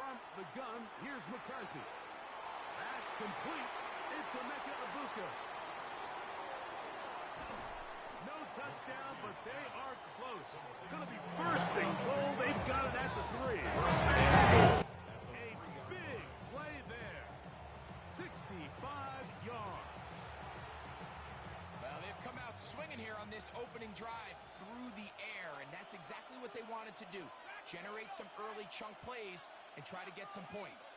From the gun, here's McCarthy. That's complete. It's Emeka Egbuka. No touchdown, but they are close. Going to be bursting goal. They've got it at the 3. A big play there. 65 yards. Well, they've come out swinging here on this opening drive through the air, and that's exactly what they wanted to do. Generate some early chunk plays and try to get some points.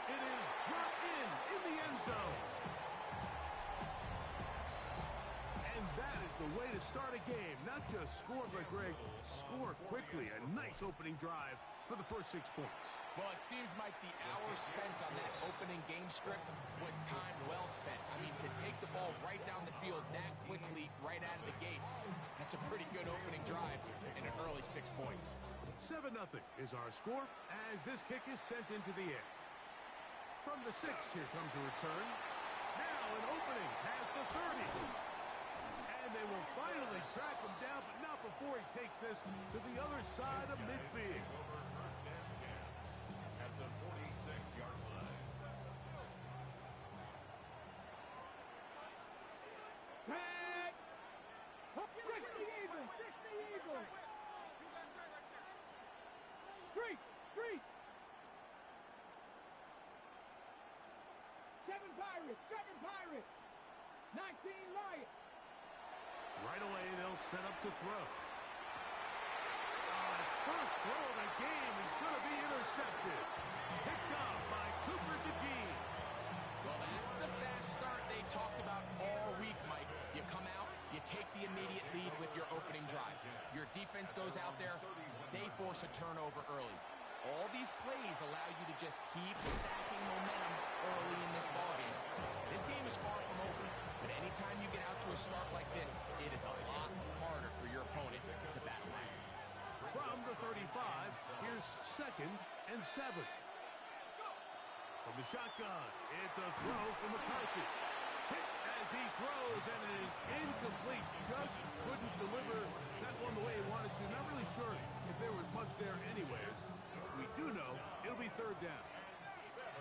It is brought in the end zone. And that is the way to start a game. Not just score, but, Greg, score quickly. A nice opening drive for the first 6 points. Well, it seems like the hours spent on that opening game script was time well spent. I mean, to take the ball right down the field that quickly, right out of the gates, that's a pretty good opening drive and an early 6 points. 7-0 is our score as this kick is sent into the air. From the 6, here comes a return. Now an opening past the 30. And they will finally track him down, but not before he takes this to the other side of midfield. First and 10 at the 46-yard line. Tag! 60 even! 60 even! Street! Street! 7 Pirates! 7 Pirates! 19 Lions! Right away, they'll set up to throw. First throw of the game is going to be intercepted. Picked up by Cooper DeJean. Well, that's the fast start they talked about all week, Mike. You come out, you take the immediate lead with your opening drive. Your defense goes out there, they force a turnover early. All these plays allow you to just keep stacking momentum early in this ballgame. This game is far from over, but anytime you get out to a start like this, it is a lot harder for your opponent to battle back. From the 35, here's 2nd and 7. From the shotgun, it's a throw from McCarthy. Hit as he throws, and it is incomplete. Just couldn't deliver that one the way he wanted to. Not really sure if there was much there anyways. We do know it'll be 3rd down. 7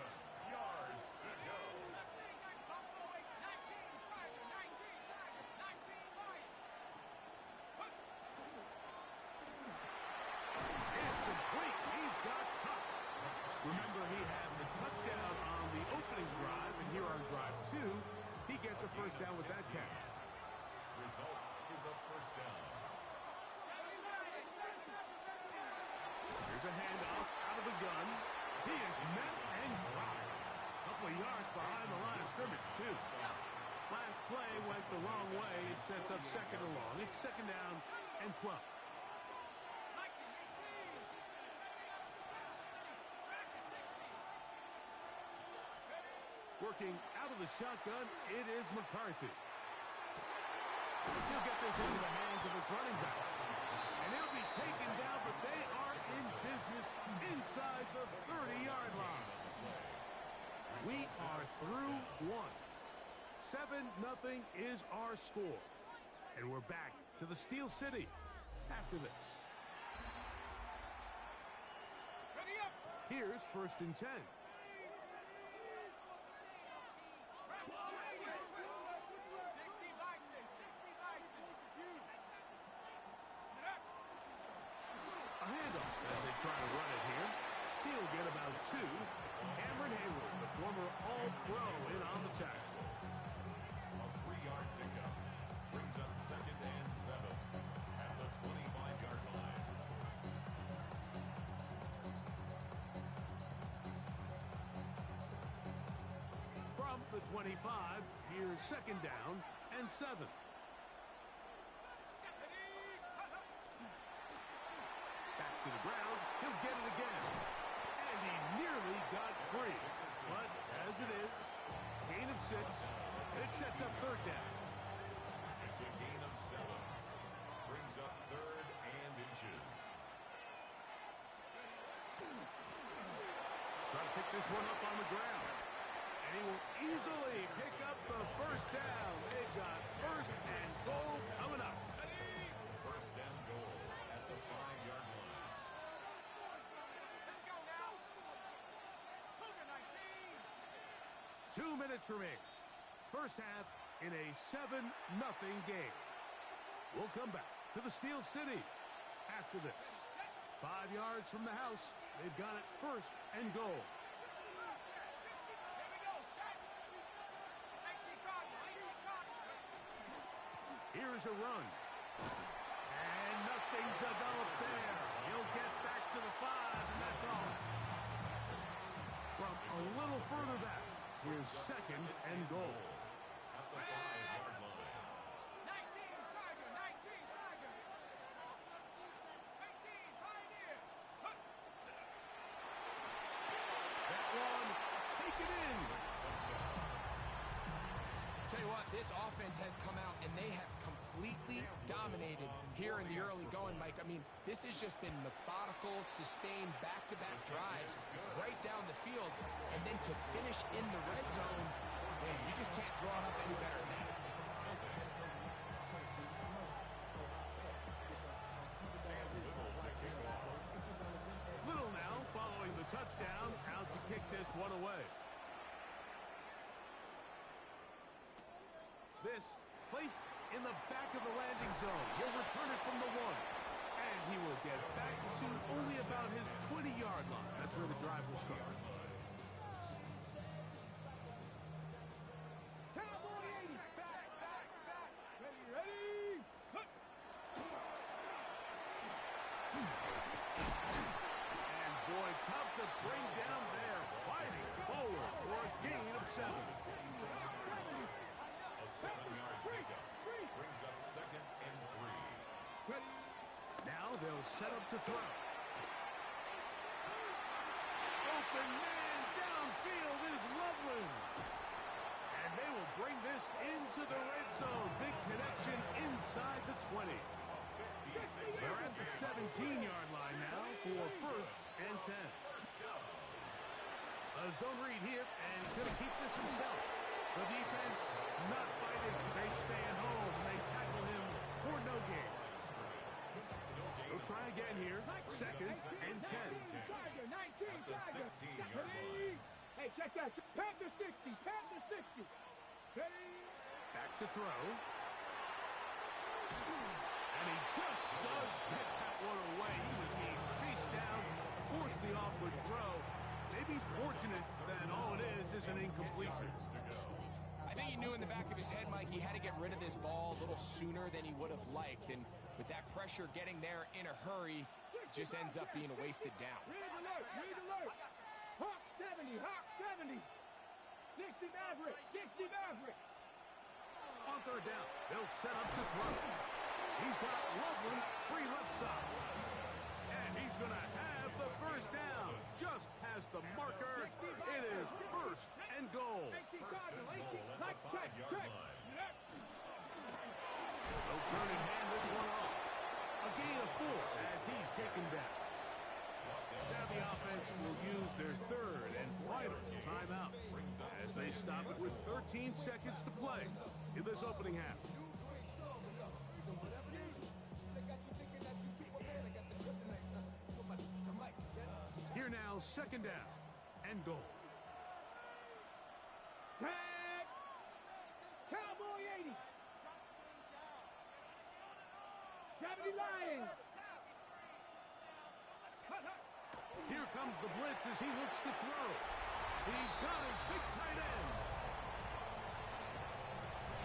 yards to go. It's complete. He's got Kupp. Remember, he had the touchdown on the opening drive, and here on drive 2, he gets a first down with that catch. Result is a first down. Here's a handoff out of the gun. He is met and dropped. A couple of yards behind the line of scrimmage, too. Last play went the wrong way. It sets up 2nd and long. It's 2nd down and 12. Working out of the shotgun, it is McCarthy. He'll get this into the hands of his running back. And he'll be taken down, but they are in business inside the 30-yard line. We are through 1. 7-0 is our score. And we're back to the Steel City after this. Here's 1st and 10. A handoff as they try to run it here. He'll get about 2. Cameron Hayward, the former All-Pro, in on the tackle. A 3-yard pickup brings up 2nd and 7 at the 25-yard line. From the 25, here's 2nd down and 7. Back to the ground. He'll get it again. And he nearly got free. But as it is, gain of 6. It sets up 3rd down. It's a gain of 7. Brings up 3rd and inches. Try to pick this one up on the ground. And he will easily pick up the first down. They've got 1st and goal coming up. First and goal at the 5-yard line. 2 minutes remaining. First half in a 7-0 game. We'll come back to the Steel City after this. 5 yards from the house. They've got it first and goal. Here's a run. And nothing developed there. He'll get back to the 5, and that's all. From a little further back, here's second and goal. At the 5-yard line. 19 Tiger, 19 Tiger. 18 Pioneer. That one, take it in. Tell you what, this offense has come out and they have completely dominated here in the early going, Mike. I mean, this has just been methodical, sustained, back-to-back drives right down the field. And then to finish in the red zone, man, you just can't draw it up any better than that. Little now following the touchdown, out to kick this one away. This placed in the back of the landing zone. He'll return it from the 1. And he will get back to only about his 20-yard line. That's where the drive will start. Cowboy 80. Back. Ready. And boy, tough to bring down there. Fighting forward for a gain of 7. A 7-yard pickup brings up second and 3. Now they'll set up to throw. Open man downfield is Loveland. And they will bring this into the red zone. Big connection inside the 20. They're at the 17-yard line now for first and 10. A zone read here, and he's going to keep this himself. The defense not fighting. They stay at home. They tackle him for no gain. They'll try again here. Second and 10. Tiger, 19 The Tiger. 16-yard line. Ready. Hey, check that. Panther 60. Panther 60. Ready. Back to throw. And he just does get that one away. He was being chased down, forced the awkward throw. Maybe he's fortunate that all it is an incompletion. I think he knew in the back of his head, Mike, he had to get rid of this ball a little sooner than he would have liked. And with that pressure getting there in a hurry, it just ends up being a wasted down. Read alert. Hawk 70. 60 Maverick. On third down, they'll set up to throw. He's got Loveland free left side. And he's going to have the first down. Just past the marker. It is first and goal. 18 Cardinal. 18. Check. No turning hand this one off. A gain of 4 as he's taken down. Now the offense will use their third and final timeout as they stop it with 13 seconds to play in this opening half. Here now, second down and goal. Tag. Cowboy 80. 70 Lions. Here comes the blitz as he looks to throw. He's got his big tight end.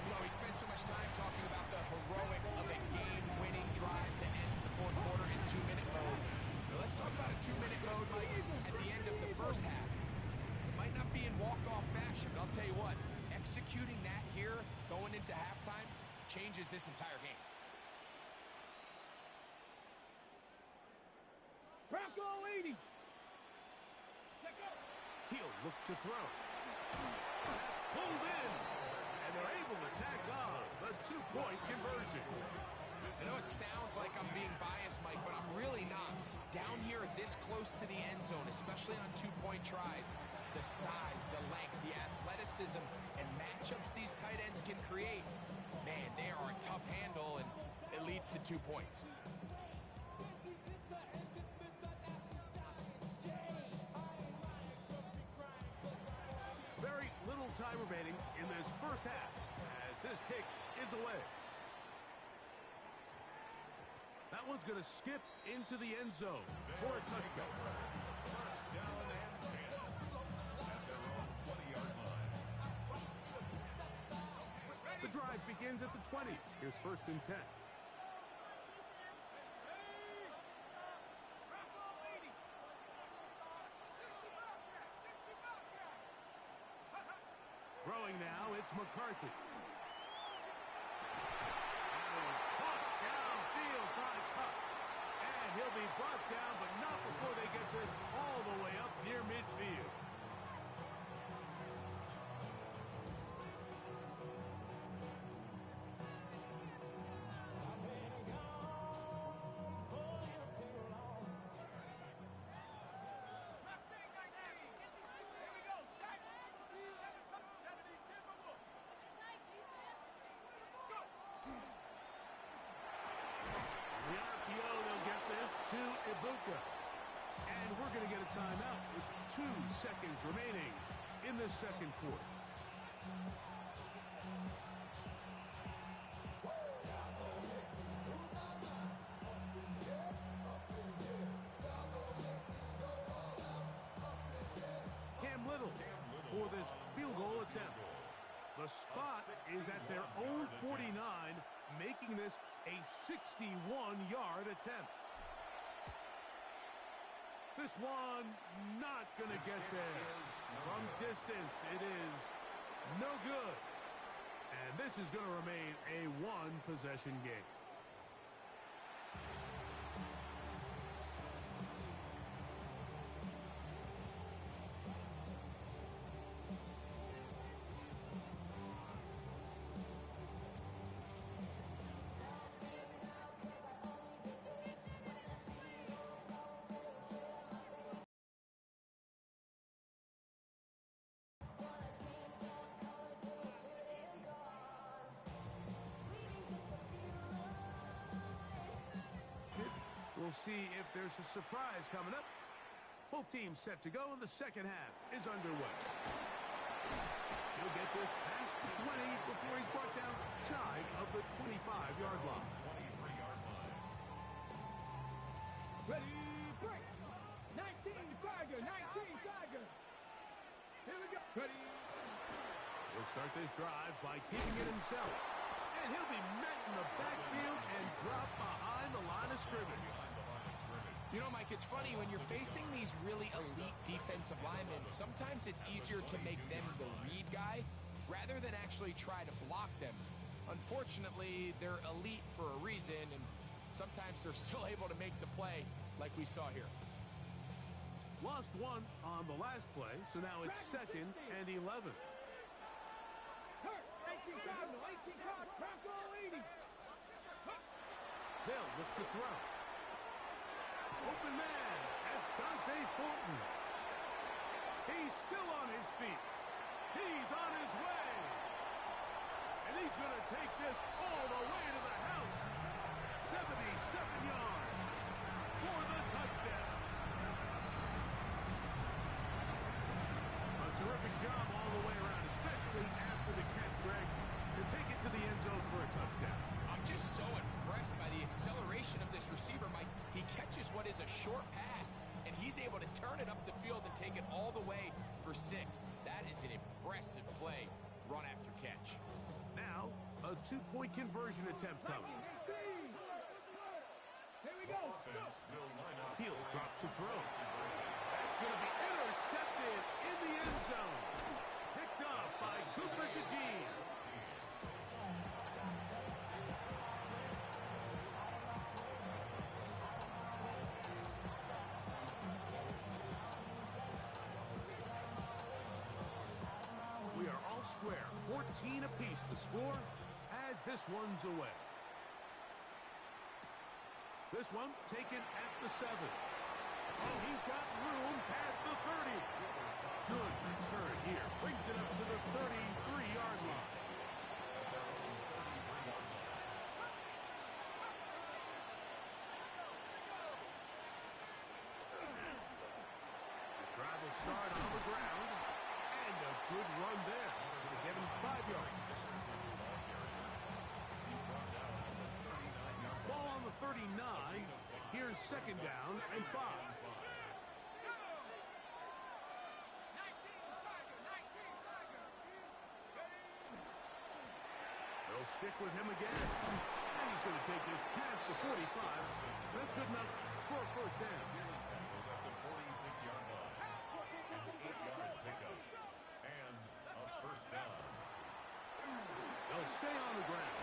You know, we spent so much time talking about the heroics of a game-winning drive to end the fourth quarter in 2-minute mode. Now let's talk about a 2-minute mode, Mike, at the end of the first half. It might not be in walk-off fashion, but I'll tell you what, executing that here, going into halftime, changes this entire game. Bronco 80. He'll look to throw. That's pulled in. And they're able to tag on the 2-point conversion. I know it sounds like I'm being biased, Mike, but I'm really not. Down here this close to the end zone, especially on 2-point tries, the size, the length, the athleticism, and matchups these tight ends can create, man, they are a tough handle, and it leads to 2 points. Very little time remaining in this first half as this kick is away. That one's going to skip into the end zone for a touchdown. First down and 10 at their own 20-yard line. The drive begins at the 20. Here's first and 10. Throwing now, it's McCarthy. That is caught downfield by Kupp. And he'll be brought down, but not before they get this all the way up near midfield. To Ibuka. And we're going to get a timeout with 2 seconds remaining in the second quarter. Cam Little for this field goal attempt. The spot is at their own 49, making this a 61-yard attempt. This one not going to get there. From distance, it is no good. And this is going to remain a one-possession game. We'll see if there's a surprise coming up. Both teams set to go, and the second half is underway. He'll get this past the 20 before he's brought down shy of the 25-yard line. 23-yard line. Ready, break. 19, Tiger, 19, Tiger. Here we go. Ready. He'll start this drive by keeping it himself. And he'll be met in the backfield and dropped behind the line of scrimmage. You know, Mike, it's funny, when you're facing these really elite defensive linemen, sometimes it's easier to make them the read guy rather than actually try to block them. Unfortunately, they're elite for a reason, and sometimes they're still able to make the play like we saw here. Lost one on the last play, so now it's second and 11. Hurt. 18 Cardinal, 18 Cardinal, Bronco 80. They'll look to throw. Open man, that's Dante Thornton. He's still on his feet. He's on his way. And he's going to take this all the way to the house. 77 yards for the touchdown. A terrific job all the way around, especially after the catch, Greg, to take it to the end zone for a touchdown. I'm just so impressed by the acceleration of this receiver, Mike. He catches what is a short pass, and he's able to turn it up the field and take it all the way for 6. That is an impressive play, run after catch. Now, a 2-point conversion attempt coming. Here we go. Offense will line up. Hill drops to throw. That's going to be intercepted in the end zone. Picked up by Cooper DeJean. We are all square. 14 apiece the score as this one's away. This one taken at the 7. Oh, he's got room past the 30. Good return here. Brings it up to the 33-yard line. The drive will start on the ground. And a good run there. Here's second down and 5. They'll stick with him again. And he's going to take this past the 45. That's good enough for a first down. Here's tackled at the 46-yard line. An 8-yard pickup. And a first down. They'll stay on the ground.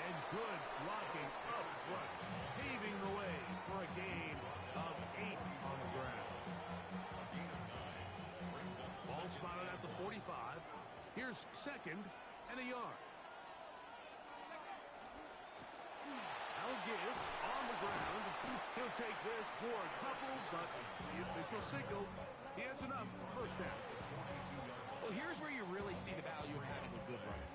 And good blocking up front, paving the way for a gain of 8 on the ground. A gain of 9 brings up Ball second spotted at the 45. Here's second and a yard. I'll give on the ground. He'll take this for a couple, but the official signal, he has enough for first down. Well, here's where you really see the value of having a good runner.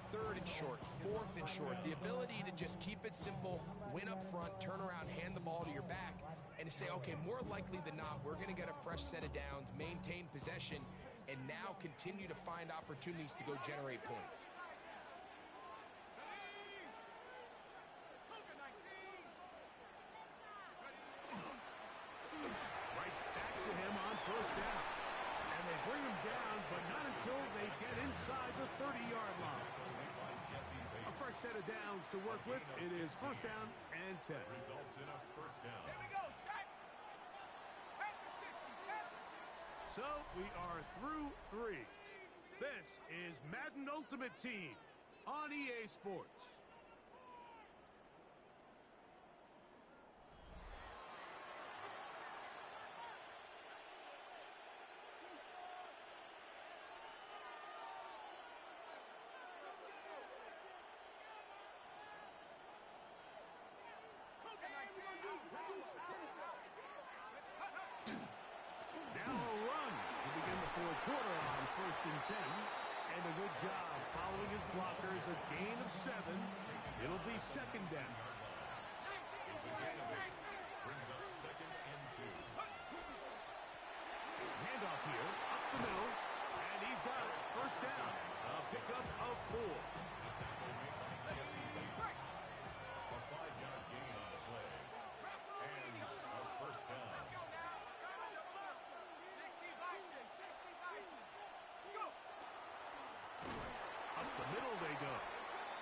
Third and short, fourth and short. The ability to just keep it simple, win up front, turn around, hand the ball to your back, and to say, okay, more likely than not, we're going to get a fresh set of downs, maintain possession, and now continue to find opportunities to go generate points. Right back to him on first down. And they bring him down, but not until they get inside the 30-yard line. A fresh set of downs to work with. It is first down and 10. results in a first down. So we are through 3. This is Madden Ultimate Team on EA Sports. Now a run to begin the fourth quarter on first and 10. And a good job following his blockers. A gain of 7. It'll be second down. It's a gain of 8. Brings up second and 2. Handoff here, up the middle. And he's got it. First down. A pickup of 4. The tackle made by Jesse Bates. A 5-yard gain on the play. And a first down. Up the middle they go.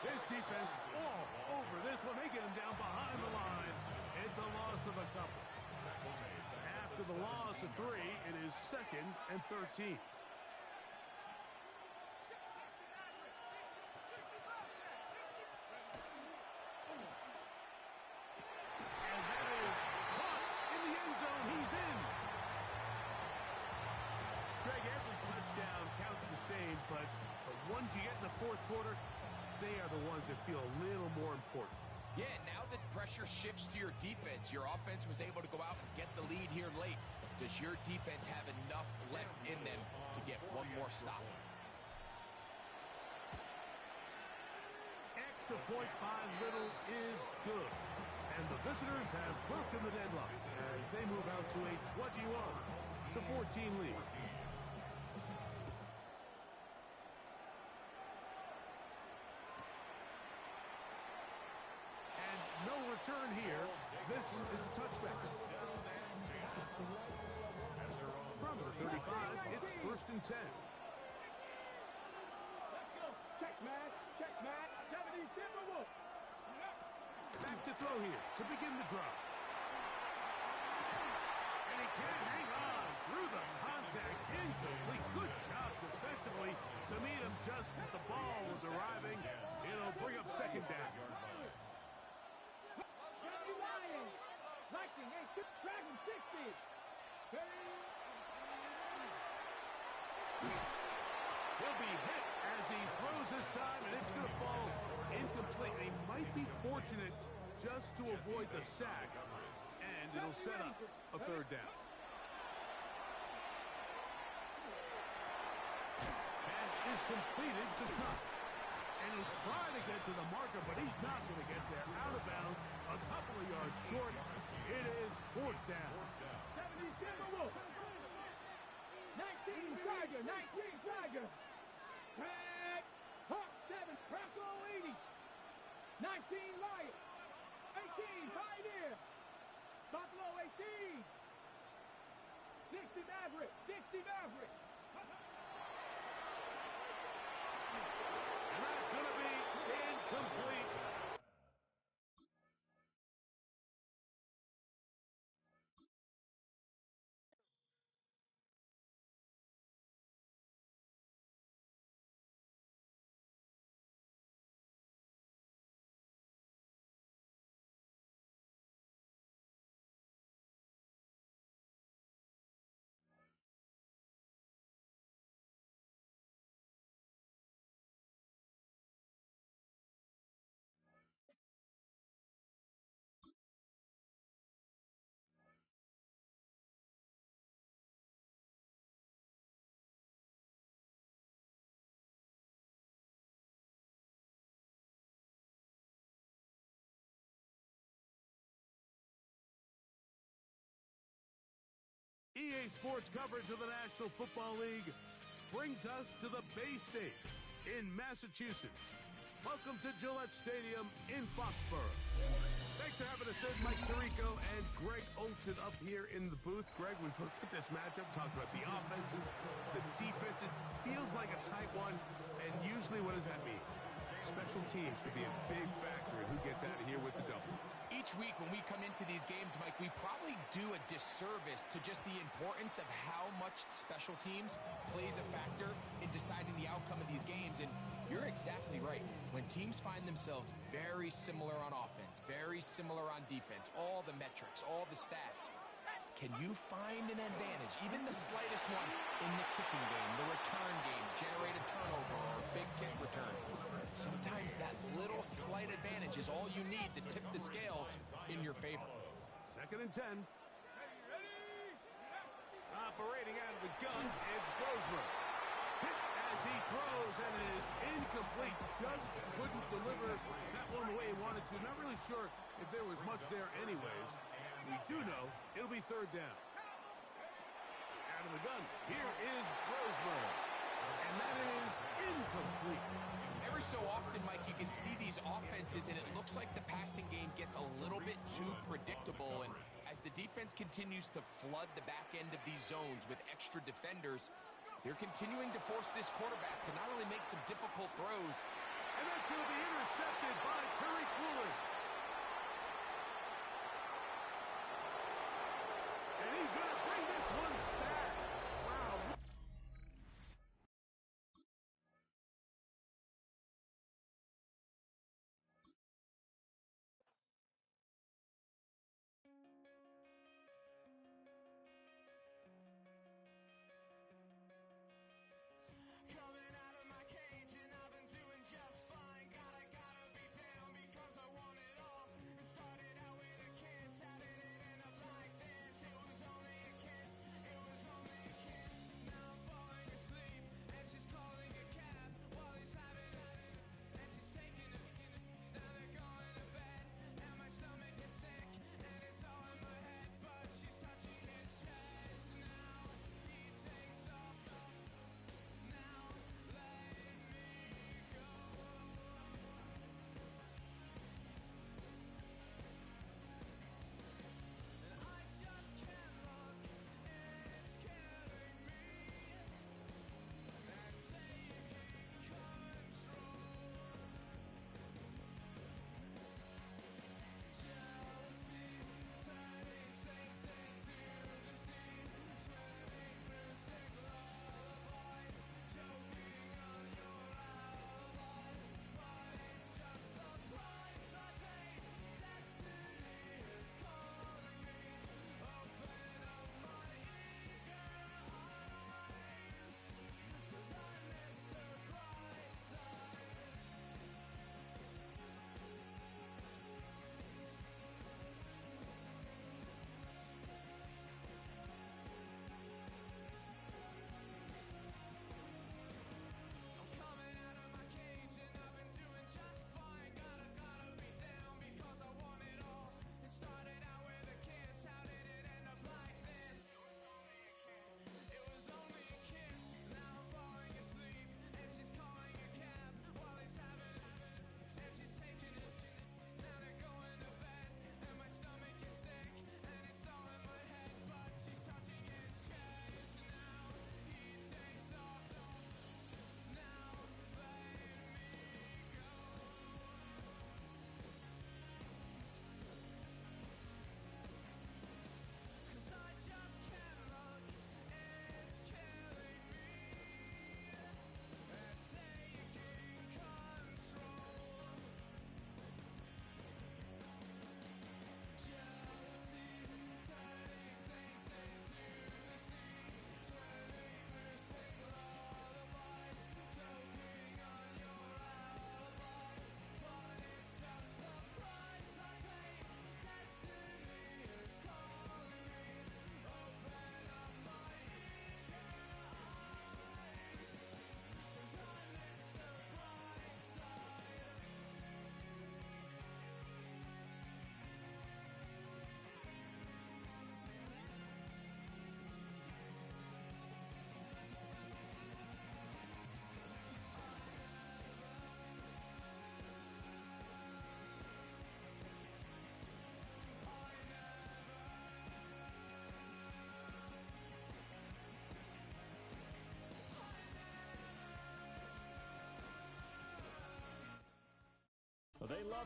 This defense all over this one. They get him down behind the lines. It's a loss of a couple. Tackle made back at After the loss of 3, it is second and 13. And that is caught in the end zone. He's in. Greg, every touchdown counts the same, but the ones you get in the fourth quarter, they are the ones that feel a little more important. Yeah, now that pressure shifts to your defense, your offense was able to go out and get the lead here late. Does your defense have enough left in them to get one more stop? Extra point by Littles is good. And the visitors have broken the deadlock as they move out to a 21-14 lead. And no return here. This is a touchback. From the 35, it's first and 10. Check, Matt. Check, Matt. 70 Timberwolves. Back to throw here to begin the drive. And he can't hang on through the contact. Incomplete. Good job defensively to meet him just as the ball was arriving. It'll bring up second down. Lions. Lightning. Hey, ship Dragon 60. He'll be hit as he throws this time, and it's going to fall incomplete. He might be fortunate just to avoid the sack, and it'll set up a third down. Pass is completed to Cup. And he'll try to get to the marker, but he's not going to get there. Out of bounds, a couple of yards short. It is fourth down. 70 Timberwolves. 19 Tiger. 19 Tiger. Tag. Hawk 7. Bronco 80. 19 Lions. 18 Pioneer. Dixie Maverick. Dixie Maverick. And that's going to be incomplete. EA Sports coverage of the National Football League brings us to the Bay State in Massachusetts. Welcome to Gillette Stadium in Foxborough. Thanks for having us in, Mike Tirico and Greg Olson up here in the booth. Greg, we've looked at this matchup, talked about the offenses, the defense. It feels like a tight one, and usually what does that mean? Special teams could be a big factor in who gets out of here with the double. Each week when we come into these games, Mike, we probably do a disservice to just the importance of how much special teams plays a factor in deciding the outcome of these games. And you're exactly right. When teams find themselves very similar on offense, very similar on defense, all the metrics, all the stats, can you find an advantage, even the slightest one, in the kicking game, the return game, generate a turnover or a big kick return? Sometimes that little slight advantage is all you need to tip the scales in your favor. 2nd and 10. Operating out of the gun, it's Brosmer. Hit as he throws, and it is incomplete. Just couldn't deliver that one the way he wanted to. Not really sure if there was much there anyways. We do know it'll be 3rd down. Out of the gun, here is Brosmer. And that is incomplete. Every so often, Mike, you can see these offenses, and it looks like the passing game gets a little bit too predictable. And as the defense continues to flood the back end of these zones with extra defenders, they're continuing to force this quarterback to not only make some difficult throws. And that's going to be intercepted by Tariq Woolen. And he's going to bring this one back. Wow. Coming out of my cage and I've been doing just fine. Gotta be down because I want it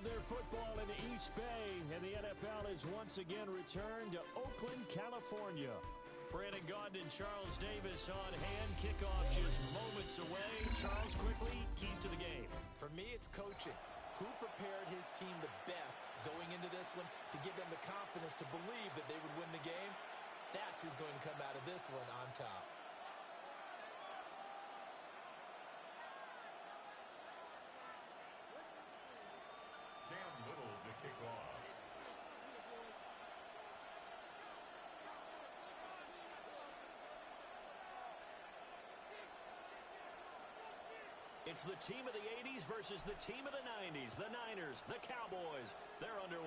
their football in the East Bay, and the NFL has once again returned to Oakland, California. Brandon Gaudin and Charles Davis on hand. Kickoff just moments away. Charles, quickly, keys to the game. For me, it's coaching. Who prepared his team the best going into this one to give them the confidence to believe that they would win the game? That's who's going to come out of this one on top. Cam Little to kick off. It's the team of the 80s versus the team of the 90s. The Niners, the Cowboys, they're underway.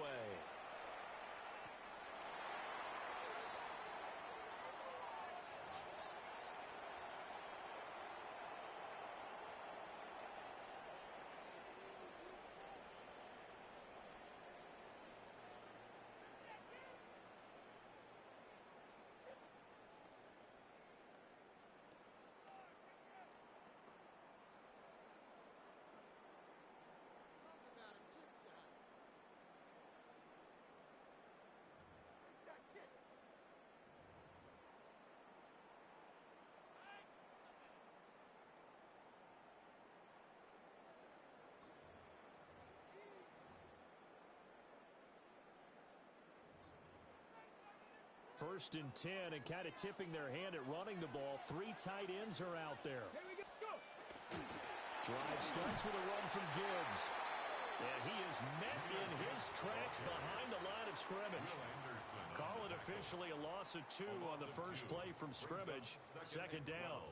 First and 10, and kind of tipping their hand at running the ball. 3 tight ends are out there. Here we go. Drive starts with a run from Gibbs. And he is met in his tracks behind the line of scrimmage. Call it officially a loss of 2 on the first play from scrimmage. Second down.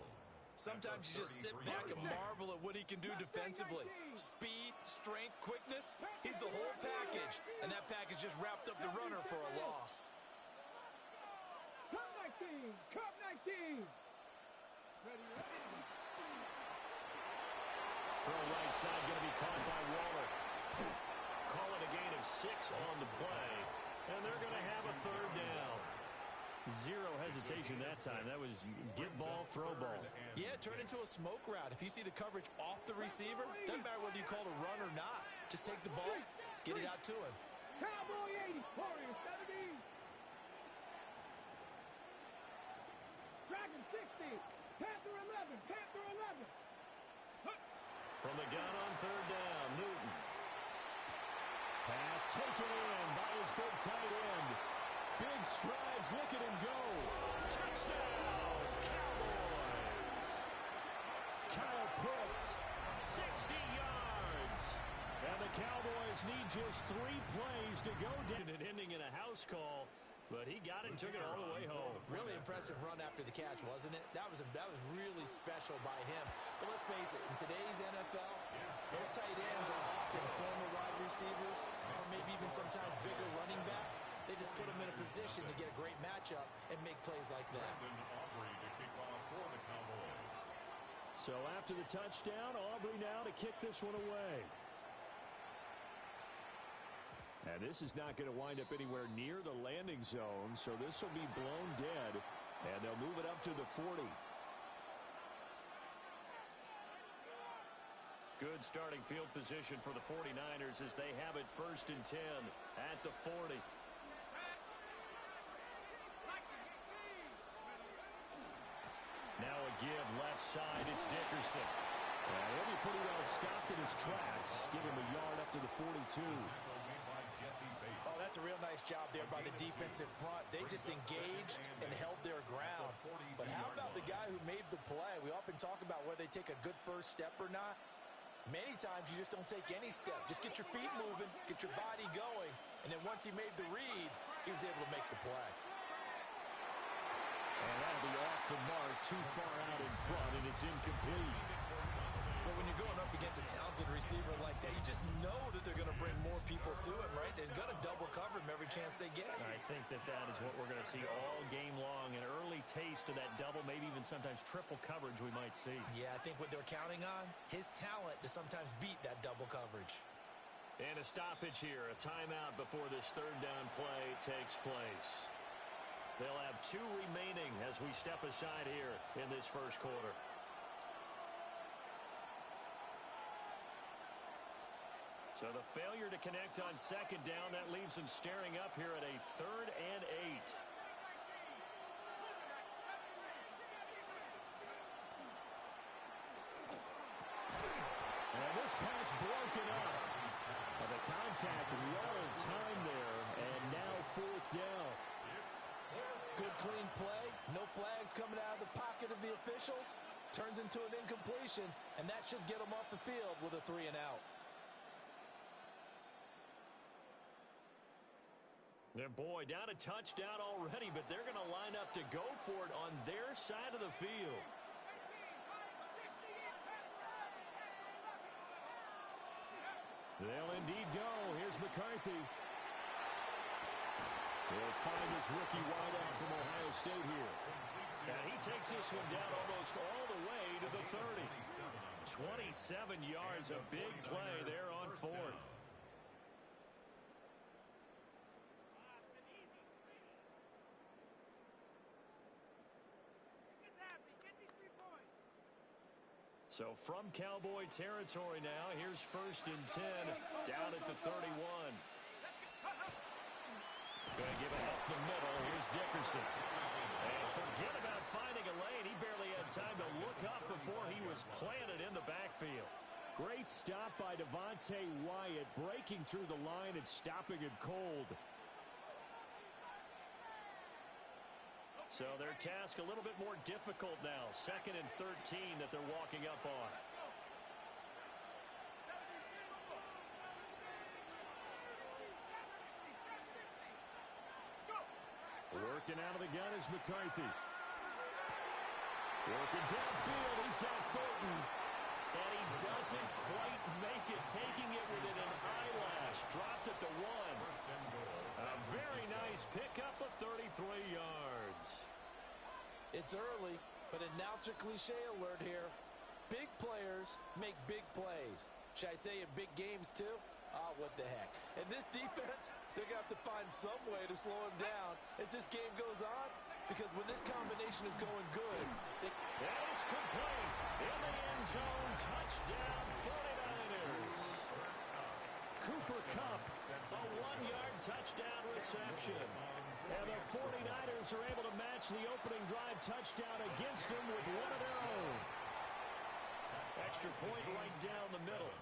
Sometimes you just sit back and marvel at what he can do defensively. Speed, strength, quickness. He's the whole package. And that package just wrapped up the runner for a loss. Cup 19. Cup 19. Ready. Throw right side, going to be caught by Waller. Call it a gain of 6 on the play. And they're going to have a third down. Zero hesitation that time. That was get ball, throw ball. Yeah, turn into a smoke route. If you see the coverage off the receiver, doesn't matter whether you call it a run or not. Just take the ball, get it out to him. Cowboy 80. Warriors 70. Dragon 60. Panther 11. Panther 11. From the gun on third down, Newton. Pass taken in by his big tight end. Big strides, look at him go. Touchdown, Cowboys. Kyle Pitts, 60 yards. And the Cowboys need just 3 plays to go down. And ending in a house call, but he got it and took it all the way home. Really impressive run after the catch, wasn't it? That was really special by him. But let's face it, in today's NFL, those tight ends are often former wide receivers or maybe even sometimes bigger running backs. They just put them in a position to get a great matchup and make plays like that. Aubrey to kick off for the Cowboys. So after the touchdown, Aubrey now to kick this one away. And this is not going to wind up anywhere near the landing zone, so this will be blown dead, and they'll move it up to the 40. Good starting field position for the 49ers as they have it first and 10 at the 40. Now a give left side, it's Dickerson. He'll be pretty well stopped in his tracks. Give him a yard up to the 42. Oh, that's a real nice job there by the defensive front. They just engaged and held their ground. But how about the guy who made the play? We often talk about whether they take a good first step or not. Many times you just don't take any step. Just get your feet moving, get your body going, and then once he made the read, he was able to make the play. And that'll be off the mark, too far out in front, and it's incomplete. But when you're going up against a talented receiver like that, you just know that they're going to bring more people to him, right? They're going to double cover him every chance they get. I think that is what we're going to see all game long. An early taste of that double, maybe even sometimes triple coverage we might see. Yeah, I think what they're counting on, his talent to sometimes beat that double coverage. And a stoppage here, a timeout before this third down play takes place. They'll have 2 remaining as we step aside here in this first quarter. So the failure to connect on second down, that leaves them staring up here at a 3rd and 8. And this pass broken up. Well, the contact well timed there, and now 4th down. Good clean play. No flags coming out of the pocket of the officials. Turns into an incompletion, and that should get them off the field with a 3 and out. And boy, down a touchdown already, but they're going to line up to go for it on their side of the field. They'll indeed go. Here's McCarthy. He'll find his rookie wideout from Ohio State here. And he takes this one down almost all the way to the 30. 27 yards, a big play there on 4th. So from Cowboy territory now, here's 1st and 10 down at the 31. Going to give it up the middle. Here's Dickerson. And forget about finding a lane. He barely had time to look up before he was planted in the backfield. Great stop by Devontae Wyatt, breaking through the line and stopping it cold. So their task a little bit more difficult now. 2nd and 13 that they're walking up on. Working out of the gun is McCarthy. Working downfield, he's got Thornton. And he doesn't quite make it, taking it within an eyelash. Dropped at the 1. A very nice pickup of 33 yards. It's early, but a Nalcher cliche alert here. Big players make big plays. Should I say in big games too? Ah, what the heck. And this defense, they're going to have to find some way to slow him down as this game goes on, because when this combination is going good, and it's complete. In the end zone, touchdown 49ers. Cooper Kupp, a 1-yard touchdown reception. And the 49ers are able to match the opening drive touchdown against them with one of their own. Extra point right down the middle.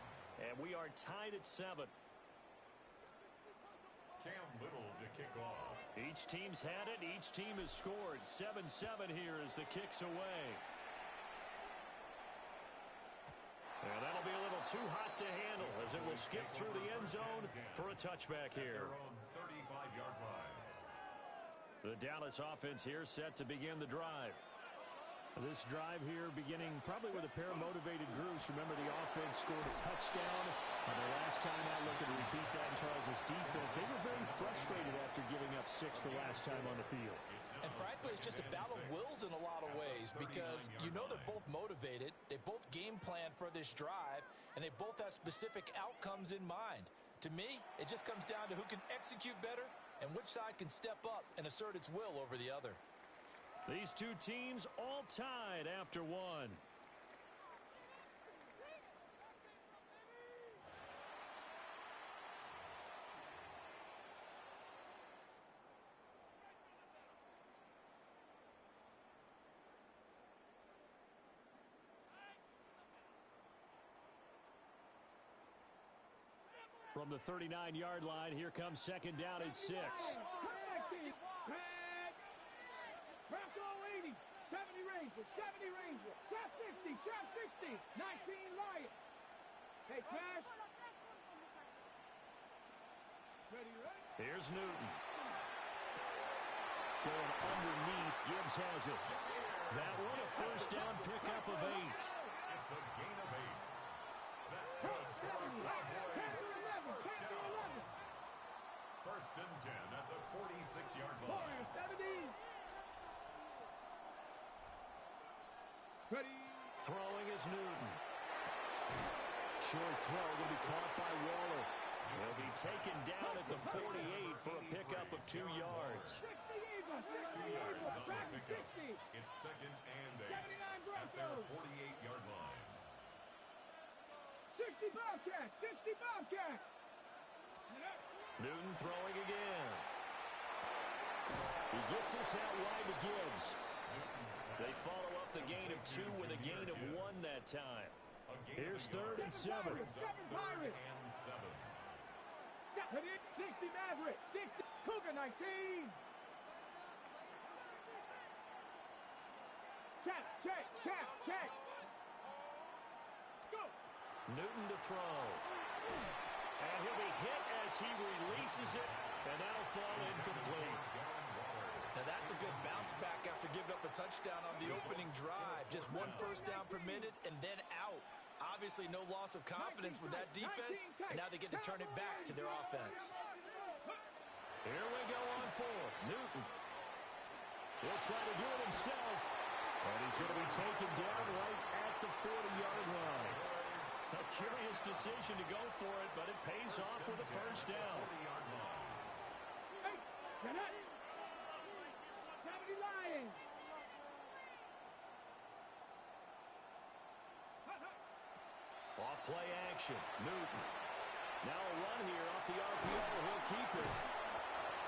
And we are tied at 7. Cam Little to kick off. Each team's had it. Each team has scored. 7-7 here as the kick's away. And that'll be a little too hot to handle as it will skip through the end zone for a touchback here. Their own 35-yard line. The Dallas offense here set to begin the drive. This drive here beginning probably with a pair of motivated groups. Remember, the offense scored a touchdown. And the last time out, looking to repeat that in Charles' defense, they were very frustrated after giving up 6 the last time on the field. and frankly, it's just a battle of wills in a lot of ways, because you know they're both motivated, they both game plan for this drive, and they both have specific outcomes in mind. To me, it just comes down to who can execute better and which side can step up and assert its will over the other. These two teams all tied after one. From the 39-yard line, here comes second down at 6. Brasco 80, 70 Ranger, 70 Ranger, trap 50, trap 60, 19 Lion. Hey, pass. Ready, right? Here's Newton. Going underneath, Gibbs has it. That one a first down pickup of 8. It's a gain of 8. That's good. First and 10 at the 46-yard line. Warrior 70. Ready. Throwing is Newton. Short throw going to be caught by Waller. Will be taken down at the 48 for a pickup of 2 yards. 60 Eagles, 2 yards on the trap pickup. 60. It's second and 8 79 at their Broncos. 48-yard line. 60 60 Bobcats. 60 Bobcats. Newton throwing again. He gets this out wide to Gibbs. They follow up the gain of 2 with a gain of 1 that time. Here's 3rd and 7. 7 Pirates. 60 Mavericks. 60 Cougar 19. Check. Go. Newton to throw. And he'll be hit as he releases it, and that'll fall incomplete. Now that's a good bounce back after giving up a touchdown on the opening drive. Just 1 first down permitted and then out. Obviously no loss of confidence with that defense, and now they get to turn it back to their offense. Here we go on 4th. Newton. He'll try to do it himself, and he's going to be taken down right at the 40-yard line. A curious decision to go for it, but it pays off with a first down. 70 Lions. Off play action. Newton. Now a run here off the RPO. He'll keep it.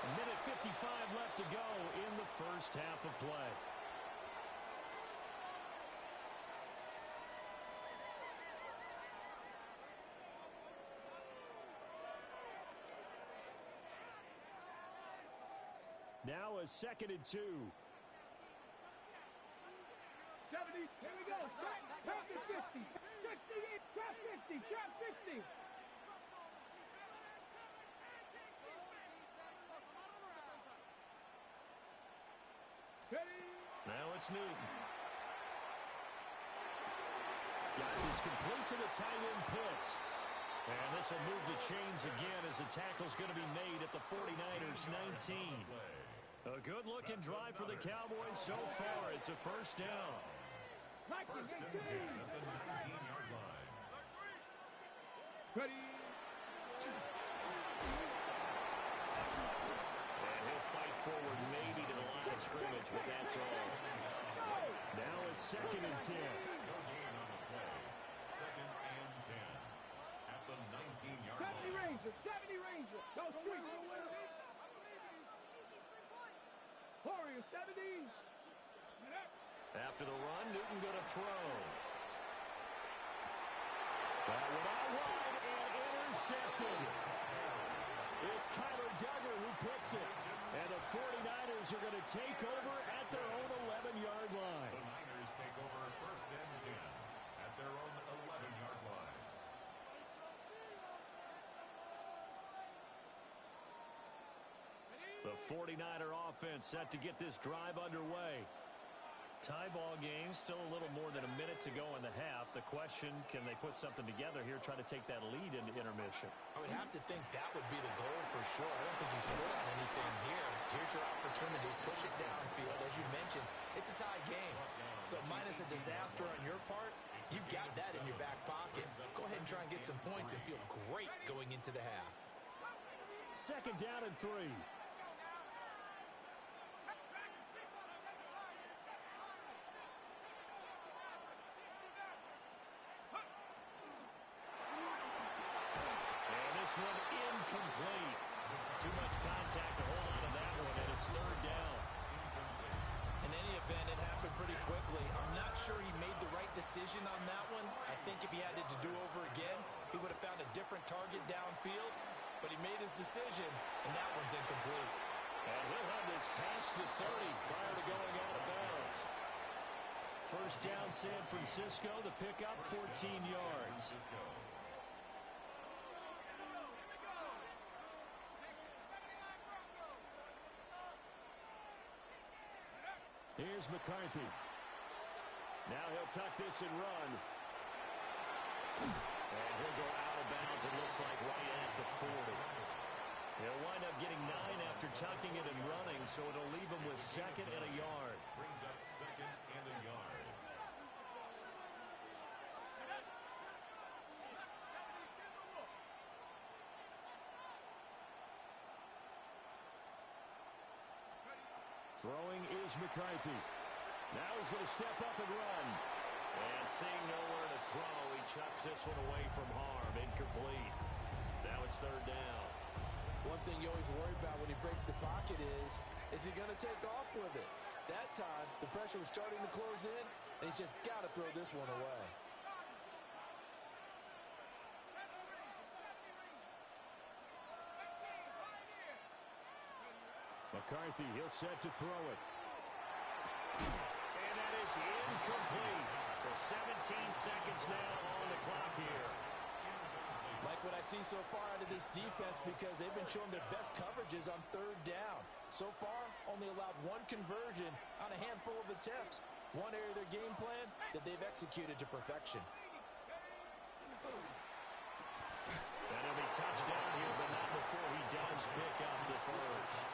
A minute 55 left to go in the first half of play. Now a 2nd and 2. 70. Here we go. Trap to 50. 60. Trap 60. Trap 60. Steady. Now it's Newton. Got this complete to the tight end Pitts. And this will move the chains again as the tackle's going to be made at the 49ers 19. A good-looking drive for the Cowboys so far. It's a first down. First and 10 at the 19-yard line. Ready. And he'll fight forward maybe to the line of scrimmage, but that's all. Now it's 2nd and 10. No gain on the play. 2nd and 10 at the 19-yard 70 line. Rangers. 70 Rangers. Go Streets. Warriors 70. After the run, Newton going to throw. That one out wide and intercepted. It's Kyler Duggar who picks it. And the 49ers are going to take over at their own 11-yard line. The Niners take over 1st and 10 at their own 11-yard line. The 49er offense set to get this drive underway. Tie ball game, still a little more than a minute to go in the half. The question, can they put something together here, try to take that lead into intermission? I would have to think that would be the goal for sure. I don't think you sit on anything here. Here's your opportunity. Push it downfield. As you mentioned, it's a tie game. So minus a disaster on your part, you've got that in your back pocket. Go ahead and try and get some points and feel great going into the half. 2nd down and 3. This one incomplete. Too much contact to hold on to that one, and it's 3rd down. In any event, it happened pretty quickly. I'm not sure he made the right decision on that one. I think if he had it to do over again, he would have found a different target downfield. But he made his decision, and that one's incomplete. And he'll have this past the 30 prior to going out of bounds. First down, San Francisco. The pickup, 14 yards. Here's McCarthy. Now he'll tuck this and run. And he'll go out of bounds, it looks like, right at the 40. He'll wind up getting 9 after tucking it and running, so it'll leave him with 2nd and a yard. Brings up 2nd and a yard. Throwing is McCarthy. Now he's going to step up and run. And seeing nowhere to throw, he chucks this one away from harm. Incomplete. Now it's third down. One thing you always worry about when he breaks the pocket is he going to take off with it? That time, the pressure was starting to close in, and he's just got to throw this one away. McCarthy, he'll set to throw it. And that is incomplete. So 17 seconds now on the clock here. Like what I see so far out of this defense because they've been showing their best coverages on third down. So far, only allowed one conversion on a handful of attempts. One area of their game plan that they've executed to perfection. That'll be touchdown here, but not before he does pick up the first.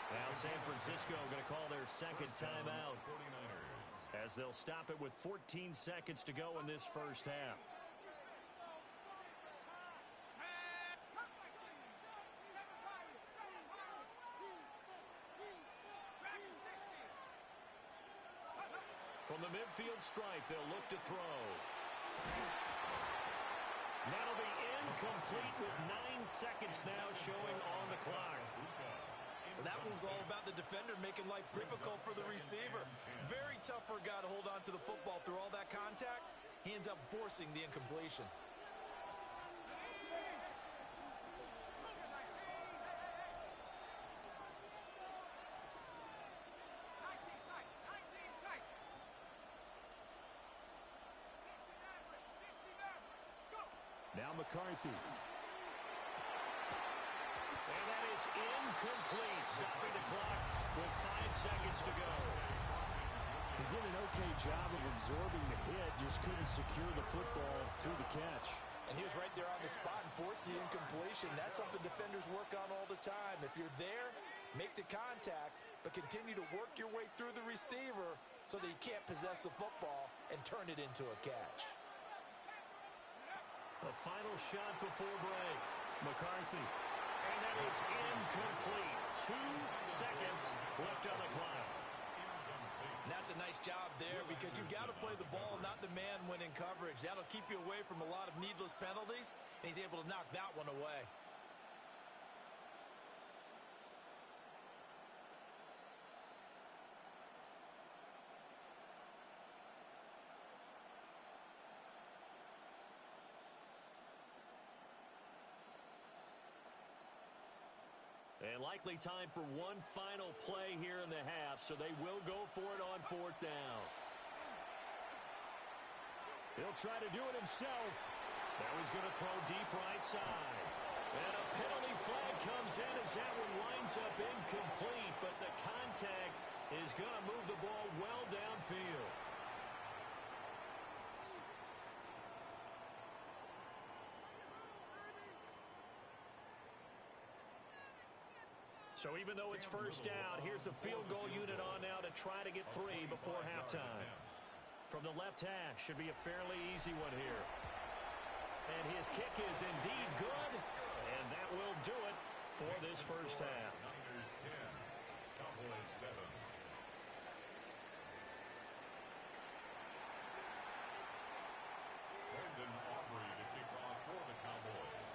Now San Francisco going to call their second timeout as they'll stop it with 14 seconds to go in this first half. From the midfield stripe, they'll look to throw. That'll be incomplete with 9 seconds now showing on the clock. Well, that one was all about the defender making life difficult for the receiver. Very tough for a guy to hold on to the football through all that contact. He ends up forcing the incompletion. Now McCarthy. And that is incomplete, stopping the clock with 5 seconds to go. He did an okay job of absorbing the hit, just couldn't secure the football through the catch. And he was right there on the spot and forced the incompletion. That's something defenders work on all the time. If you're there, make the contact, but continue to work your way through the receiver so that you can't possess the football and turn it into a catch. A final shot before break. McCarthy. And that is incomplete. 2 seconds left on the clock. And that's a nice job there because you've got to play the ball, not the man when in coverage. That'll keep you away from a lot of needless penalties, and he's able to knock that one away. And likely time for one final play here in the half, so they will go for it on fourth down. He'll try to do it himself. That was going to throw deep right side. And a penalty flag comes in as that one winds up incomplete, but the contact is going to move the ball well downfield. So even though it's first down, here's the field goal unit on now to try to get 3 before halftime. From the left hash, should be a fairly easy one here. And his kick is indeed good, and that will do it for this first half. Niners 10, Cowboys 7. Brandon Aubrey to kick off for the Cowboys.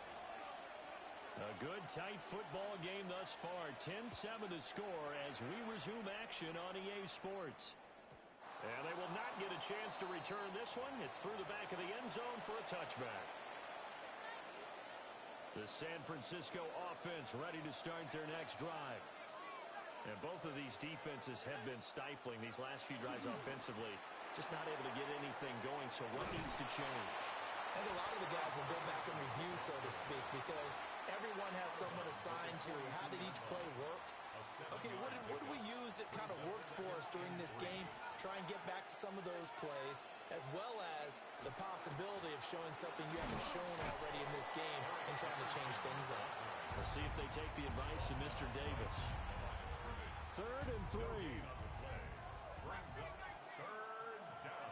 A good, tight football game thus far. 10-7 to score as we resume action on EA Sports. And they will not get a chance to return this one. It's through the back of the end zone for a touchback. The San Francisco offense ready to start their next drive. And both of these defenses have been stifling these last few drives offensively. Just not able to get anything going, so what needs to change? I think a lot of the guys will go back and review, so to speak, because everyone has someone assigned to how did each play work. Okay, what did we use that kind of worked for us during this game? Try and get back to some of those plays, as well as the possibility of showing something you haven't shown already in this game and trying to change things up. We'll see if they take the advice of Mr. Davis. 3rd and 3. Brings up 3rd down.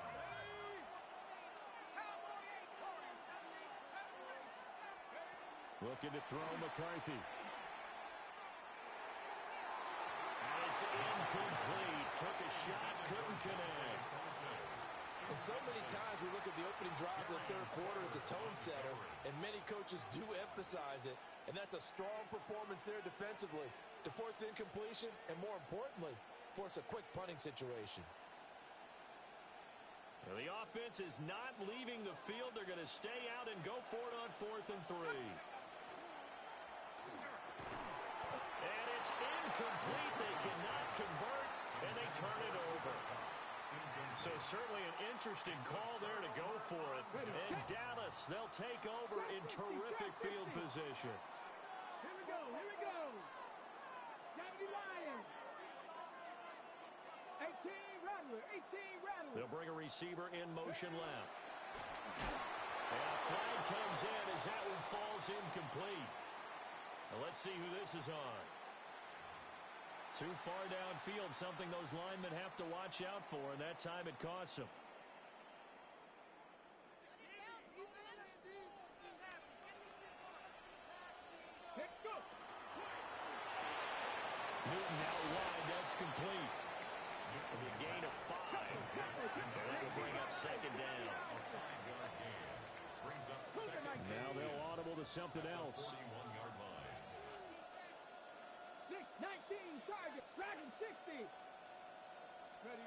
Looking to throw McCarthy. And it's incomplete. Took a shot, couldn't connect. And so many times we look at the opening drive of the third quarter as a tone setter, and many coaches do emphasize it, and that's a strong performance there defensively to force incompletion and, more importantly, force a quick punting situation. Well, the offense is not leaving the field. They're going to stay out and go for it on 4th and 3. And it's incomplete. They cannot convert, and they turn it over. So certainly an interesting call there to go for it. And Dallas, they'll take over in terrific field position. Here we go, here we go. Miami Lions. 18 Rattler, 18 Rattler. They'll bring a receiver in motion left. And a flag comes in as that one falls incomplete. Now let's see who this is on. Too far downfield, something those linemen have to watch out for, and that time it costs them. Newton out wide, that's complete. A gain of 5. That will bring up 2nd down. Now they'll audible to something else. 19 target, Dragon 60. Ready,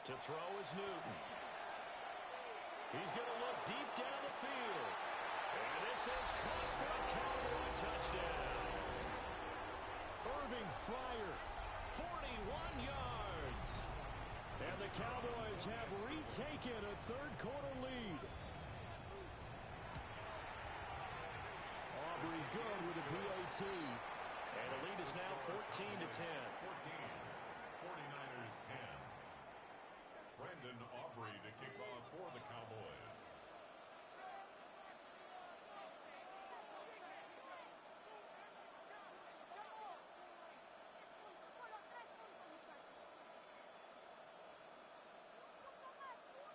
To throw is Newton. He's going to look deep down the field. And this is caught for a Cowboy touchdown. Irving Fryar, 41 yards. And the Cowboys have retaken a third-quarter lead. Aubrey good with a PAT. And the lead is now 14-10. 49ers 10. Brandon Aubrey to kick off for the Cowboys.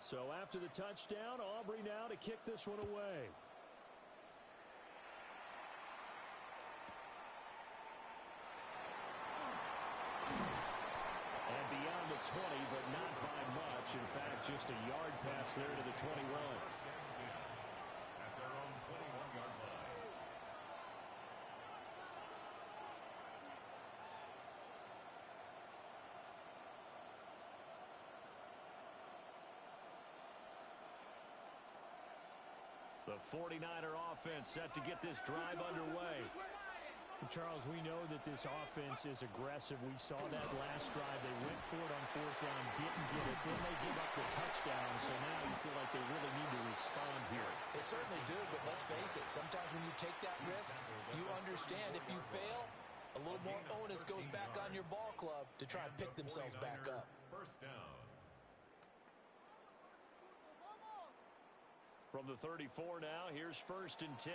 So after the touchdown, Aubrey now to kick this one away. And beyond the 20, but not by much. In fact, just a yard pass there to the 21. At their own 21-yard line. The 49er offense set to get this drive underway. Charles, we know that this offense is aggressive. We saw that last drive. They went for it on 4th down, didn't get it. Then they give up the touchdown. So now you feel like they really need to respond here. They certainly do, but let's face it. Sometimes when you take that risk, you understand if you fail, a little more onus goes back on your ball club to try and pick themselves back up. First down. From the 34 now, here's 1st and 10.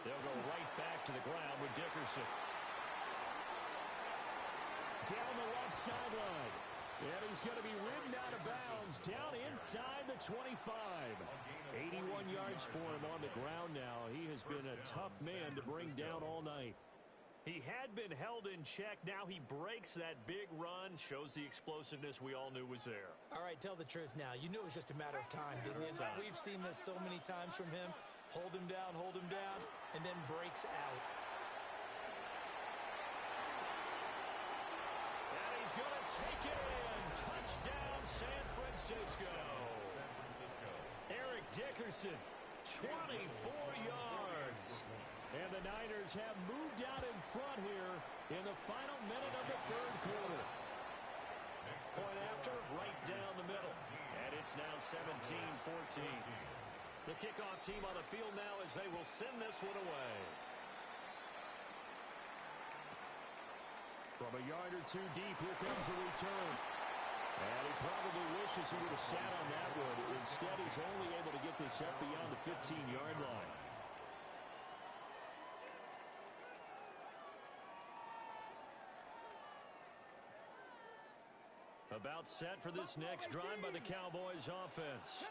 They'll go right back to the ground with Dickerson. Down the left sideline. And he's going to be ridden out of bounds down inside the 25. 81 yards for him on the ground now. He has been a tough man to bring down all night. He had been held in check. Now he breaks that big run. Shows the explosiveness we all knew was there. All right, tell the truth now. You knew it was just a matter of time, didn't you? We've seen this so many times from him. Hold him down, and then breaks out. And he's going to take it in. Touchdown, San Francisco. Eric Dickerson, 24 yards. And the Niners have moved out in front here in the final minute of the third quarter. Point after, right down the middle. And it's now 17-14. The kickoff team on the field now as they will send this one away. From a yard or two deep, here comes the return. And he probably wishes he would have sat on that one. Instead, he's only able to get this up beyond the 15-yard line. About set for this next drive by the Cowboys offense.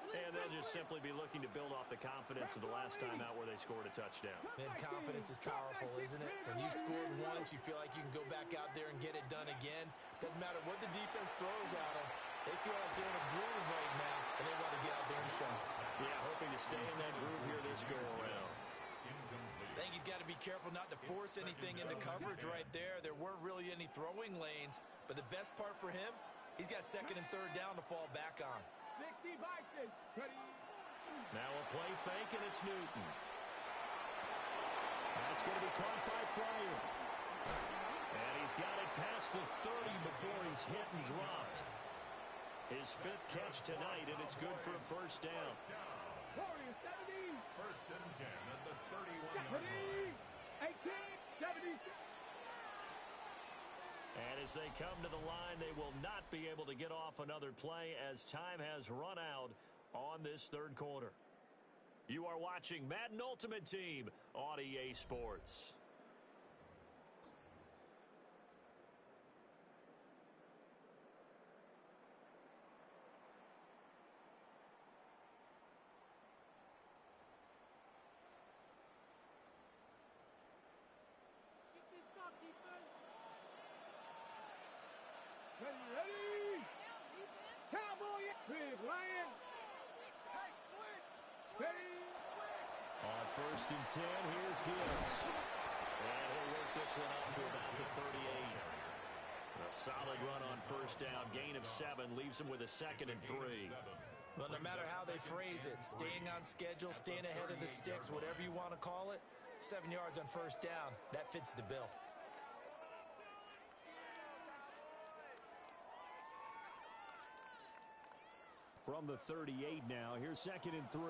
And they'll just simply be looking to build off the confidence of the last time out where they scored a touchdown. Man, confidence is powerful, isn't it? When you scored once, you feel like you can go back out there and get it done again. Doesn't matter what the defense throws at them. They feel like they're in a groove right now, and they want to get out there and show. Yeah, hoping to stay in that groove here this go-around. I think he's got to be careful not to force anything into coverage right there. There weren't really any throwing lanes, but the best part for him, he's got second and third down to fall back on. 60 Bison. Now a play fake, and it's Newton. That's going to be caught by Fryer. And he's got it past the 30 before he's hit and dropped. His fifth catch tonight, and it's good for a first down. Warriors 70. First and 10 at the 31-yard line. 18, 76. And as they come to the line, they will not be able to get off another play as time has run out on this third quarter. You are watching Madden Ultimate Team on EA Sports. Ready? Cowboy. Big Lion. Ready? On first and 10, here's Gibbs. And he'll work this one up to about the 38. A solid run on first down. Gain of 7 leaves him with a second and 3. Well, no matter how they phrase it, staying on schedule, staying ahead of the sticks, whatever you want to call it, 7 yards on first down, that fits the bill. From the 38 now, here's second and 3.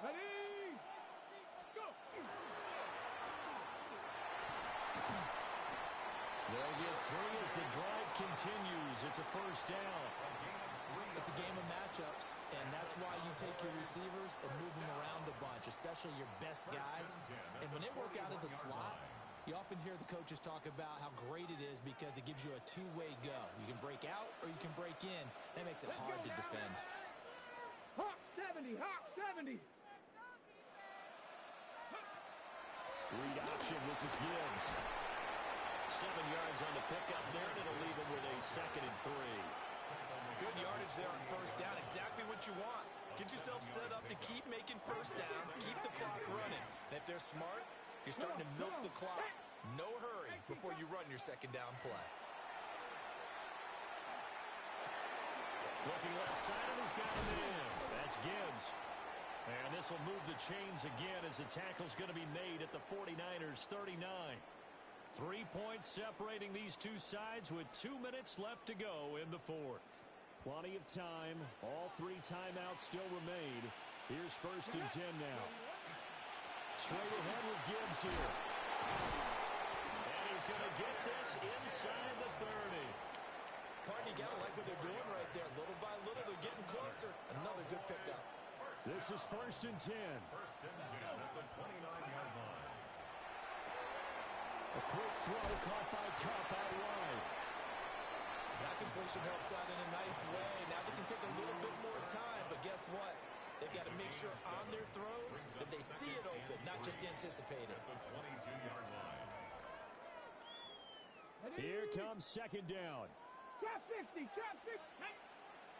Ready? Go. They'll get 3 as the drive continues. It's a first down. It's a game of matchups, and that's why you take your receivers and move them around a bunch, especially your best guys. And when they work out of the slot, you often hear the coaches talk about how great it is because it gives you a two-way go. You can break out or you can break in. That makes it hard to defend. Hawk 70. Hawk 70. Read option. This is Gibbs. 7 yards on the pickup there, and it'll leave him with a second and 3. Good yardage there on first down. Exactly what you want. Get yourself set up to keep making first downs, keep the clock running. And if they're smart, you're starting to milk the clock. No hurry before you run your second down play. Looking left side, and he's got him in. That's Gibbs. And this will move the chains again as the tackle's going to be made at the 49ers' 39. 3 points separating these two sides with 2 minutes left to go in the fourth. Plenty of time. All 3 timeouts still remain. Here's first and 10 now. Straight ahead with Gibbs here. And he's going to get this inside the 30. Pardon, you got to like what they're doing right there. Little by little, they're getting closer. Another good pickup. This is first and 10. First and 10 at the 29-yard line. A quick throw caught by Kupp out wide. That completion helps out in a nice way. Now they can take a little bit more time, but guess what? They've got to make sure on their throws that they see it open, not just anticipate it. The 22-yard line. Here comes second down. Trap 60. Trap 60.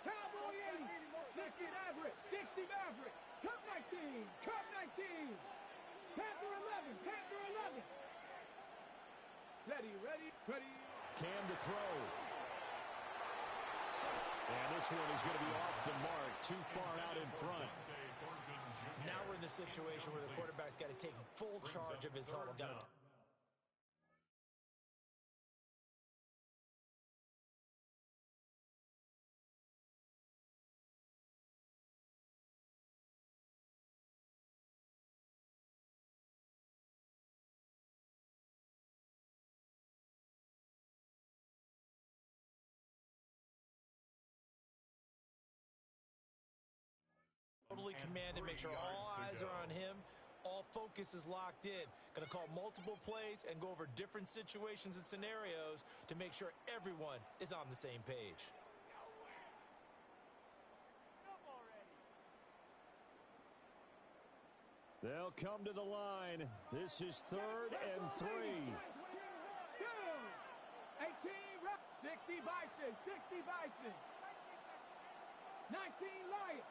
Cowboy 80. 60 Maverick. 60 Maverick. Cup 19. Cup 19. Panther 11. Panther 11. Ready. Cam to throw. And this one is going to be off the mark, too far out in front. Now we're in the situation where the quarterback's got to take full charge of his huddle. Totally commanded, make sure all eyes are on him. All focus is locked in. Going to call multiple plays and go over different situations and scenarios to make sure everyone is on the same page. They'll come to the line. This is 3rd and 3. 18, 60 Bison, 60 Bison. 19 Lions.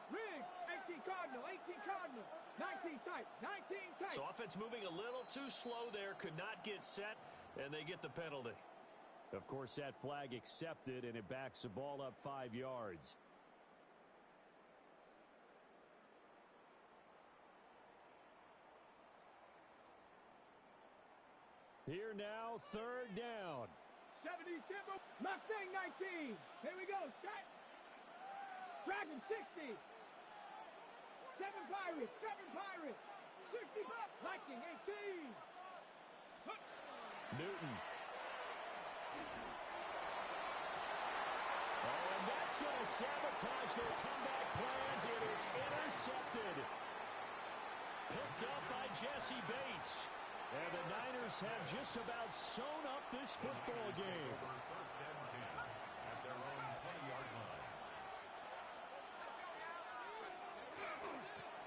Riggs, 18 Cardinal, 18 Cardinal. 19 tight, 19 tight. So offense moving a little too slow there, could not get set, and they get the penalty. Of course, that flag accepted, and it backs the ball up 5 yards. Here now, 3rd down. 70 Timber, Mustang 19. Here we go, shot. Dragon 60. 7 Pirates, 60 bucks. Viking 18. Newton. And that's going to sabotage their comeback plans. It is intercepted. Picked up by Jesse Bates. And the Niners have just about sewn up this football game. First and 10 at their own 20-yard line.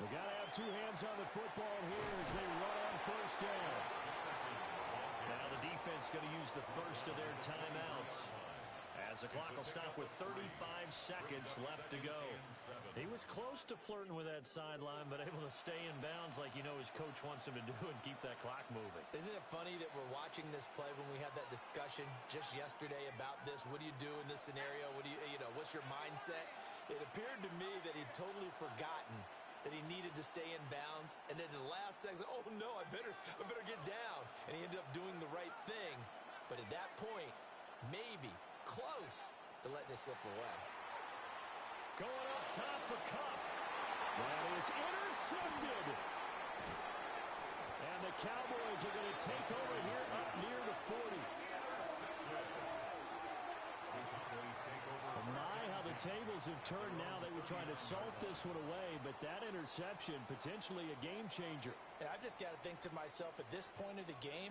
We got to have two hands on the football here as they run on 1st down. Now the defense going to use the first of their timeouts, as the clock will stop with 35 seconds left to go. He was close to flirting with that sideline, but able to stay in bounds like you know his coach wants him to do and keep that clock moving. Isn't it funny that we're watching this play when we had that discussion just yesterday about this? What do you do in this scenario? What do you know, what's your mindset? It appeared to me that he'd totally forgotten that he needed to stay in bounds, and then the last second, oh no, I better get down. And he ended up doing the right thing. But at that point, maybe close to letting it slip away. Going up top for Kupp. That is intercepted. And the Cowboys are going to take over here up near the 40. My, how the tables have turned now. They were trying to salt this one away, but that interception, potentially a game changer. And I just got to think to myself, at this point of the game,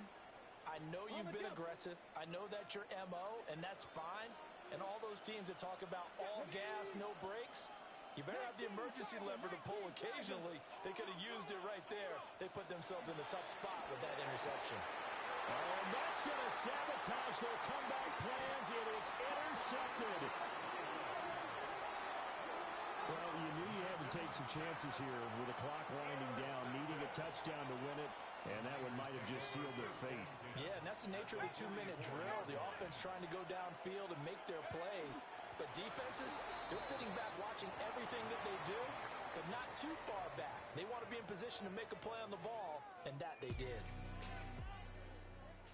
I know you've been aggressive. I know that's your MO, and that's fine. And all those teams that talk about all gas, no brakes, you better have the emergency lever to pull occasionally. They could have used it right there. They put themselves in a tough spot with that interception. And that's going to sabotage their comeback plans. It is intercepted. Well, you knew you had to take some chances here with the clock winding down, needing a touchdown to win it, and that one might have just sealed their fate. Yeah, and that's the nature of the 2-minute drill. The offense trying to go downfield and make their plays. But defenses, they're sitting back watching everything that they do, but not too far back. They want to be in position to make a play on the ball, and that they did.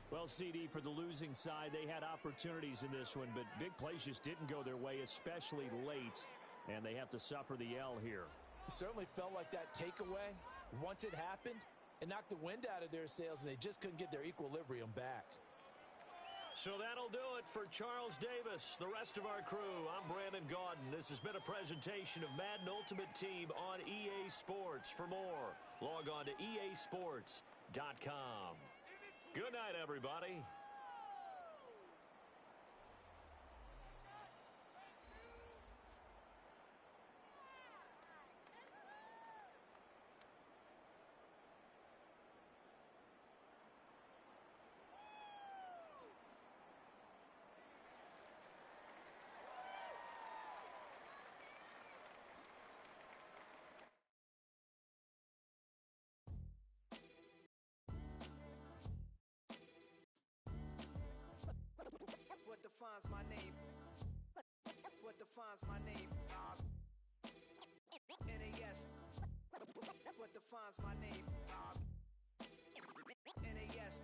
Well, CD, for the losing side, they had opportunities in this one, but big plays just didn't go their way, especially late, and they have to suffer the L here. It certainly felt like that takeaway, once it happened, it knocked the wind out of their sails, and they just couldn't get their equilibrium back. So that'll do it for Charles Davis, the rest of our crew. I'm Brandon Gaudin. This has been a presentation of Madden Ultimate Team on EA Sports. For more, log on to easports.com. Good night, everybody. What defines my name? What defines my name? NAS. What defines my name? NAS.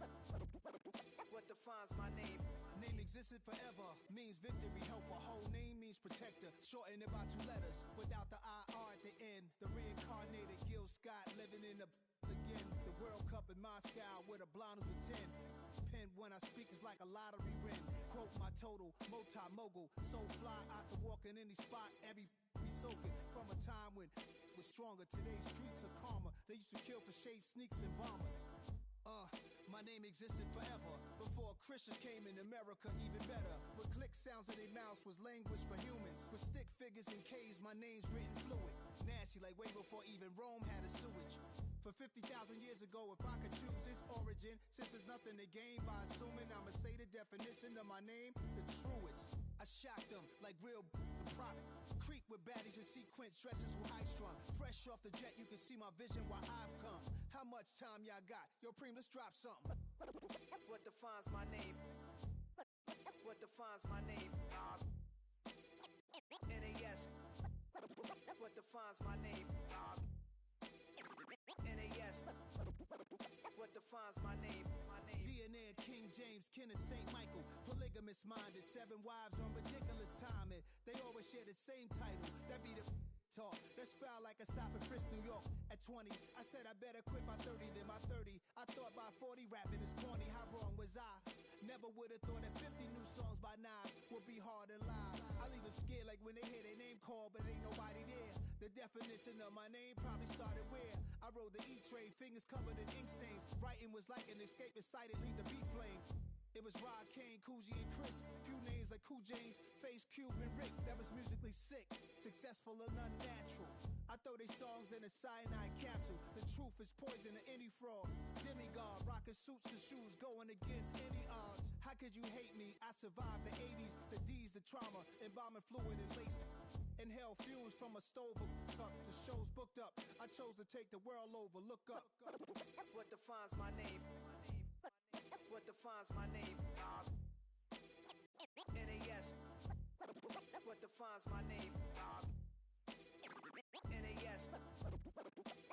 What defines my name? Name existed forever, means victory, help. A whole name means protector, shorten it by 2 letters, without the IR at the end. The reincarnated Gil Scott, living in the again. The World Cup in Moscow, where the blind was a 10. Pen when I speak is like a lottery win. Quote my total, multi-mogul, so fly I could walk in any spot, every be soaking. From a time when was stronger, today's streets are calmer. They used to kill for shade sneaks and bombers. My name existed forever. Before Christians came in America, even better. With click sounds in their mouths was language for humans. With stick figures and K's, my name's written fluid. Nasty like way before even Rome had a sewage. For 50,000 years ago, if I could choose its origin, since there's nothing to gain by assuming, I'ma say the definition of my name, the truest. I shocked them like real product. Creek with baddies in sequence, dresses with high strung. Fresh off the jet, you can see my vision where I've come. How much time y'all got? Yo, Preem, let's drop something. What defines my name? What defines my name? NAS. What defines my name? NAS. What defines my name? DNA of King James, kin of St. Michael. Polygamous minded, 7 wives on ridiculous timing. They always share the same title. That be the talk. That's foul like a stop in Frisk, New York. At 20, I said I better quit by 30 than by 30. I thought by 40 rapping is corny. How wrong was I? Never would have thought that 50 new songs by Nas would be hard and live. I leave them scared like when they hear their name called, but ain't nobody there. The definition of my name probably started where I rode the E-train, fingers covered in ink stains. Writing was like an escape excited, leave the beat flame. It was Rod, Kane, Coogee, and Chris. Few names like Cool James, Face, Cube, and Rick. That was musically sick, successful and unnatural. I throw they songs in a cyanide capsule. The truth is poison to any fraud. Demigod, rocking suits and shoes, going against any odds. How could you hate me? I survived the 80s, the D's, the trauma, embalming fluid and laced. Inhale fumes from a stove up to shows booked up. I chose to take the world over. Look up. What defines my name? What defines my name? NAS. What defines my name? NAS.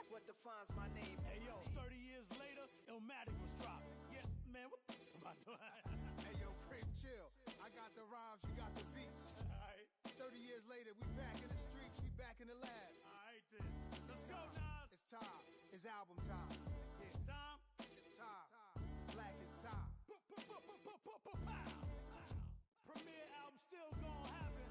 What defines my name? Hey, yo, 30 years later, Illmatic was dropped. Yeah, man, what the am I doing? Hey, yo, Preem, chill. I got the rhymes, you got the beats. All right. 30 years later, we back in the streets, we back in the lab. All right, then. Let's go, Nas. It's time. It's album time. Yeah. Tom. It's time. Black is time. Premier album still gonna happen.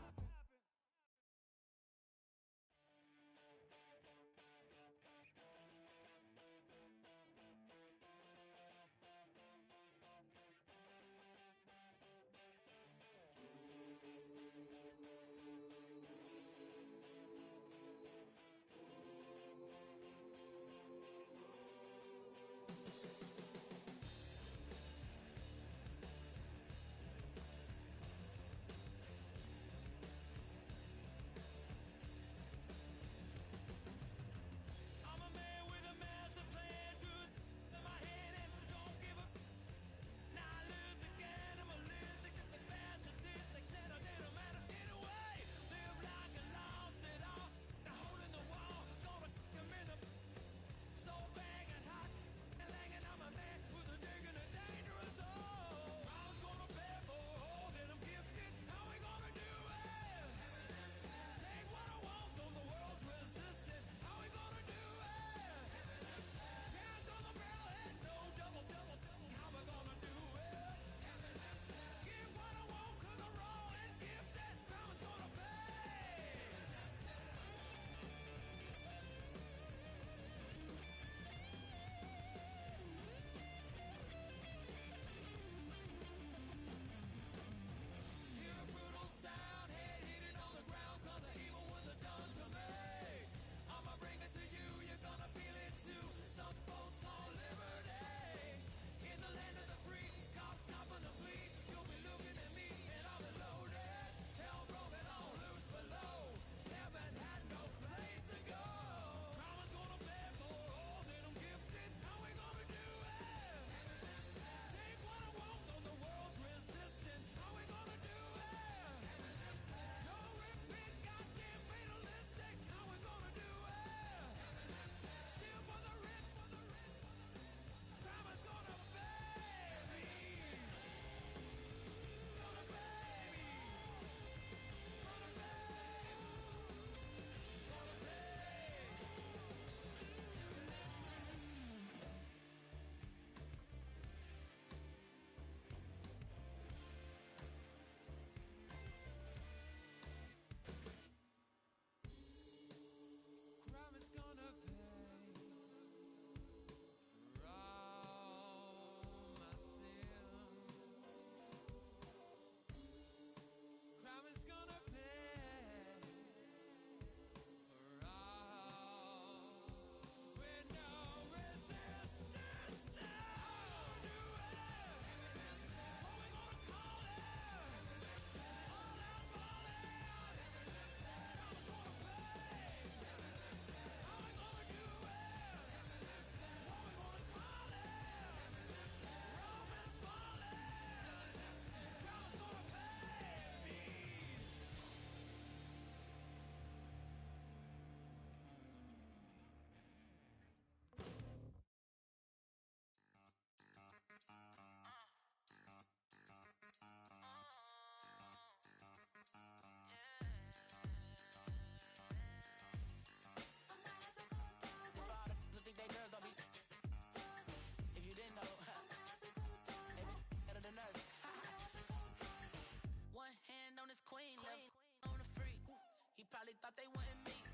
probably thought they wouldn't meet.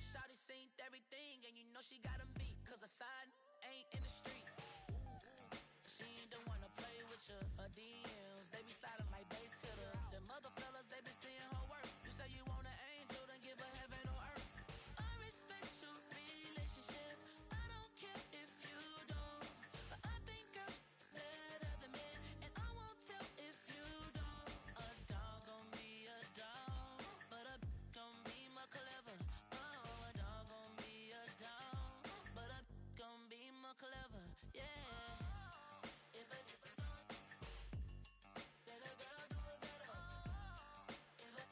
Shawty seen everything, and you know she got 'em beat. Cause her side ain't in the streets. She ain't the one to play with you. Her DMs, they be sliding like base hitters. Them other fellas, they been seeing her work. You say you want an angel, then give her heaven on earth. I respect your relationship. I don't care if you don't. But I think girls better than men. And I won't tell if you don't. A dog gon' be a dog. But a gon' be more clever. Oh, a dog gon' be a dog. But a gon' be more clever. Yeah. If a girl do it better. If a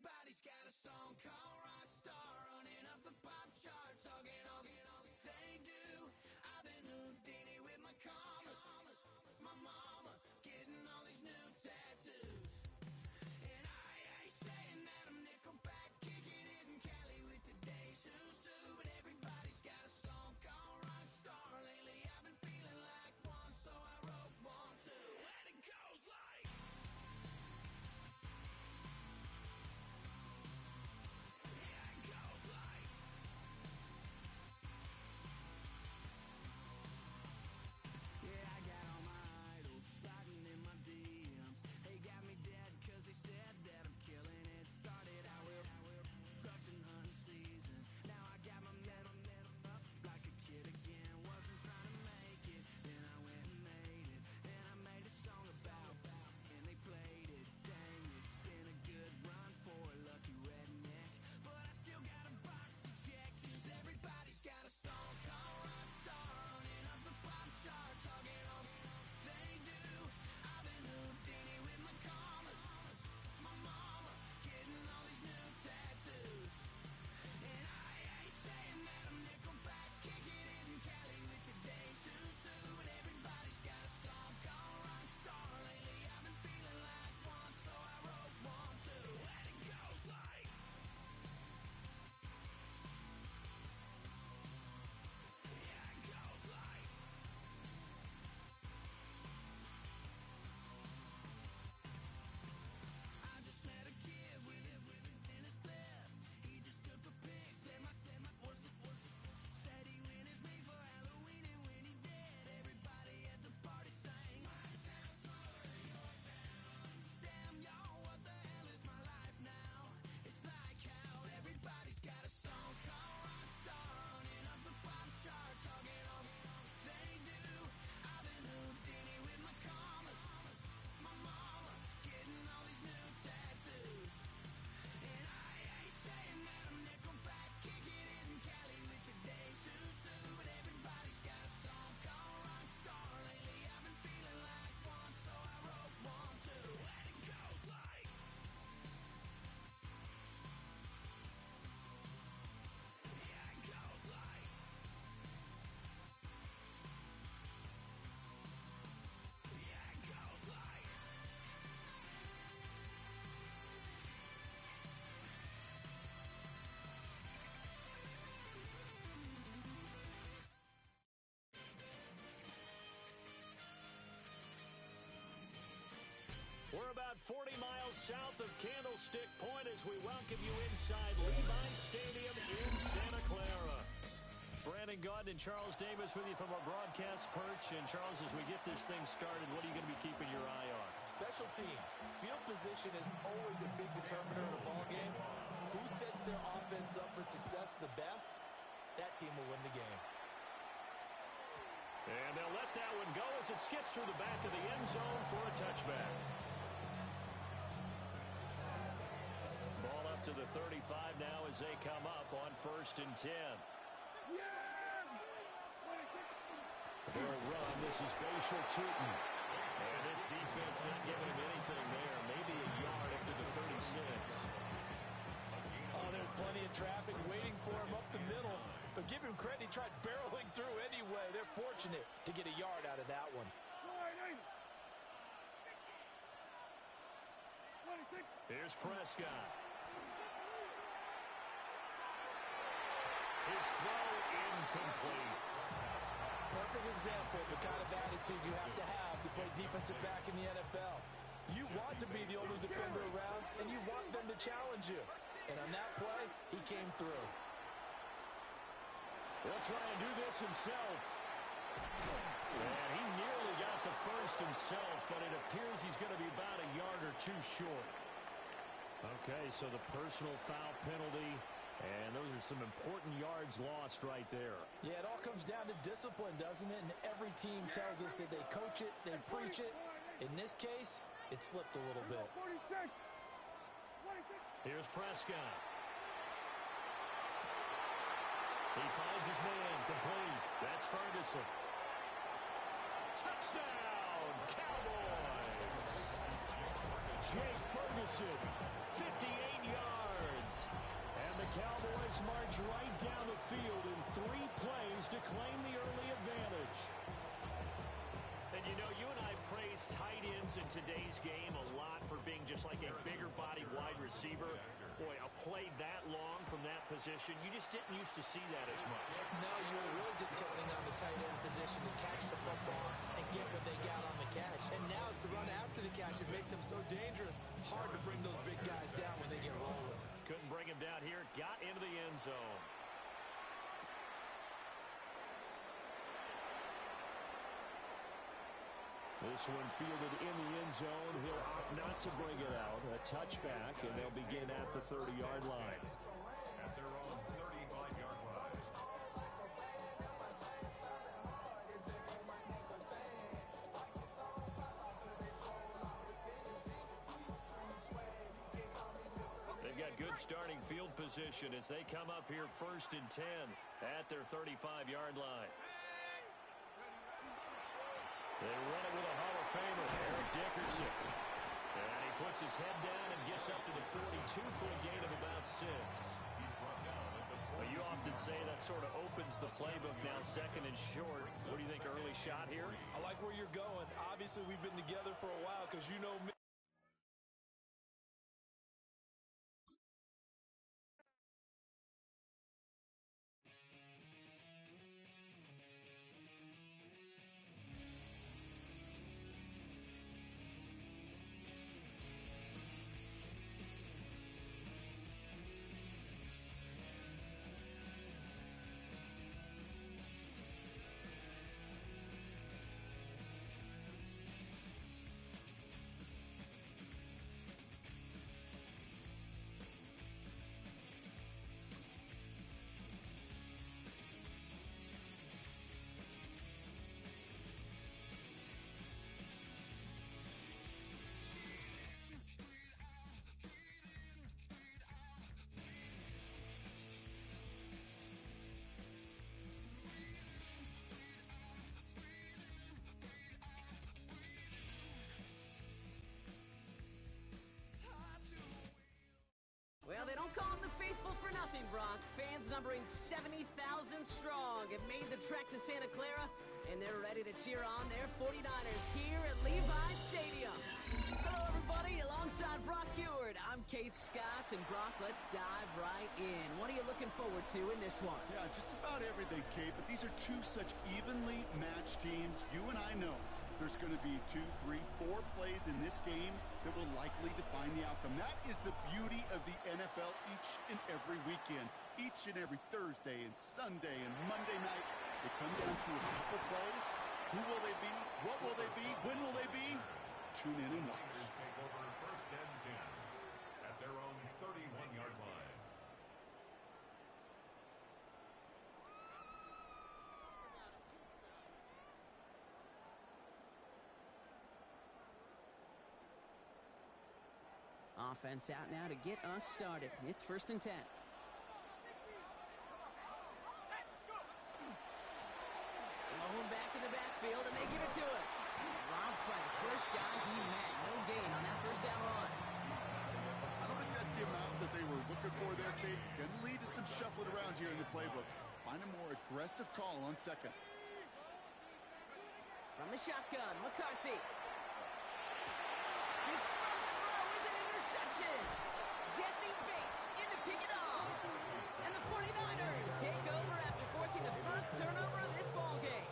Everybody's got a song called Rockstar, running up the pop charts, all they do. I've been Houdini with my commas, my mama getting all these new tattoos. And I ain't saying that I'm Nickelback, kicking it in Cali with today's Susu, but everybody's got a song called Rockstar. Lately I've been feeling like one, so I wrote one too. And it goes like, yeah, it goes like, yeah, I got all my idols sliding in my DMs. They got me dead cause they said that I'm killing it. Started out with drugs and hunting season. Now I got my metal up like a kid again. Wasn't trying to make it, then I went and made it. Then I made a song about and they played it. Dang, it's been a good run for a lucky redneck, but I still got a box to check, cause everybody's got a song called Rockstar, running up the pop charts, all they do. I've been Houdini with my commas, my mama getting all these new tattoos. And I ain't saying that I'm Nickelback, kicking it in Cali with today's Susu, but everybody's got a song called Rockstar. Lately I've been feeling like one, so I wrote one too. And it goes like, yeah, it goes like, I just met a kid with it in his left. He just took a pic, said my said he witnessed me for Halloween, and when he did, everybody at the party sang, my town smaller than your town. Damn, y'all, what the hell is my life now? It's like how everybody's got a song called Rockstar, running up the pop charts, all they do. I've been Houdini with my commas, my mama getting all these new tattoos. And I ain't saying that I'm Nickelback, kicking it in Cali with today's Susu, but everybody's got a song called Rockstar. Lately I've been feeling like one, so I wrote one too. And it goes like, yeah, it goes like, yeah, it goes like. We're about 40 miles south of Candlestick Point as we welcome you inside Levi's Stadium in Santa Clara. Brandon Gaudin and Charles Davis with you from our broadcast perch. And Charles, as we get this thing started, what are you going to be keeping your eye on? Special teams. Field position is always a big determiner in a ball game. Who sets their offense up for success the best, that team will win the game. And they'll let that one go as it skips through the back of the end zone for a touchback. Ball up to the 35 now as they come up on 1st and 10. They'll run. This is Bashal Tutin. And this defense not giving him anything there. Maybe a yard after the 36. Oh, there's plenty of traffic waiting for him up the middle. But give him credit, he tried barreling through anyway. They're fortunate to get a yard out of that one. Here's Prescott. His throw incomplete. Perfect example of the kind of attitude you have to play defensive back in the NFL. You want to be the only defender around, and you want them to challenge you. And on that play, he came through. He'll try and do this himself. And he nearly got the first himself, but it appears he's going to be about a yard or two short. Okay, so the personal foul penalty, and those are some important yards lost right there. Yeah, it all comes down to discipline, doesn't it? And every team tells us that they coach it, they preach it. In this case, it slipped a little bit. Here's Prescott. He finds his man, complete. That's Ferguson. Touchdown, Cowboys! Jake Ferguson Dickerson, 58 yards. And the Cowboys march right down the field in 3 plays to claim the early advantage. And you know, you and I praised tight ends in today's game a lot for being just like a bigger-bodied wide receiver. Boy, a play that long from that position, you just didn't used to see that as much. No, you were really just counting on the tight end position to catch the football and get what they got on the catch. And now it's the run after the catch. It makes them so dangerous. Hard to bring those big guys down when they get rolling. Couldn't bring him down here. Got into the end zone. This one fielded in the end zone. He'll opt not to bring it out. A touchback, and they'll begin at the 30-yard line. At their own 35-yard line. They've got good starting field position as they come up here 1st and 10 at their 35-yard line. They run it with a Hall of Famer, Eric Dickerson. And he puts his head down and gets up to the 42 for a gain of about 6. Well, you often say that sort of opens the playbook now, 2nd and short. What do you think, early shot here? I like where you're going. Obviously, we've been together for a while because you know me. Well, they don't call them the faithful for nothing, Brock. Fans numbering 70,000 strong have made the trek to Santa Clara, and they're ready to cheer on their 49ers here at Levi's Stadium. Hello, everybody. Alongside Brock Huard, I'm Kate Scott, and Brock, let's dive right in. What are you looking forward to in this one? Yeah, just about everything, Kate, but these are 2 such evenly matched teams. You and I know there's going to be 2, 3, 4 plays in this game that will likely define the outcome. That is the beauty of the NFL each and every weekend, each and every Thursday and Sunday and Monday night. They come down to a couple plays. Who will they be? What will they be? When will they be? Tune in and watch. Take over 1st and 10 at their own 31-yard line. Offense out now to get us started. It's 1st and 10. Lone back in the backfield, and they give it to him. Rob Frank, first guy he met. No gain on that 1st down run. I don't think that's the amount that they were looking for there, Kate. Going to lead to some shuffling around here in the playbook. Find a more aggressive call on 2nd. From the shotgun, McCarthy. His first throw is an interception. Jesse Bates in to pick it off. And the 49ers take over after forcing the first turnover of this ballgame.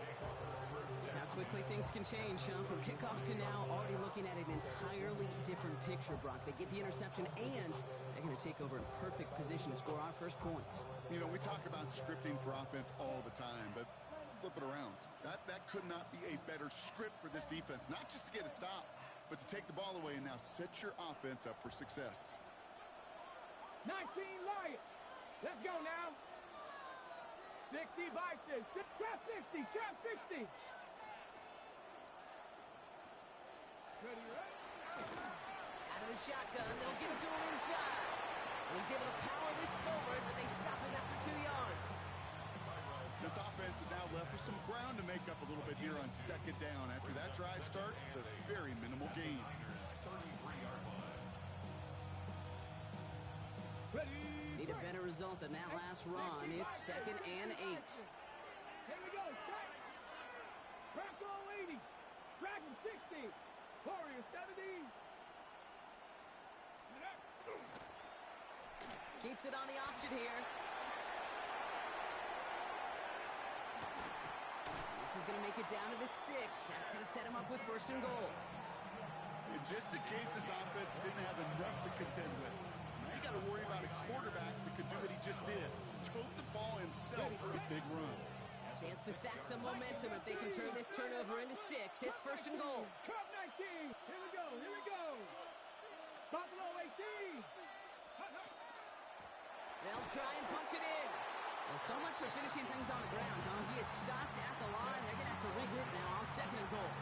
How quickly things can change, huh? From kickoff to now, already looking at an entirely different picture, Brock. They get the interception, and they're going to take over in perfect position to score our first points. You know, we talk about scripting for offense all the time, but flip it around. That could not be a better script for this defense, not just to get a stop, but to take the ball away and now set your offense up for success. 19 Lions. Let's go now. 60 Bison. Trap 60. Trap 60. Ready, right? Out of the shotgun, they'll give it to him inside. And he's able to power this forward, but they stop him after 2 yards. This offense is now left with some ground to make up a little bit here on 2nd down after that drive starts with a very minimal gain. 33-yard line. Need a better result than that last run. It's 2nd and 8. Here we go. Check. Bronco 80. Dragon 60. Warrior 70. Keeps it on the option here. This is going to make it down to the 6. That's going to set him up with 1st and goal. And just in case this offense didn't have enough to contend with, now you got to worry about a quarterback that could do what he just did. Tote the ball himself for his big run. Chance to stack some momentum if they can turn this turnover into 6. It's 1st and goal. Cup 19. Here we go. Here we go. Buffalo 18. They'll try and punch it in. Well, so much for finishing things on the ground, huh? He is stopped at the line. They're going to have to regroup now on 2nd and goal.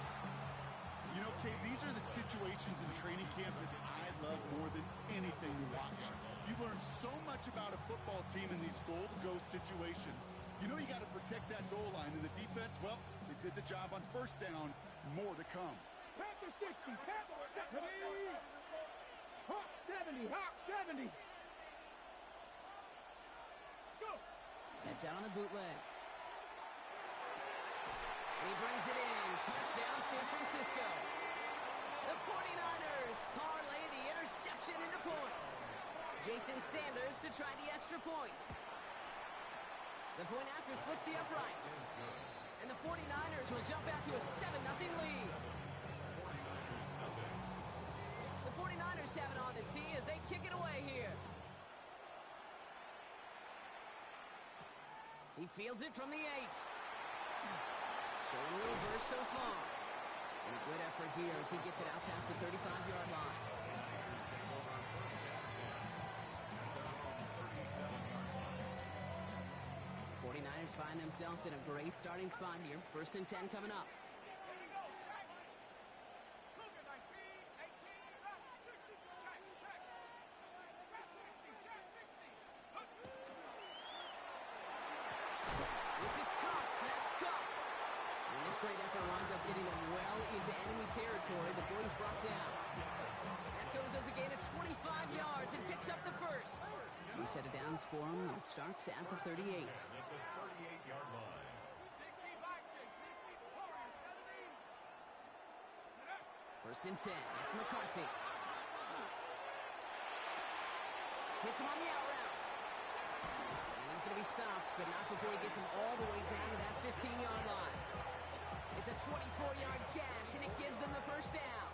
You know, Kate, these are the situations in training camp that I love more than anything to watch. You learn so much about a football team in these goal-to-go situations. You know you got to protect that goal line, and the defense, well, they did the job on 1st down. More to come. Panther 60. Panther 70. Hawk 70. Hawk 70. That's out on the bootleg. And he brings it in. Touchdown, San Francisco. The 49ers parlay the interception into points. Jason Sanders to try the extra point. The point after splits the uprights. And the 49ers will jump out to a 7-0 lead. The 49ers have it on the tee as they kick it away here. He fields it from the 8. Showing a little burst so far. And a good effort here as he gets it out past the 35-yard line. '49ers find themselves in a great starting spot here. 1st and 10 coming up. Great effort winds up getting him well into enemy territory before he's brought down. That goes as a gain of 25 yards and picks up the 1st. New set of downs for him and starts at the 38. At the 38-yard line. 1st and 10. It's McCarthy. Hits him on the out route. And he's going to be stopped, but not before he gets him all the way down to that 15-yard line. It's a 24-yard gash, and it gives them the 1st down.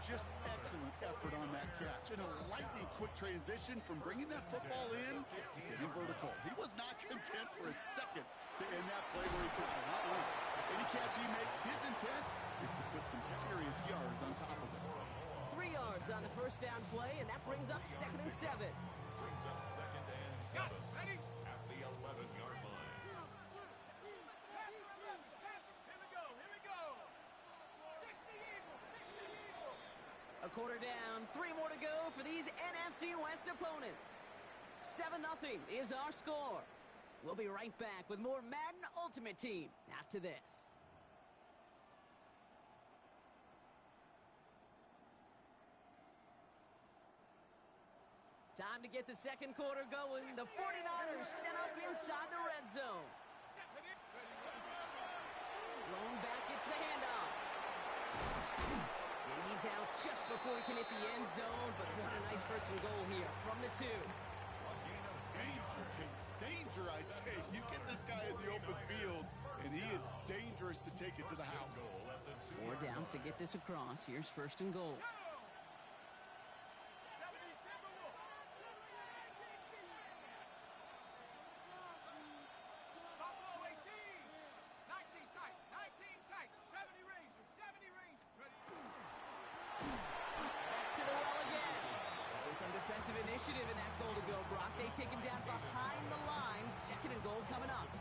Just excellent effort on that catch. And a lightning-quick transition from bringing that football in to getting vertical. He was not content for a second to end that play where he could not run. Any catch he makes, his intent is to put some serious yards on top of it. 3 yards on the 1st down play, and that brings up 2nd and 7. Brings up 2nd and 7 at the 11-yard line. A quarter down, 3 more to go for these NFC West opponents. 7-0 is our score. We'll be right back with more Madden Ultimate Team after this. Time to get the 2nd quarter going. The 49ers set up inside the red zone. Blown back, gets the handoff. And he's out just before he can hit the end zone, but what a nice 1st and goal here from the 2. Danger, danger, I say. You get this guy in the open field, and he is dangerous to take it to the house. 4 downs to get this across. Here's 1st and goal. Initiative in that goal to go, Brock. They take him down behind the line. 2nd and goal coming up.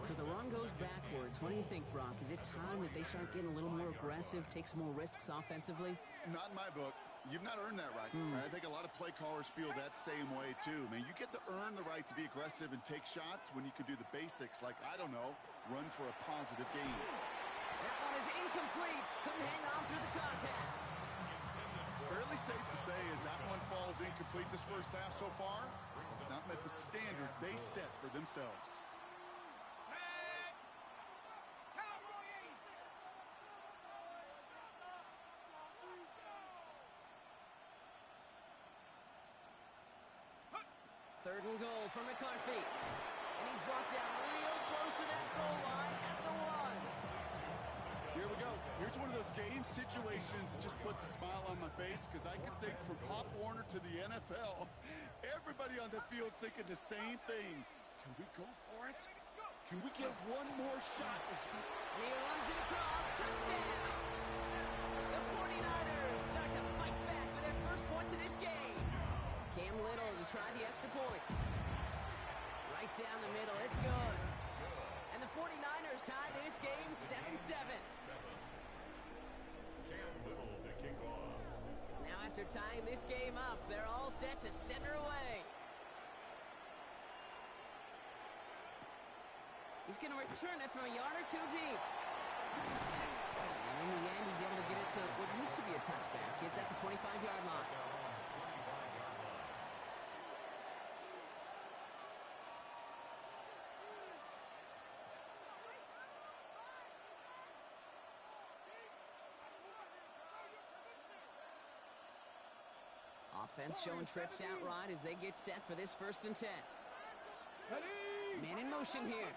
So the run goes backwards. What do you think, Brock? Is it time that they start getting a little more aggressive, take some more risks offensively? Not in my book. You've not earned that right. I think a lot of play callers feel that same way, too. Man, you get to earn the right to be aggressive and take shots when you can do the basics, like, I don't know, run for a positive gain. That one is incomplete. Couldn't hang on through the contact. Fairly safe to say as that one falls was incomplete this first half so far. It's not met the standard they set for themselves. Third and goal for McCarthy. And he's brought down real close to that goal line at the 1. Here we go. Here's one of those game situations that just puts a smile on my face because I can think from Pop Warner to the NFL, everybody on the field thinking the same thing. Can we go for it? Can we get one more shot? And he runs it across. Touchdown! The 49ers start to fight back for their first points of this game. Cam Little to try the extra point. Right down the middle. It's good. And the 49ers tie this game 7-7. Cam Little to kick off. Now after tying this game up, they're all set to center away. He's going to return it from a yard or two deep. And in the end, he's able to get it to what used to be a touchback. It's at the 25-yard line. Offense showing trips out right as they get set for this 1st and 10. Man in motion here.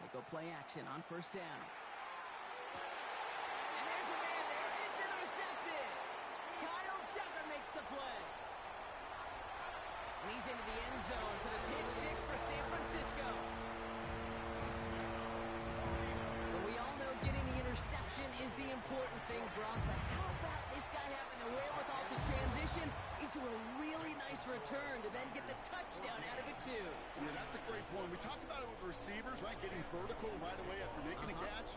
They go play action on 1st down. And there's a man there. It's intercepted. Kyle Duggar makes the play. And he's into the end zone for the pick 6 for San Francisco. But we all know getting the interception is the important thing, Brock. But how about this guy having the wherewithal to transition into a really nice return to then get the touchdown out of it, too? Yeah, that's a great point. We talk about it with receivers, right? Getting vertical right away after making a catch.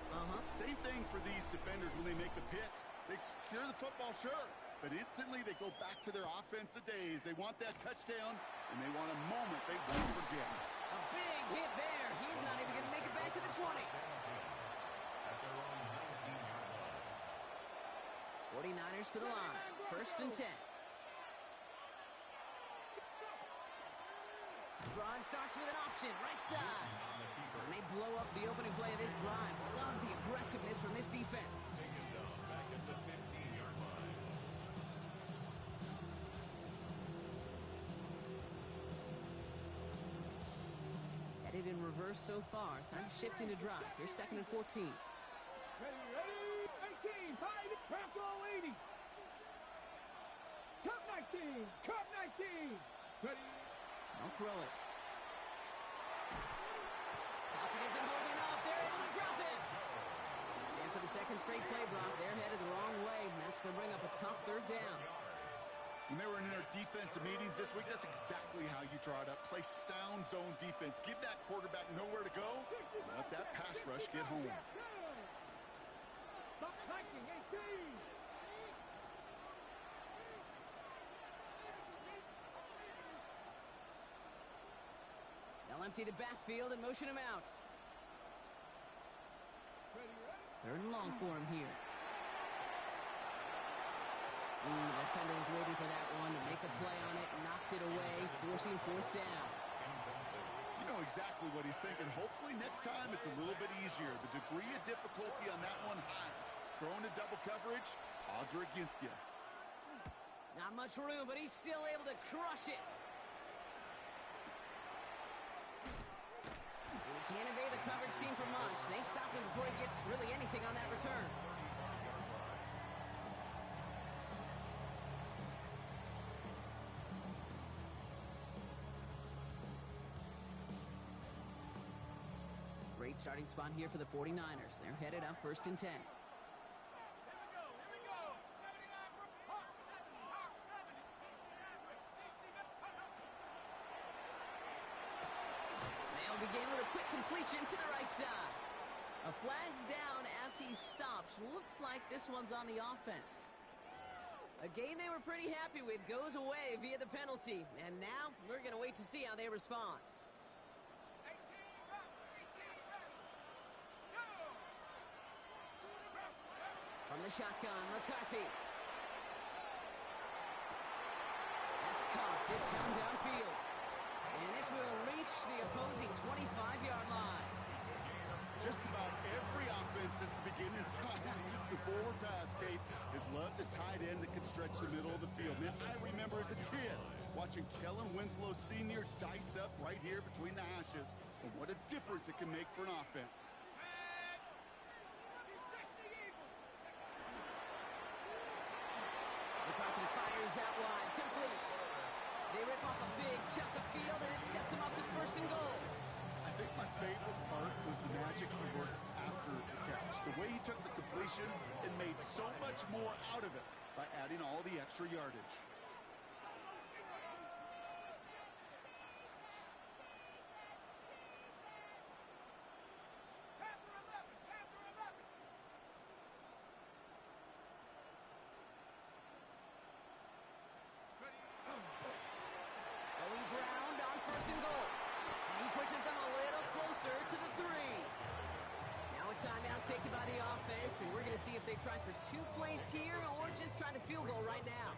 Same thing for these defenders when they make the pick. They secure the football, sure, but instantly they go back to their offensive days. They want that touchdown, and they want a moment they won't forget. A big hit there. He's not even going to make it back to the 20. 49ers to the line. 1st and 10. Drive starts with an option, right side. And they blow up the opening play of this drive. Love the aggressiveness from this defense. Back at the 15-yard line. Headed in reverse so far. Time to shift into drive. Here's 2nd and 14. Ready, 18, tight, back row 80. Cup 19, Cup 19. Ready. Don't throw it. Pocket isn't holding up. They're able to drop it. And for the 2nd straight play, Brock, they're headed the wrong way. And that's going to bring up a tough 3rd down. When they were in their defensive meetings this week, that's exactly how you draw it up. Play sound zone defense. Give that quarterback nowhere to go. Let that pass rush get home. Stop hiking, 18. They'll empty the backfield and motion him out. 3rd and long for him here. The defender was waiting for that one to make a play on it, knocked it away, forcing 4th down. You know exactly what he's thinking. Hopefully next time it's a little bit easier. The degree of difficulty on that one high. Throwing to double coverage, odds are against you. Not much room, but he's still able to crush it. And he can't evade the coverage team for much. They stop him before he gets really anything on that return. Great starting spot here for the 49ers. They're headed up 1st and 10. They'll begin with a quick completion to the right side. A flag's down as he stops. Looks like this one's on the offense. A game they were pretty happy with goes away via the penalty. And now we're going to wait to see how they respond. From the shotgun, McCarthy. caught. It's hung downfield. And this will reach the opposing 25-yard line. Just about every offense since the beginning of time, since the forward pass, Kate, has loved a tight end that can stretch the middle of the field. Man, I remember as a kid watching Kellen Winslow Sr. dice up right here between the hashes. And what a difference it can make for an offense. McCarthy fires out wide, complete. They rip off a big chunk of field, and it sets them up with first and goal. I think my favorite part was the magic he worked after the catch. The way he took the completion and made so much more out of it by adding all the extra yardage. Going ground on first and goal. And he pushes them a little closer to the 3. Now a timeout taken by the offense, and we're going to see if they try for 2 plays here or just try the field goal right now.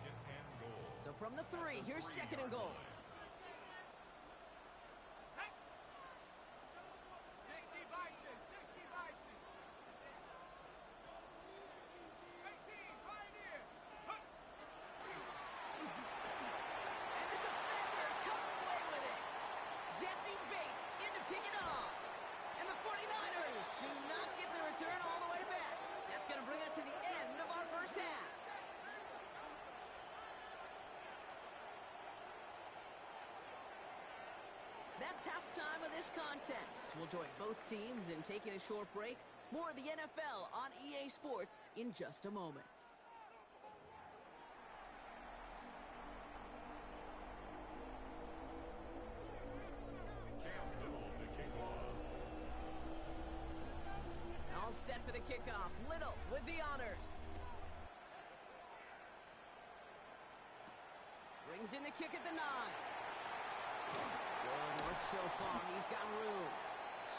So from the 3, here's second and goal. 60 Bison, 60 Bison. 18 Pioneer. And the defender comes away with it. Jesse Bates in to pick it off. And the 49ers do not get the return all the way back. That's going to bring us to the end of our first half. That's halftime of this contest. We'll join both teams in taking a short break. More of the NFL on EA Sports in just a moment. Cam Little to kick off. All set for the kickoff. Little with the honors. Brings in the kick at the 9. Good work so far. He's got room.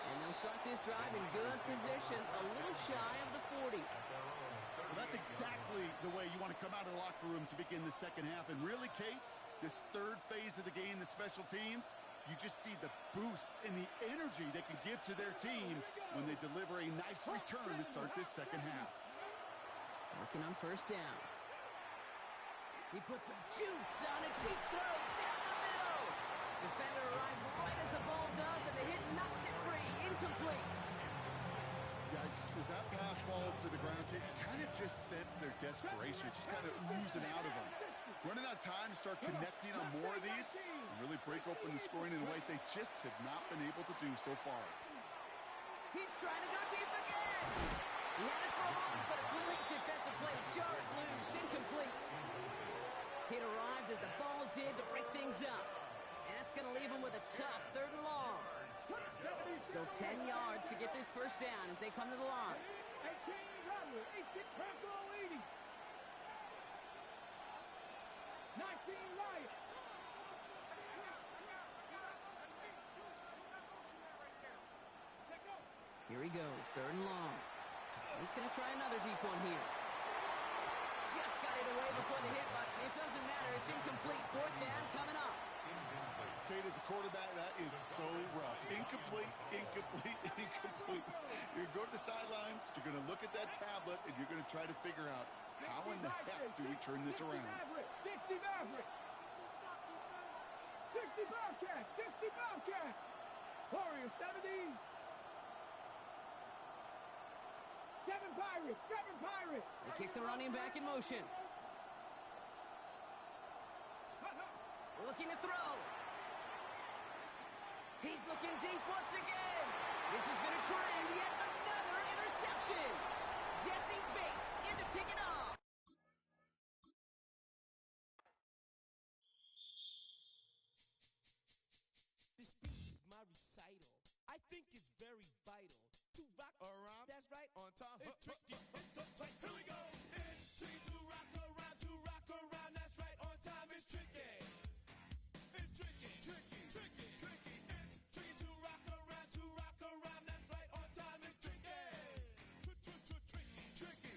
And they'll start this drive in good position, a little shy of the 40. Well, that's exactly the way you want to come out of the locker room to begin the second half. And really, Kate, this third phase of the game, the special teams, you just see the boost and the energy they can give to their team when they deliver a nice return to start this second half. Working on first down. He puts some juice on a deep throw down the middle. Defender arrives right as the ball does, and the hit knocks it free. Incomplete. Yikes, as that pass falls to the ground, you kind of just sense their desperation, just kind of oozing out of them. Running out of time to start connecting on more of these and really break open the scoring in a way they just have not been able to do so far. He's trying to go deep again. He had it for a moment, but a great defensive play to jar it loose. Incomplete. It arrived as the ball did to break things up. And that's going to leave him with a tough third and long. So 10 yards to get this first down as they come to the line. 18 Robert, 18 Purple 80. 19 Riot. Here he goes, third and long. He's going to try another deep one here. Just got it away before the hit, but it doesn't matter. It's incomplete. Fourth down coming up. Kate, as a quarterback, that is so rough. Incomplete, incomplete, incomplete. You're going to go to the sidelines, you're going to look at that tablet, and you're going to try to figure out how in the heck do we turn this around. 60 Maverick. 60 Bobcat. 60 Bobcat. Warrior 70. 7 Pirates. 7 Pirates. They kick the running back in motion. Looking to throw. He's looking deep once again. This has been a trend. Yet another interception. Jesse Bates in to pick it off. This speech is my recital. I think it's very vital to rock around. That's right, on time. It's tricky. It's so tight. Here we go. It's tricky to rock around. To rock around. That's right, on time. It's tricky. It's tricky. Tricky. Tricky. Tricky. It's tricky to rock around. To rock around. That's right, on time. It's tricky. Tricky. Tricky.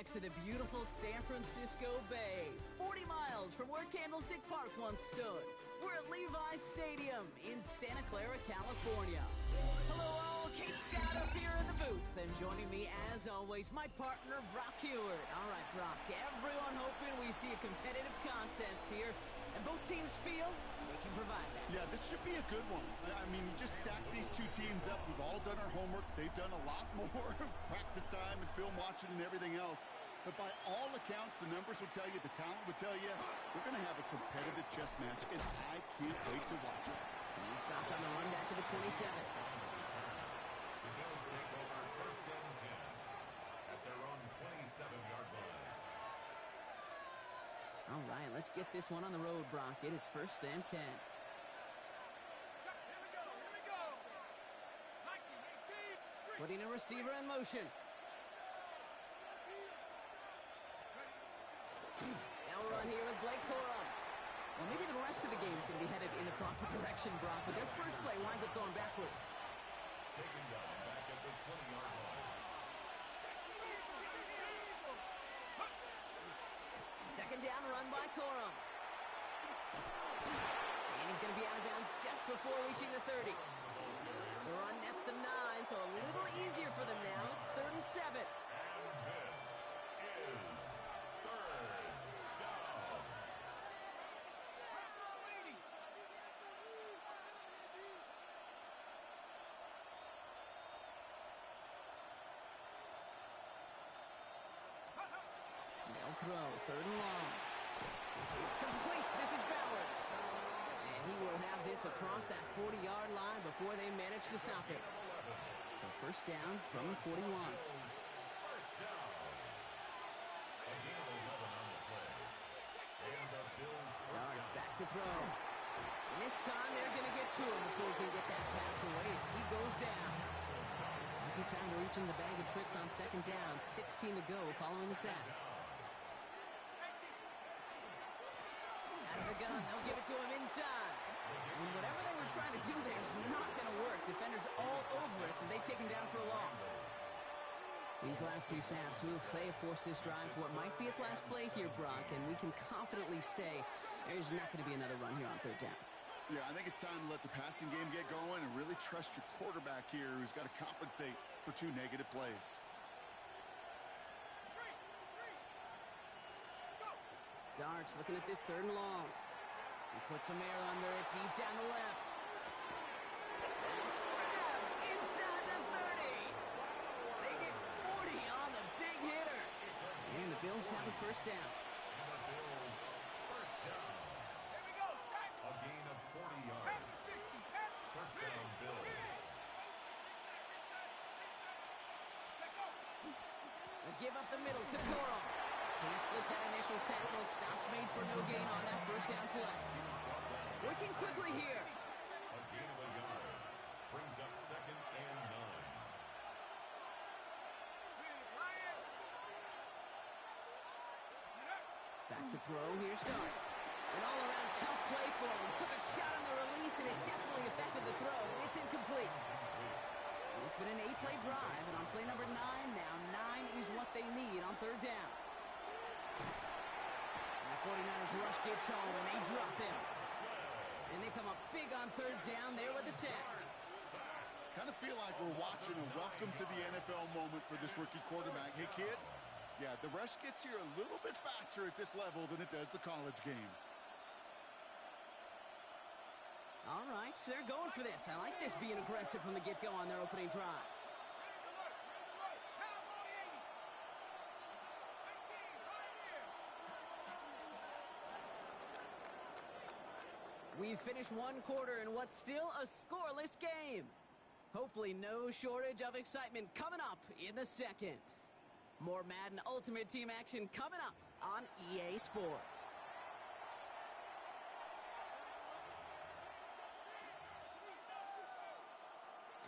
next to the beautiful San Francisco Bay, 40 miles from where Candlestick Park once stood. We're at Levi's Stadium in Santa Clara, California. Hello all, Kate Scott up here in the booth, and joining me as always, my partner Brock Heward. All right, Brock, everyone hoping we see a competitive contest here, and both teams feel they can provide that. Yeah, this should be a good one. I mean, you just stack these two teams up. We've all done our homework. They've done a lot more practice time and film watching and everything else. But by all accounts, the numbers will tell you, the talent will tell you, we're going to have a competitive chess match, and I can't wait to watch it. He stopped on the run back to the 27. The Bills take over 1st and 10 at their own 27-yard line. All right, let's get this one on the road, Brock. It is 1st and 10. Putting a receiver in motion. Now we're on here with Blake Corum. Well, maybe the rest of the game is going to be headed in the proper direction, Brock, but their first play winds up going backwards. Taken down back at the 20-yard line. Second down, run by Corum. And he's going to be out of bounds just before reaching the 30. The run nets them 9, so a little easier for them now. It's 3rd and 7. And this is 3rd down. They'll throw, 3rd and long. It's complete. This is Bowers. And he will have this across that 40-yard line before they manage to stop it. So 1st down from the 41. 1st down. A gain of 11 on the play. And the Bills Darts back to throw. And this time they're going to get to him before he can get that pass away as he goes down. Good time to reach in the bag of tricks on 2nd down. 16 to go following the sack. Out of the gun, they'll give it to him inside. And whatever they were trying to do there is not going to work. Defenders all over it, so they take him down for a loss. These last 2 snaps, they have forced this drive to what might be its last play here, Brock, and we can confidently say there's not going to be another run here on 3rd down. Yeah, I think it's time to let the passing game get going and really trust your quarterback here who's got to compensate for 2 negative plays. Darts looking at this 3rd and long. He puts some air under it deep down the left. It's grabbed inside the 30. They get 40 on the big hitter. And the Bills have a 1st down. And the Bills 1st down. Here we go, Shaq. A gain of 40 yards. 1st down Bills. They give up the middle to Corum. Can't slip that initial tackle. Stops made for no gain on that 1st down play. Working quickly here. A gain of a yard. Brings up 2nd and 9. Back to throw. Here's Darts. An all-around tough play for him. Took a shot on the release, and it definitely affected the throw. It's incomplete. It's been an 8-play drive, and on play number 9 now, 9 is what they need on 3rd down. And the 49ers rush gets home, and they drop him. And they come up big on 3rd down there with the sack. Kind of feel like we're watching a welcome to the NFL moment for this rookie quarterback. Hey, kid, yeah, the rush gets here a little bit faster at this level than it does the college game. All right, so they're going for this. I like this being aggressive from the get-go on their opening drive. We've finished 1 quarter in what's still a scoreless game. Hopefully no shortage of excitement coming up in the 2nd. More Madden Ultimate Team action coming up on EA Sports.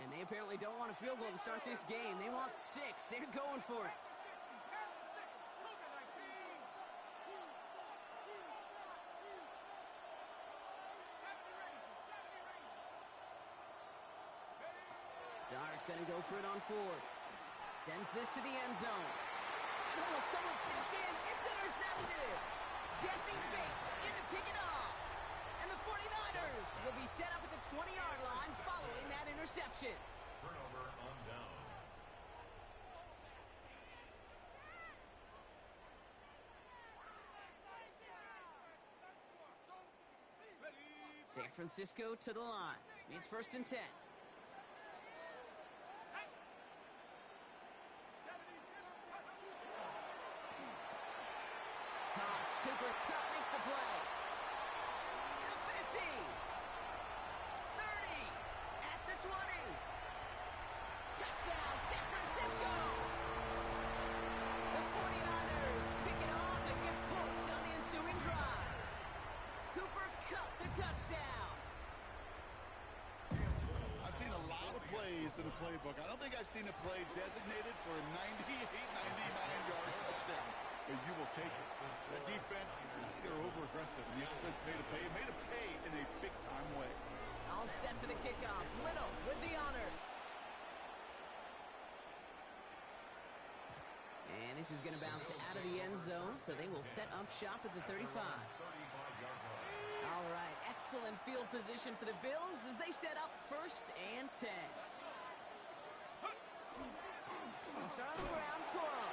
And they apparently don't want a field goal to start this game. They want 6. They're going for it. Dart's going to go for it on 4th. Sends this to the end zone. Oh, someone stepped in. It's intercepted. Jesse Bates in to pick it off. And the 49ers will be set up at the 20-yard line following that interception. Turnover on downs. San Francisco to the line. It's 1st and 10. Caught. Cooper Kupp makes the play. The 50. 30. At the 20. Touchdown, San Francisco. The 49ers pick it off and get points on the ensuing drive. Cooper Kupp the touchdown. I've seen a lot of plays in the playbook. I don't think I've seen a play designated for a 99-yard touchdown, but you will take it. The defense, they're over-aggressive, and the offense made a pay in a big-time way. All set for the kickoff. Little with the honors. And this is going to bounce out of the end zone, so they will set up shop at the 35. All right, excellent field position for the Bills as they set up 1st and 10. We'll start on the ground, Corum.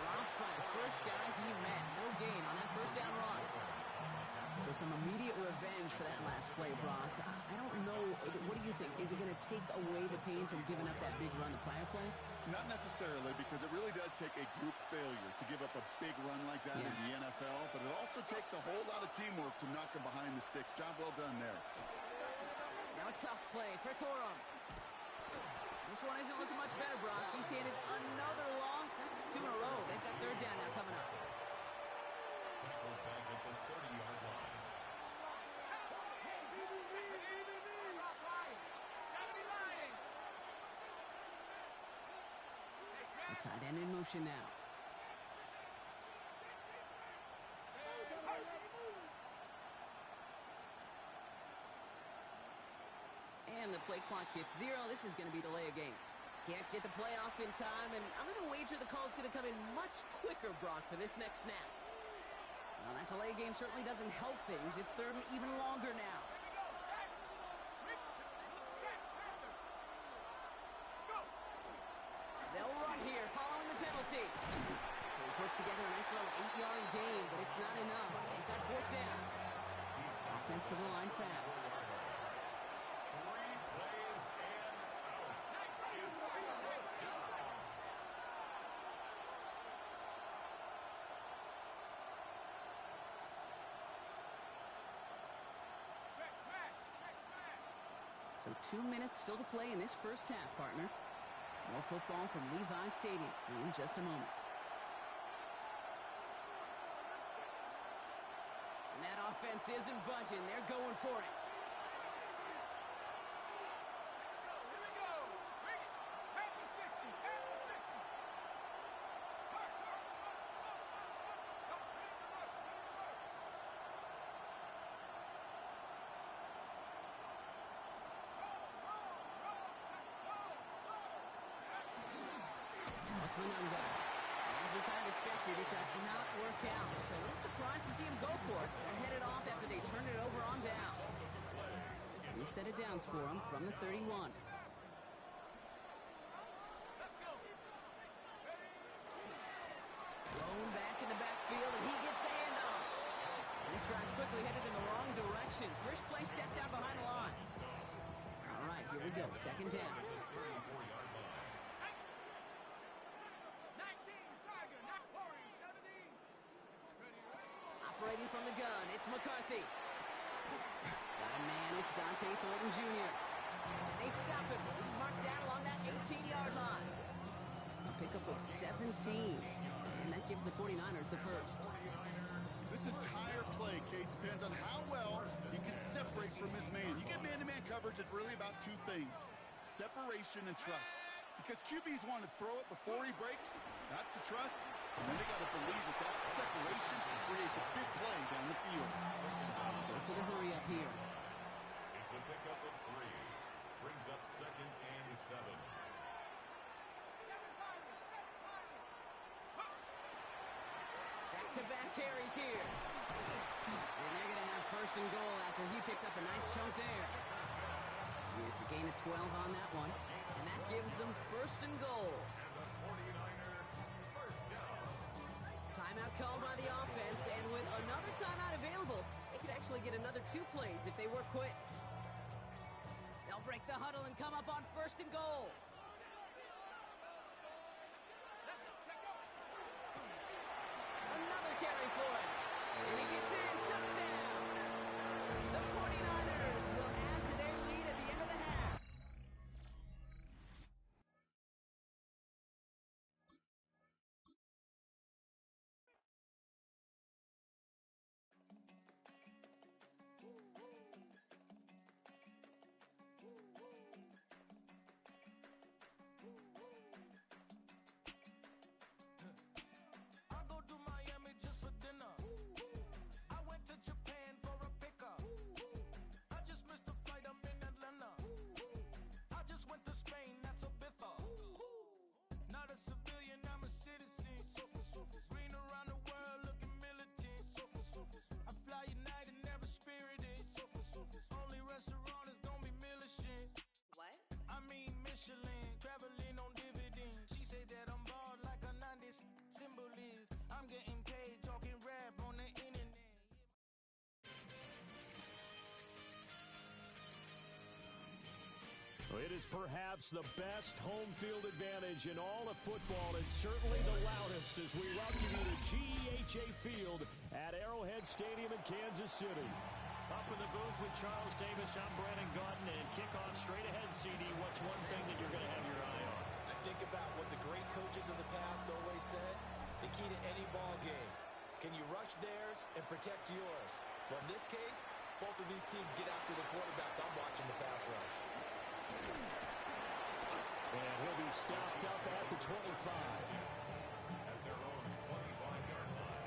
Dropped by the first guy he met. No gain on that first down run. So some immediate revenge for that last play, Brock. I don't know. What do you think? Is it going to take away the pain from giving up that big run the prior play? Not necessarily, because it really does take a group failure to give up a big run like that in the NFL, but it also takes a whole lot of teamwork to knock him behind the sticks. Job well done there. Now a toss play for Corum. This one isn't looking much better, Brock. He's handed another loss. That's 2 in a row. They've got 3rd down now coming up. Tackles back at the 30-yard line. The tight end in motion now. And the play clock hits 0. This is going to be delay a game. Can't get the play off in time, and I'm going to wager the call is going to come in much quicker, Brock, for this next snap. Well, that delay game certainly doesn't help things. It's 3rd and even longer now. They'll run here following the penalty. So he puts together a nice little 8-yard gain, but it's not enough. They've got 4th down. Offense to the line fast. So 2 minutes still to play in this first half, partner. More football from Levi Stadium in just a moment. And that offense isn't budging. They're going for it. As we kind of expected, it does not work out. So a little surprised to see him go for it. They're headed off after they turned it over on downs. We've set it downs for him from the 31. Thrown back in the backfield, and he gets the handoff. This drive's quickly headed in the wrong direction. First play sets out behind the line. All right, here we go. 2nd down. Operating from the gun, it's McCarthy. Got a man, it's Dante Thornton Jr. They stop him. He's marked down along that 18-yard line. A pickup of 17. And that gives the 49ers the first. This entire play, Kate, depends on how well you can separate from his man. You get man-to-man coverage, it's really about 2 things. Separation and trust. Because QBs want to throw it before he breaks. That's the trust. And then they got to believe that that separation can create the big play down the field. Dose of the hurry up here. It's a pickup of 3. Brings up 2nd and 7. back-to-back carries here. And they're going to have first and goal after he picked up a nice chunk there. It's a gain of 12 on that one. And that gives them first and goal. Timeout called by the offense, and with another timeout available, they could actually get another 2 plays if they work quick. They'll break the huddle and come up on first and goal. Another carry for him. And he gets in. Touchdown. The 49ers will add to their lead at the end of the half. I go to Miami just for dinner. I went to Japan for a pickup. I just missed the flight, I'm in Atlanta. I just went to Spain, that's a bither. Not a civilian, I'm a citizen. Green around the world, looking militant. I fly United, never spirited. Only restaurant is gonna be Michelin. What? I mean Michelin, traveling on dividends. She said that I'm bald like a 90s symbol is. I'm getting paid, talking rap on the internet. It is perhaps the best home field advantage in all of football, and certainly the loudest as we welcome you to GEHA Field at Arrowhead Stadium in Kansas City. Up in the booth with Charles Davis, I'm Brandon Gaudin, and kickoff straight ahead, CD. What's one thing that you're going to have your eye on? I think about what the great coaches of the past always said. The key to any ball game. Can you rush theirs and protect yours? Well, in this case, both of these teams get after the quarterbacks. I'm watching the pass rush. And he'll be stopped up at the 25. At their own 25-yard line.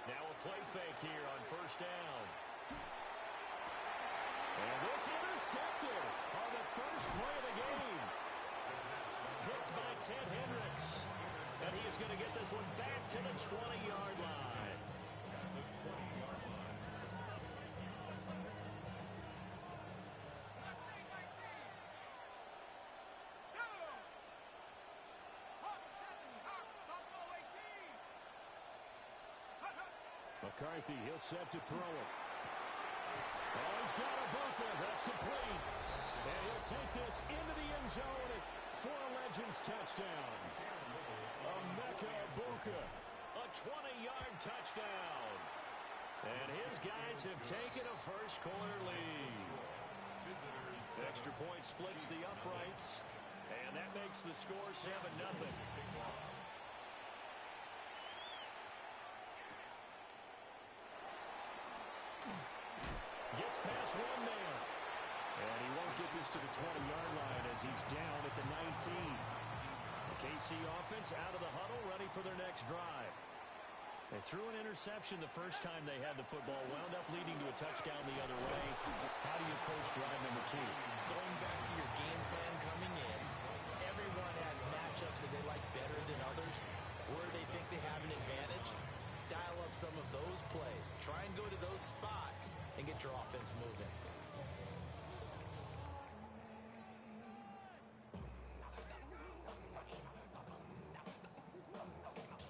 Now a play fake here on first down. And this intercepted on the first play of the game. Picked by Ted Hendricks. And he is going to get this one back to the 20-yard line. McCarthy, he'll set to throw it. Oh, he's got a bunker. That's complete. And he'll take this into the end zone for a Legends touchdown. Emeka Egbuka, a 20-yard touchdown. And his guys have taken a first-quarter lead. Extra point splits the uprights, and that makes the score 7-0. Gets past one man. And he won't get this to the 20-yard line as he's down at the 19. The KC offense out of the huddle, ready for their next drive. They threw an interception the first time they had the football, wound up leading to a touchdown the other way. How do you approach drive number 2? Going back to your game plan coming in, everyone has matchups that they like better than others. Where they think they have an advantage, dial up some of those plays. Try and go to those spots and get your offense moving.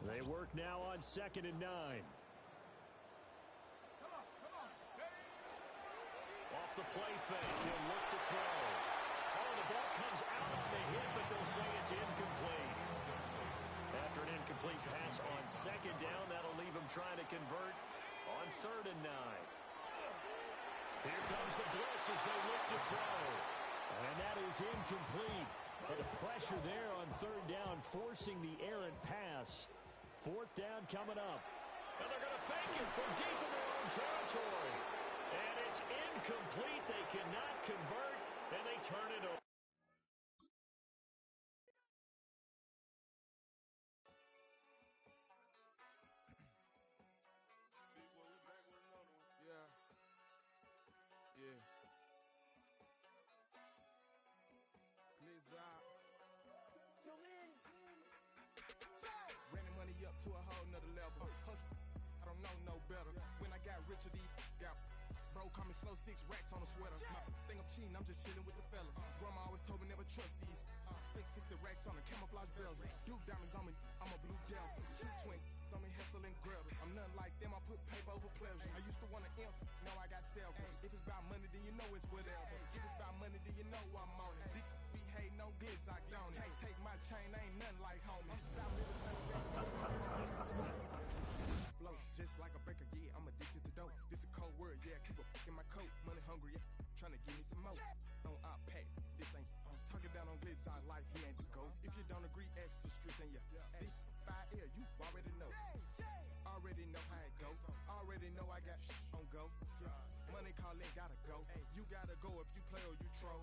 They work now on 2nd and 9. Off the play fake, he'll look to throw. Oh, the ball comes out of the hit, but they'll say it's incomplete. After an incomplete pass on 2nd down, that'll leave him trying to convert on 3rd and 9. Here comes the blitz as they look to throw. And that is incomplete. But the pressure there on 3rd down, forcing the errant pass. 4th down coming up. And they're going to fake it from deep in their own territory. And it's incomplete. They cannot convert, and they turn it over. Yeah. Blizzard. Yo, man. Ran the money up to a whole nother level. Hustle. I don't know no better. When I got richer, these got bro call me slow 6 racks on a sweater. My think I'm cheating, I'm just chilling with the fellas. Grandma always told me never trust these. Spent 60 racks on a camouflage bells. Duke diamonds on me, I'm a blue devil. 2 twin on me, Hessel and Gretel. I'm nothing like them, I put paper over pleasure. I used to want to imp, now I got self. If it's about money, then you know it's whatever. If it's about money, then you know I'm on it. Be hate no glitz, I don't. Can't take my chain, ain't nothing like homie. Flow just like a baker, yeah, I'm addicted to dope. This a cold word, yeah, keep a in my coat. Money hungry, yeah, trying to give me some more. On our pack, this ain't talking down on glitz, I like he ain't the goat. If you don't agree, ask the streets and yeah. This fire air, you already know. Already know how it go. Already know I got on go. Money calling, gotta go. You gotta go if you play or you troll.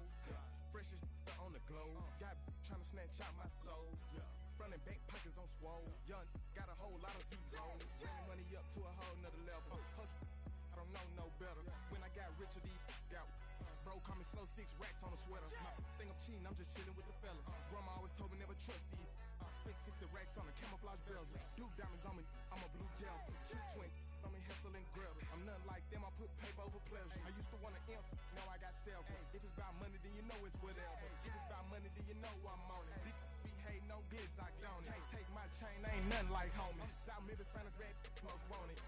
Freshest on the globe. Got trying to snatch out my soul. Running bank pockets on swole. Young, got a whole lot of zeros. Running money up to a whole nother level. Hustle, I don't know no better. When I got richer, these got bro call me slow 6 racks on a sweater. My think I'm cheating, I'm just chilling with the fellas. Grandma always told me never trust these. Spent 60 racks on a camouflage bells. Duke diamonds on me, I'm a blue devil. 2 twin on me, Hessel and Gretel. I'm nothing like them, I put paper over pleasure. I used to want to imp, now I got self. If it's about money, then you know it's whatever. If it's about money, then you know I'm on it. Be hate no glitz, I don't. Can't take my chain, ain't nothing like homie. South Memphis, Spanish, red, most wanted.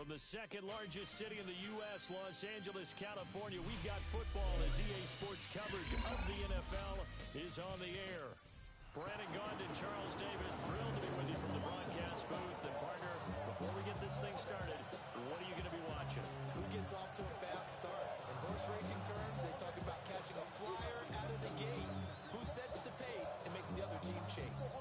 From the second largest city in the U.S., Los Angeles, California, we've got football as EA Sports coverage of the NFL is on the air. Brandon Gaudin and Charles Davis, thrilled to be with you from the broadcast booth. And partner, before we get this thing started, what are you going to be watching? Who gets off to a fast start? In horse racing terms, they talk about catching a flyer out of the gate. Who sets the pace and makes the other team chase?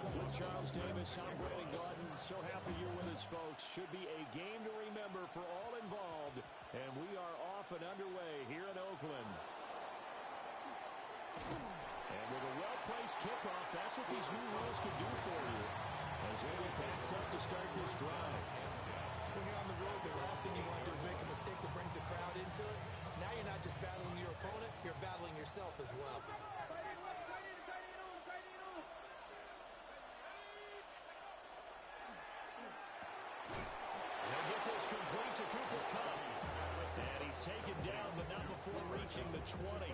With Charles Davis, I'm Brandon Gaudin. So happy you're with us, folks. Should be a game to remember for all involved. And we are off and underway here in Oakland. And with a well-placed kickoff, that's what these new rules can do for you. As they're backed up to start this drive. When you're on the road, the last thing you want to do is make a mistake that brings the crowd into it. Now you're not just battling your opponent, you're battling yourself as well. They'll get this complete to Cooper Kupp. And he's taken down, but not before reaching the 20.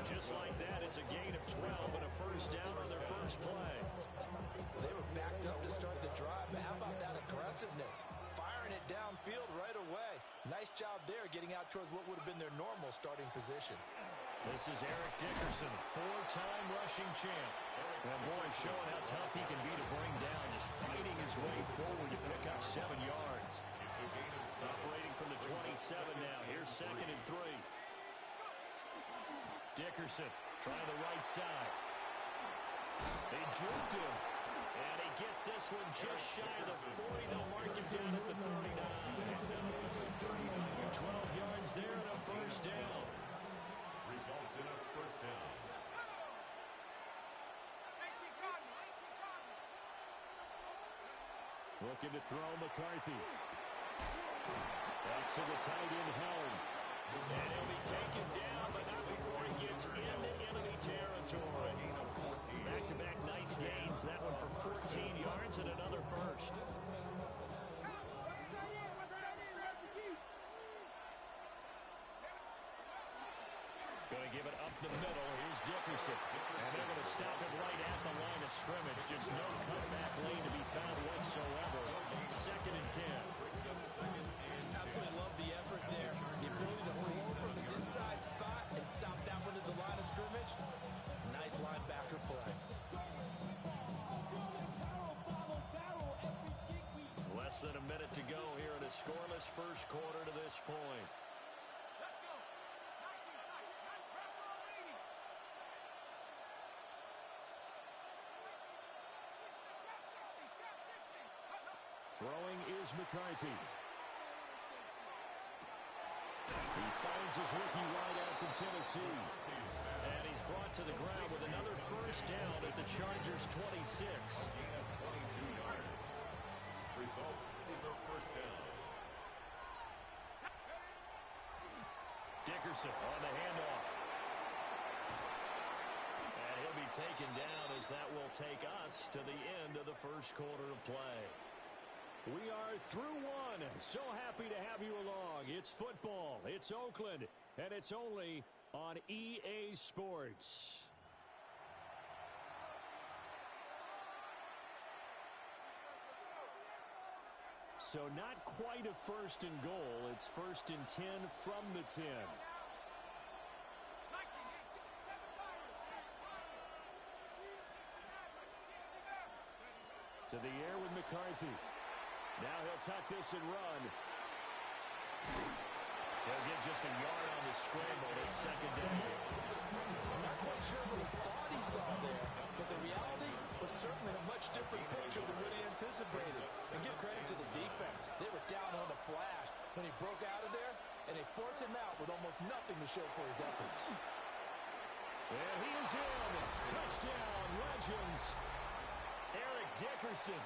Just like that, it's a gain of 12 and a first down on their first play. They were backed up to start the drive, but how about that aggressiveness? Firing it downfield right away. Nice job there getting out towards what would have been their normal starting position. This is Eric Dickerson, four-time rushing champ. And boy, showing how tough he can be to bring down, just fighting his way forward to pick up 7 yards. Operating from the 27 now. Here's 2nd and 3. Dickerson trying the right side. They juked him. And he gets this one just shy of the 40. They'll mark him down at the 39. 12 yards there and a first down. Results in a first down. Looking to throw McCarthy. That's to the tight end, Helm. And he'll be taken down, but not before he gets into enemy territory. Back-to-back nice gains. That one for 14 yards and another first. Going to give it up the middle. Here's Dickerson. And they're going to stop him right at the line of scrimmage. Just no comeback lane to be found whatsoever. 2nd and 10. Absolutely love the effort there. The ability to flow from his inside spot and stop that one at the line of scrimmage. Nice linebacker play. Less than a minute to go here in a scoreless first quarter to this point. Throwing is McCarthy. He finds his rookie wideout from Tennessee. And he's brought to the ground with another first down at the Chargers' 26. Result is a first down. Dickerson on the handoff. And he'll be taken down as that will take us to the end of the first quarter of play. We are through one. So happy to have you along. It's football. It's Oakland. And it's only on EA Sports. So not quite a first and goal. It's 1st and 10 from the 10. To the air with McCarthy. Now he'll tuck this and run. He'll get just a yard on the scramble. It's 2nd down. I'm not quite sure what he thought he saw there, but the reality was certainly a much different picture than what he anticipated. And give credit to the defense. They were down on the flash when he broke out of there, and they forced him out with almost nothing to show for his efforts. And he is in. Touchdown, Legends. Eric Dickerson,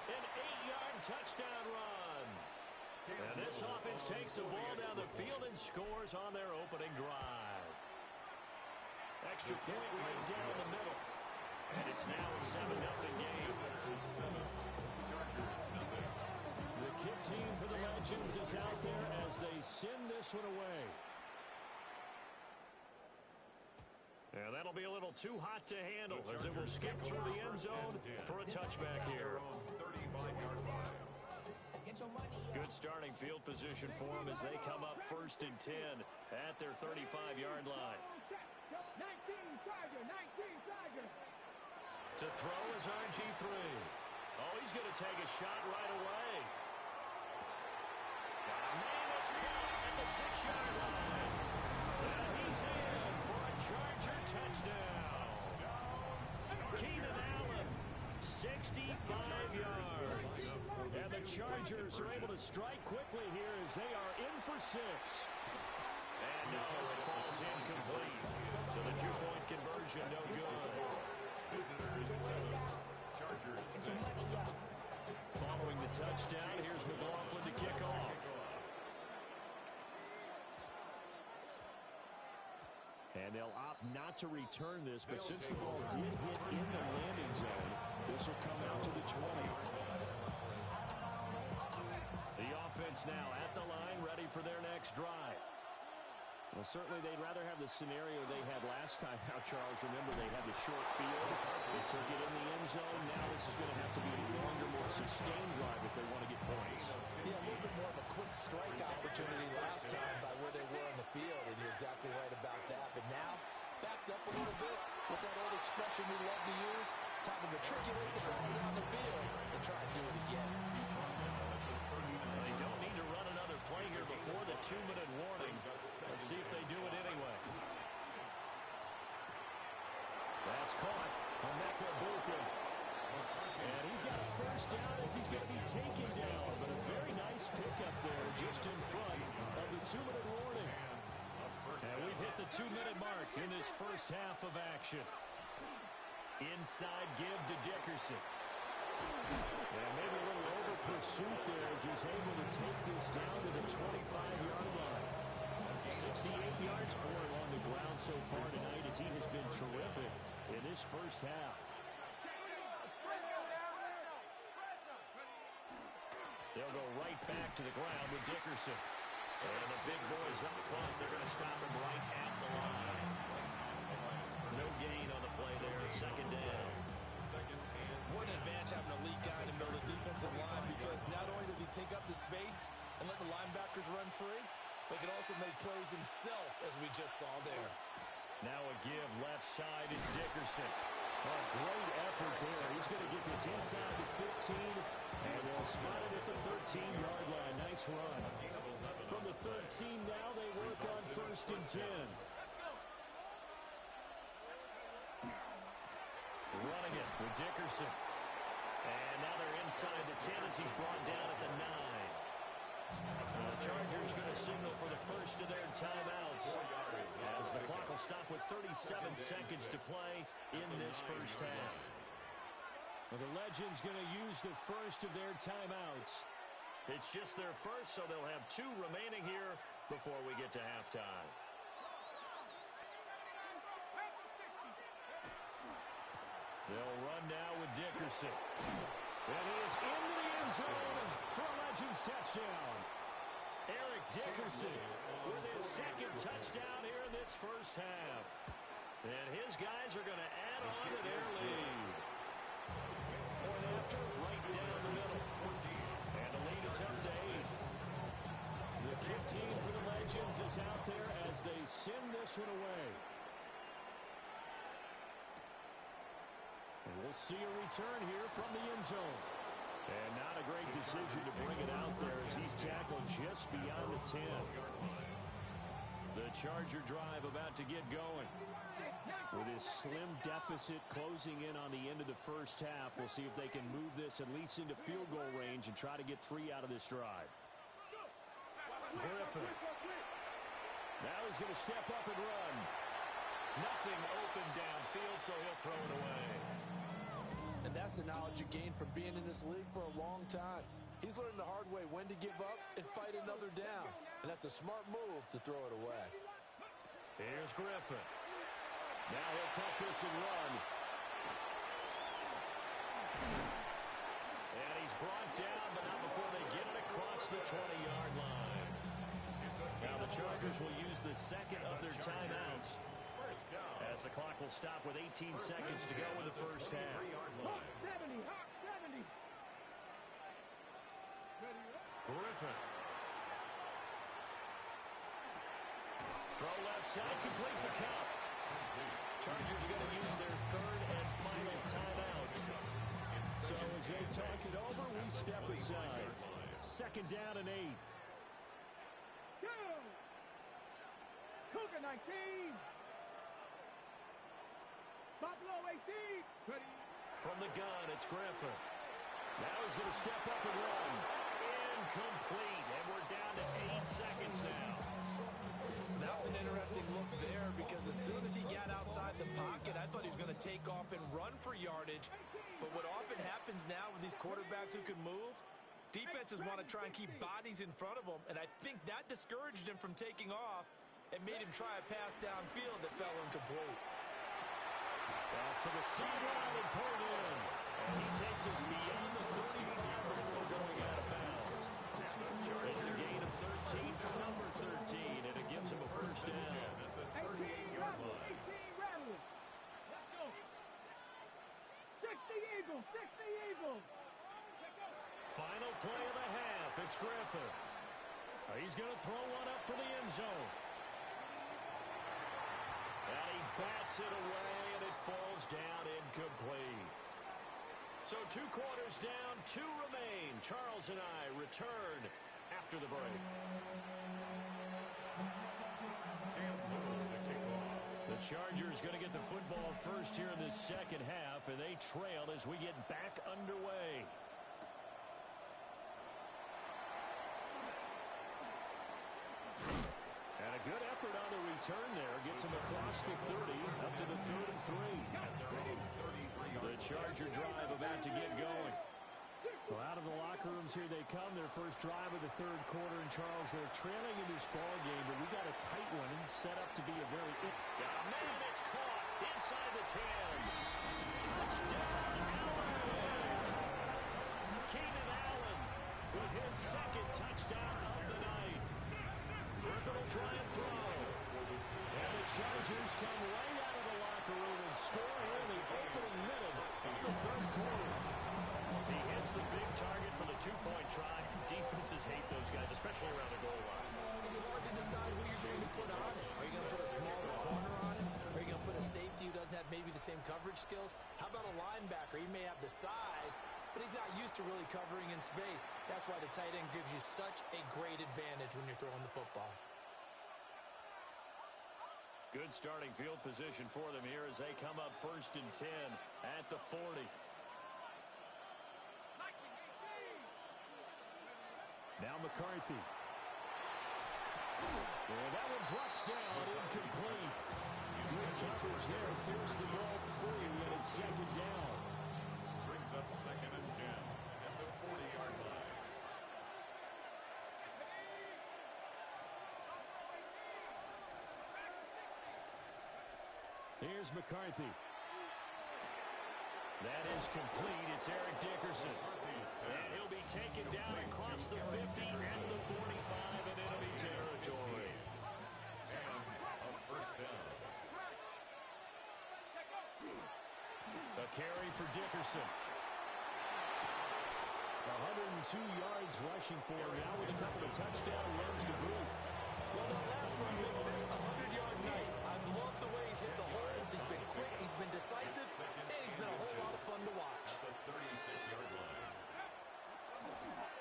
an 8-yard touchdown run. And this offense takes the ball down the field and scores on their opening drive. Extra point right down the middle. And it's now a 7-0 game. The kick team for the Legends is out there as they send this one away. And that'll be a little too hot to handle as it will skip through the end zone for a touchback here. Good starting field position for them as they come up 1st and 10 at their 35-yard line. 19 Tiger, 19 Tiger. To throw is RG3. Oh, he's going to take a shot right away. Got a man that's caught at the 6-yard line. And he's in for a Charger touchdown. Keenan Allen, 65 yards. And the Chargers are able to strike quickly here as they are in for 6. And no, it falls incomplete. So the 2-point conversion, no good. Visitors 7, Chargers 6. Following the touchdown, here's McLaughlin to kick off. And they'll opt not to return this, but since the ball did hit in the landing zone, this will come out to the 20. The offense now at the line, ready for their next drive. Well, certainly they'd rather have the scenario they had last time out, Charles. Remember, they had the short field. They took it in the end zone. Now this is going to have to be a longer, more sustained drive if they want to get points. Yeah, a little bit more of a quick strike opportunity last time by where they were on the field, and you're exactly right about that. But now, backed up a little bit. What's that old expression we love to use? Time to matriculate the ball down the field and try and do it again. They don't need to run another play here before the 2-minute warning. Let's see if they do it anyway. That's caught. Emeka Buka. And he's got a first down as he's going to be taken down. But a very nice pickup there just in front of the 2-minute warning. And we've hit the 2-minute mark in this first half of action. Inside give to Dickerson. And maybe a little over pursuit there as he's able to take this down to the 25-yard line. 68 yards for him on the ground so far tonight as he has been terrific in this first half. They'll go right back to the ground with Dickerson. And the big boys up front, they're going to stop him right at the line. No gain on the play there, 2nd down. What an advantage having an elite guy in the middle of the defensive line, because not only does he take up the space and let the linebackers run free, but he can also make plays himself, as we just saw there. Now a give left side, it's Dickerson. Oh, great effort there. He's going to get this inside the 15, and they'll spot it at the 13-yard line. Nice run. From the 13 now, they work on 1st and 10. Running it with Dickerson. And now they're inside the 10 as he's brought down at the 9. The Chargers going to signal for the first of their timeouts as the clock will stop with 37 seconds to play in this first half. Well, the Legends going to use the first of their timeouts. It's just their first, so they'll have 2 remaining here before we get to halftime. They'll run now with Dickerson. And he is into the end zone for a Legends touchdown. Eric Dickerson with his 2nd touchdown here in this first half. And his guys are going to add on to their lead. Point after, right down the middle. And the lead is up to 8. The kick team for the Legends is out there as they send this one away. And we'll see a return here from the end zone. And not a great decision to bring it out there as he's tackled just beyond the 10. The Charger drive about to get going. With his slim deficit closing in on the end of the first half, we'll see if they can move this at least into field goal range and try to get 3 out of this drive. Griffin. Now he's going to step up and run. Nothing open downfield, so he'll throw it away. And that's the knowledge you gain from being in this league for a long time. He's learned the hard way when to give up and fight another down. And that's a smart move to throw it away. Here's Griffin. Now he'll tuck this and run. And he's brought down, but not before they get it across the 20-yard line. Now the Chargers will use the 2nd of their timeouts as As the clock will stop with 18 seconds to go in the first half. Hawk 70, Hawk 70. Griffin. Throw left side, complete to Cup. Chargers going to use their third and final timeout. So as they talk it over, we step aside. Second down and 8. Go! Cougar 19. Buffalo 18. Ready. From the gun, it's Griffin. Now he's going to step up and run. Incomplete, and we're down to 8 seconds now. That was an interesting look there because as soon as he got outside the pocket, I thought he was going to take off and run for yardage. But what often happens now with these quarterbacks who can move, defenses want to try and keep bodies in front of them, and I think that discouraged him from taking off and made him try a pass downfield that fell incomplete. Pass to the sideline and pulled in. And he takes us beyond the 35 before going out of bounds. It's a gain of 13 for number 13, and it gives him a first down. 18 Rattlers. Let's go. 60 Eagles, 60 Eagles. Final play of the half. It's Griffin. He's going to throw one up for the end zone. And he bats it away, and it falls down incomplete. So 2 quarters down, 2 remain. Charles and I return after the break. The Chargers going to get the football first here in this second half, and they trail as we get back underway. And a good effort on the return there. Gets him across the 30, up to the 3rd and 3. The Charger drive about to get going. Well, out of the locker rooms here they come. Their first drive of the 3rd quarter. And Charles, they're trailing in this ball game, but we got a tight one and set up to be a very... Got a man, it's caught inside the 10. Touchdown, Allen! Keenan Allen with his 2nd touchdown of the night. Griffin will try and throw. And the Chargers come right out of the locker room and score here in the opening minute of the 3rd quarter. He hits the big target for the 2-point try. Defenses hate those guys, especially around the goal line. It's hard to decide who you're going to put on it. Are you going to put a smaller corner on it? Are you going to put a safety who doesn't have maybe the same coverage skills? How about a linebacker? He may have the size, but he's not used to really covering in space. That's why the tight end gives you such a great advantage when you're throwing the football. Good starting field position for them here as they come up 1st and 10 at the 40. Now McCarthy. And that one drops down, incomplete. Good coverage there, forced the ball free, and it's 2nd down. Brings up 2nd and 10 at the 40-yard line. Here's McCarthy. That is complete. It's Eric Dickerson. And he'll be taken down across the 50 and the 45 in enemy territory. And a first down. A carry for Dickerson. 102 yards rushing for him now with a couple of touchdown runs to boot. Well, that last run makes this a 100-yard night. I've loved the way he's hit the holes. He's been quick, he's been decisive, and he's been a whole lot of fun to watch. At the 36-yard line.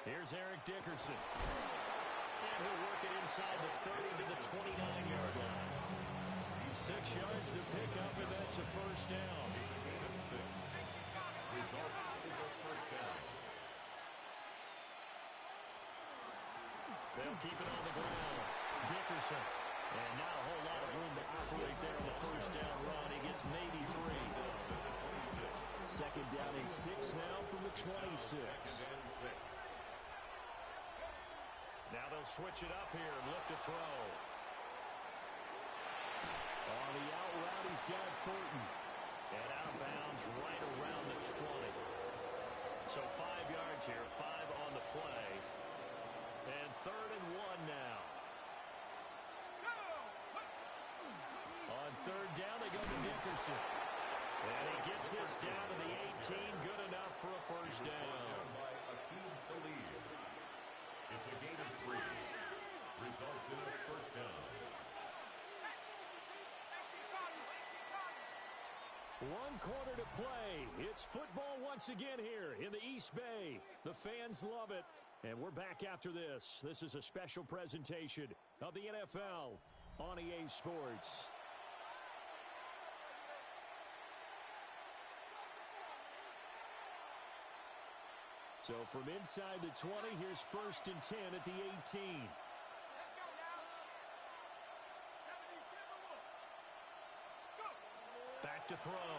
Here's Eric Dickerson. And he'll work it inside the 30 to the 29-yard line. 6 yards to pick up, and that's a first down. It's a gain of 6. Result is a first down. They'll keep it on the ground. Dickerson. And not a whole lot of room to operate there on the first down run. He gets maybe 3. 2nd down and 6 now from the 26. Now they'll switch it up here and look to throw. On the out route, he's got Thornton. And out of bounds right around the 20. So 5 yards here, 5 on the play. And 3rd and 1 now. On 3rd down, they go to Wilson. And he gets this down to the 18. Good enough for a first down. By Aqib Talib. It's a gain of 3. Results in a first down. 1 quarter to play. It's football once again here in the East Bay. The fans love it. And we're back after this. This is a special presentation of the NFL on EA Sports. So from inside the 20, here's 1st and 10 at the 18. Back to throw.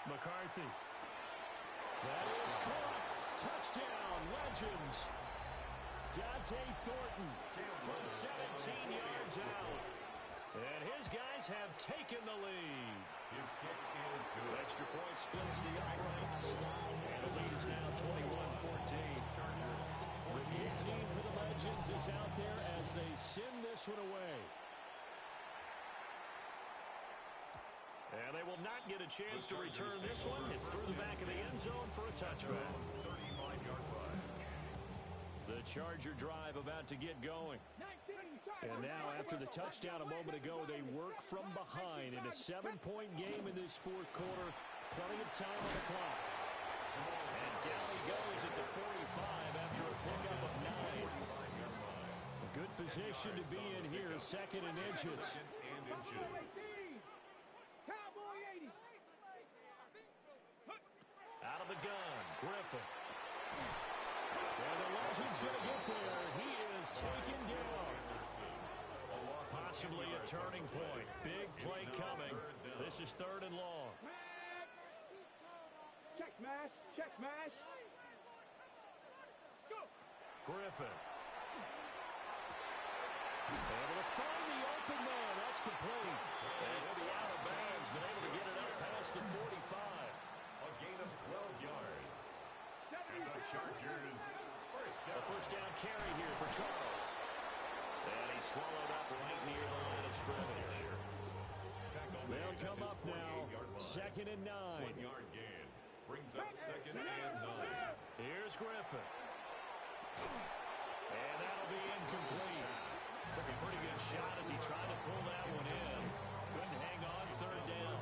McCarthy. That is caught. Touchdown, Legends. Dante Thornton from 17 yards out. And his guys have taken the lead. His kick is good. Extra point splits the uprights. And the lead is now 21-14. The kick team for the Legends is out there as they send this one away. And they will not get a chance to return this one. It's through the back of the end zone for a touchback. 35-yard run. The Charger drive about to get going. And now, after the touchdown a moment ago, they work from behind in a 7-point game in this 4th quarter. Plenty of time on the clock. And down he goes at the 45 after a pickup of 9. A good position to be in here, 2nd and inches. Out of the gun, Griffin. And the Legends going to get there. He is taken down. Possibly a turning point. Big play coming. This is 3rd and long. Check smash. Check smash. Go. Griffin. Able to find the open man. That's complete. And he'll be out of bounds, but able to get it up past the 45. A gain of 12 yards. And the Chargers a first down carry here for Charles. And he's swallowed up right near the line of scrimmage. They'll come up now. 2nd and 9. 1-yard gain. Brings up 2nd and 9. Here's Griffin. And that'll be incomplete. Took a pretty good shot as he tried to pull that one in. Couldn't hang on, 3rd down.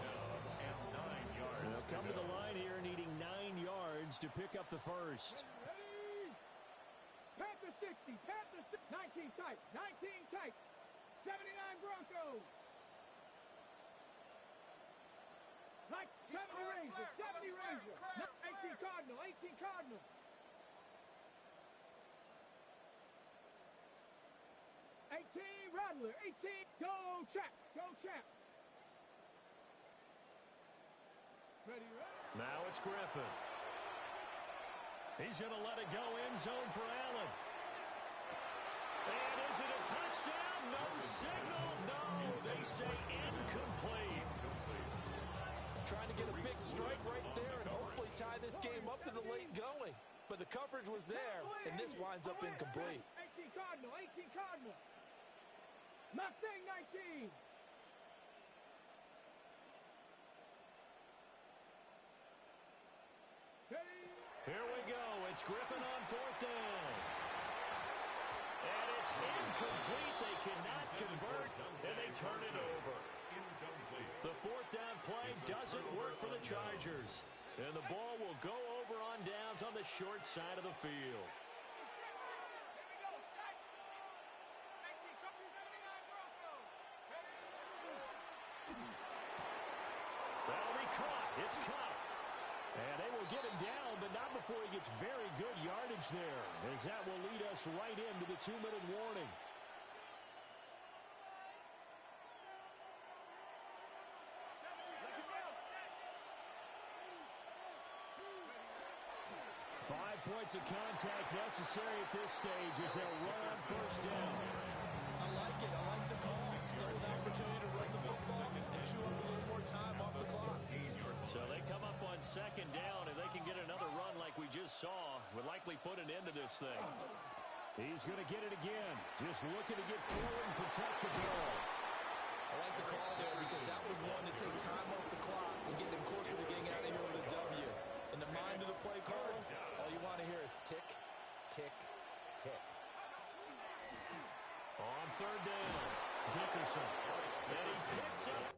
And 9 yards. They'll come to the line here needing 9 yards to pick up the first. Panther 60, Panther 19 tight, 19 tight, 79 Broncos. Like 70 Rangers, 70 Rangers, 18 Cardinal, 18 Cardinal. 18 Rattler, 18, go Chap, go Chap. Ready, ready. Now it's Griffin. He's going to let it go end zone for Allen. And is it a touchdown? No signal. No, they say incomplete. Trying to get a big strike right there and hopefully tie this game up to the late going. But the coverage was there, and this winds up incomplete. 18 Cardinal, 18 Cardinal. Mustang 19. Here we go. It's Griffin on 4th down. And it's incomplete. They cannot convert, and they turn it over. The 4th down play doesn't work for the Chargers. And the ball will go over on downs on the short side of the field. That'll be caught. It's caught. And they will get him down, but not before he gets very good yardage there, as that will lead us right into the 2-minute warning. Five points of contact necessary at this stage as they'll run on 1st down. I like it. I like the call. Still an opportunity to run the football and chew up a little more time off the clock. So they come up on 2nd down, and they can get another run like we just saw. Would likely put an end to this thing. He's going to get it again. Just looking to get forward and protect the ball. I like the call there because that was one to take time off the clock and get them closer to getting out of here with a W. In the mind of the play caller, all you want to hear is tick, tick, tick. On third down, Dickerson. And he picks up.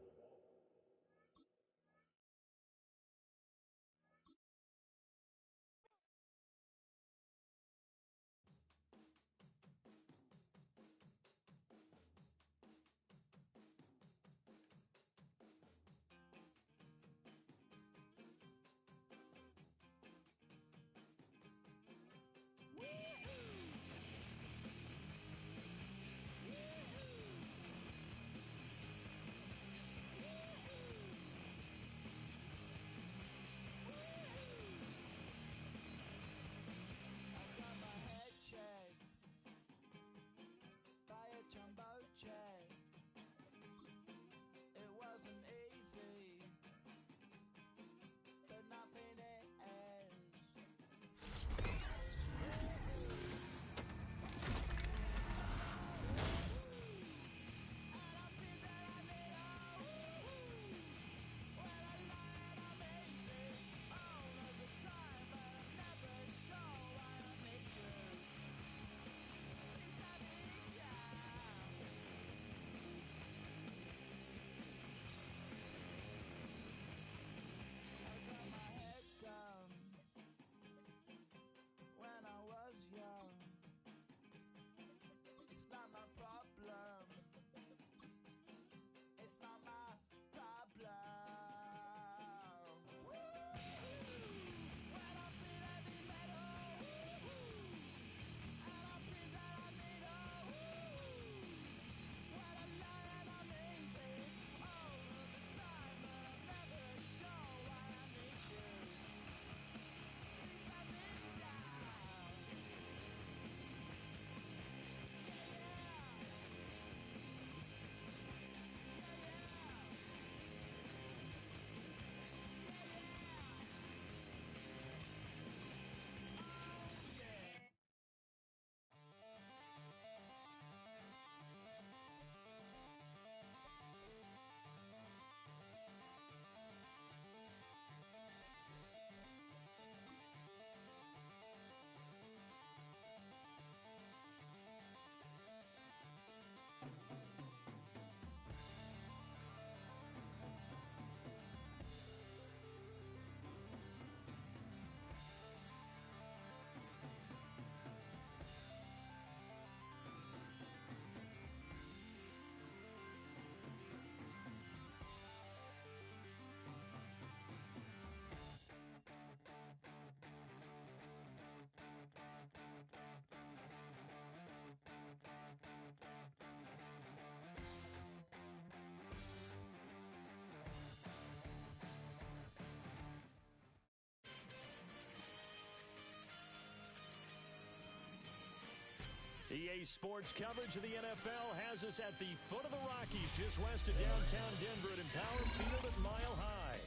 EA Sports coverage of the NFL has us at the foot of the Rockies, just west of downtown Denver at Empower Field at Mile High.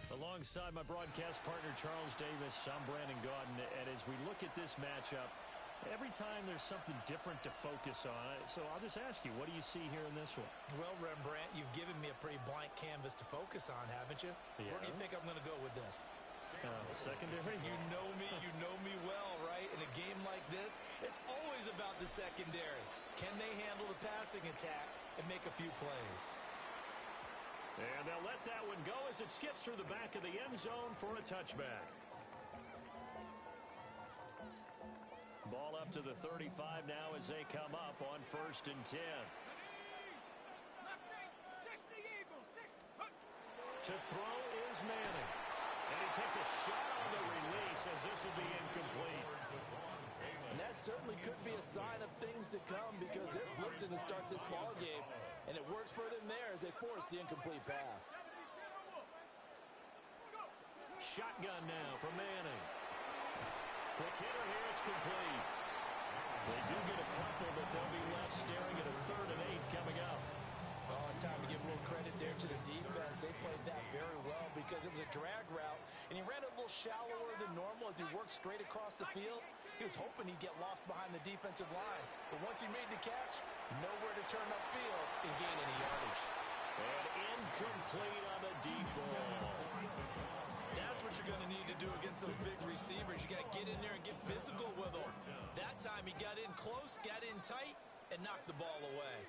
Alongside my broadcast partner, Charles Davis, I'm Brandon Gaudin. And as we look at this matchup, every time there's something different to focus on. So I'll just ask you, what do you see here in this one? Well, Rembrandt, you've given me a pretty blank canvas to focus on, haven't you? Yeah. Where do you think I'm going to go with this? Secondary? You know me well, right? In a game like this, it's always about the secondary. Can they handle the passing attack and make a few plays? And they'll let that one go as it skips through the back of the end zone for a touchback. Ball up to the 35 now as they come up on 1st and 10. To throw is Manning. And he takes a shot on the release as this will be incomplete. And that certainly could be a sign of things to come because they're blitzing to start this ball game. And it works for them there as they force the incomplete pass. Shotgun now for Manning. Quick hitter here, it's complete. They do get a couple, but they'll be left staring at a 3rd and 8 coming up. Oh, it's time to give a little credit there to the defense. They played that very well because it was a drag route, and he ran a little shallower than normal as he worked straight across the field. He was hoping he'd get lost behind the defensive line, but once he made the catch, nowhere to turn upfield and gain any yardage. And incomplete on the deep ball. That's what you're going to need to do against those big receivers. You got to get in there and get physical with them. That time he got in close, got in tight, and knocked the ball away.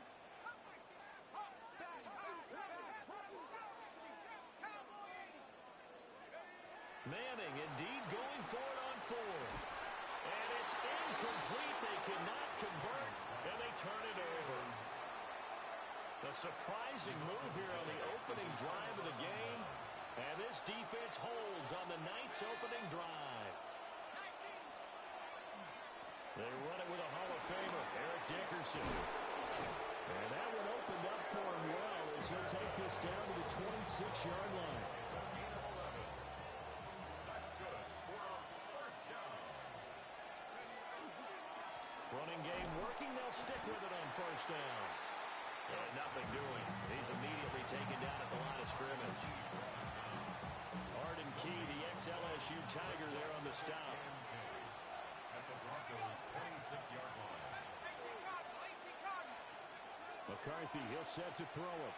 Manning indeed going for it on fourth. And it's incomplete. They cannot convert, and they turn it over. A surprising move here on the opening drive of the game. And this defense holds on the Knights' opening drive. They run it with a Hall of Famer, Eric Dickerson. And that one opened up for him well as he'll take this down to the 26-yard line. Running game working. They'll stick with it on first down. And nothing doing. He's immediately taken down at the line of scrimmage. Arden Key, the ex-LSU Tiger, there on the stop. At the Broncos' 26-yard line. McCarthy, he'll set to throw it.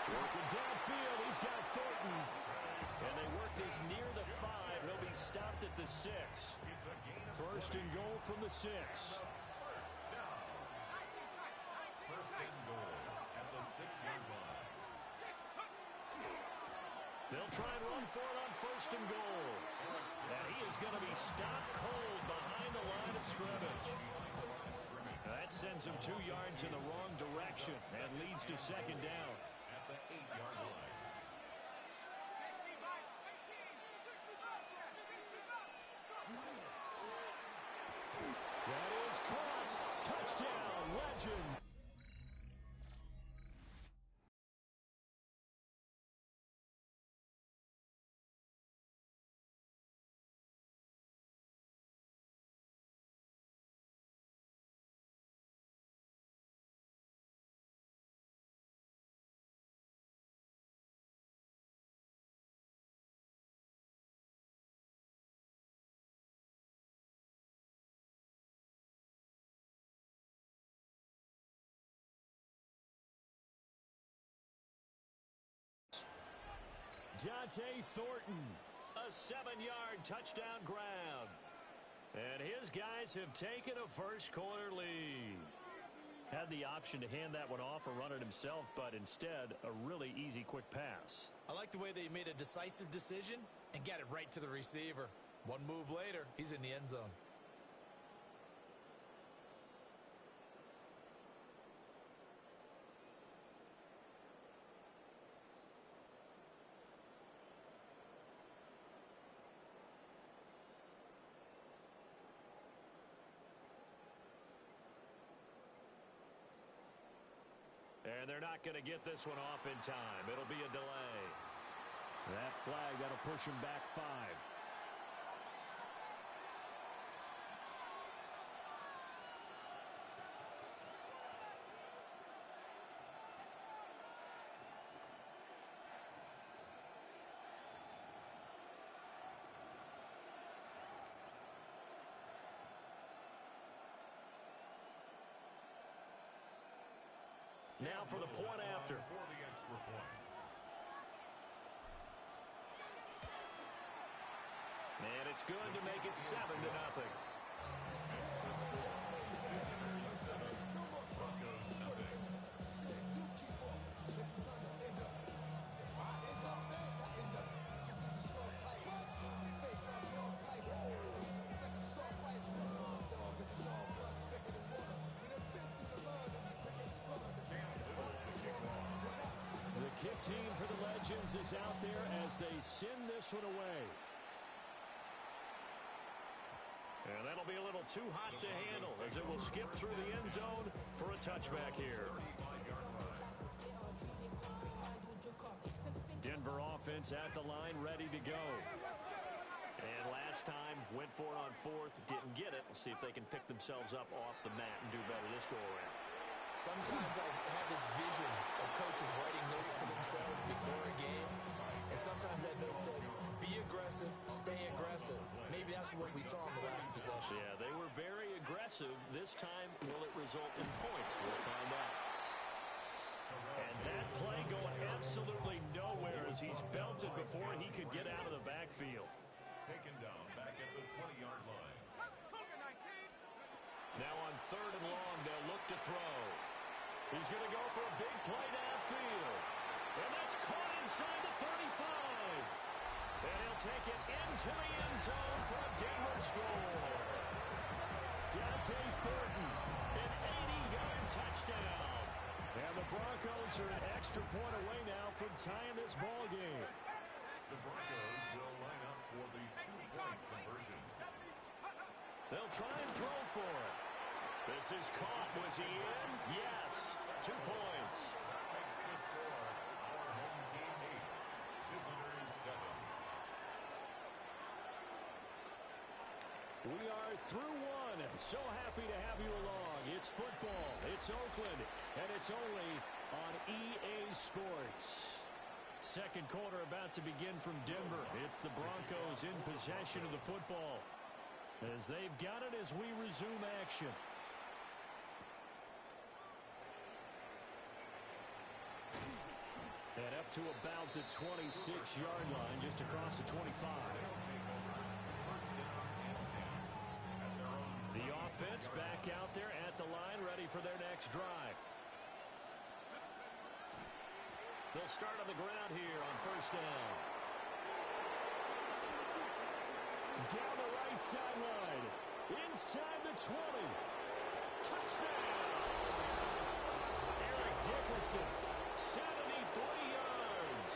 Working downfield, he's got Thornton. And they work this near the 5. He'll be stopped at the 6. First and goal from the 6. First and goal at the 6-yard line. They'll try and run for it on first and goal. And he is going to be stopped cold behind the line of scrimmage. That sends him 2 yards in the wrong direction and leads to second down. At the 8-yard line. That is caught. Touchdown, Legends. Dante Thornton, a 7-yard touchdown grab. And his guys have taken a first-quarter lead. Had the option to hand that one off or run it himself, but instead, a really easy, quick pass. I like the way they made a decisive decision and got it right to the receiver. One move later, he's in the end zone. And they're not going to get this one off in time. It'll be a delay. That flag, that'll push him back 5. Now for the point after. For the extra point. And it's good to make it 7-0. Broncos nothing. Kick team for the Legends is out there as they send this one away. And that'll be a little too hot to handle as it will skip through the end zone for a touchback here. Denver offense at the line, ready to go. And last time, went for it on fourth, didn't get it. We'll see if they can pick themselves up off the mat and do better this go-around. Sometimes I have this vision of coaches writing notes to themselves before a game, and sometimes that note says, be aggressive, stay aggressive. Maybe that's what we saw in the last possession. Yeah, they were very aggressive. This time, will it result in points? We'll find out. That play going absolutely nowhere as he's belted before he could get out of the backfield. Taken down back at the 20-yard line. Now on 3rd and long, they'll look to throw. He's going to go for a big play downfield. And that's caught inside the 35. And he'll take it into the end zone for a Denver score. Dante Thornton, an 80-yard touchdown. And the Broncos are an extra point away now from tying this ball game. The Broncos will line up for the 2-point conversion. They'll try and throw for it. This is caught. Was he in? Yes. 2 points. That makes the score our home team 8. Visitors 7. We are through one. So happy to have you along. It's football. It's Oakland. And it's only on EA Sports. Second quarter about to begin from Denver. It's the Broncos in possession of the football, as they've got it as we resume action. And up to about the 26-yard line, just across the 25. The offense back out there at the line, ready for their next drive. They'll start on the ground here on 1st down. Down the right sideline. Inside the 20. Touchdown! Eric Dickerson, 73 yards.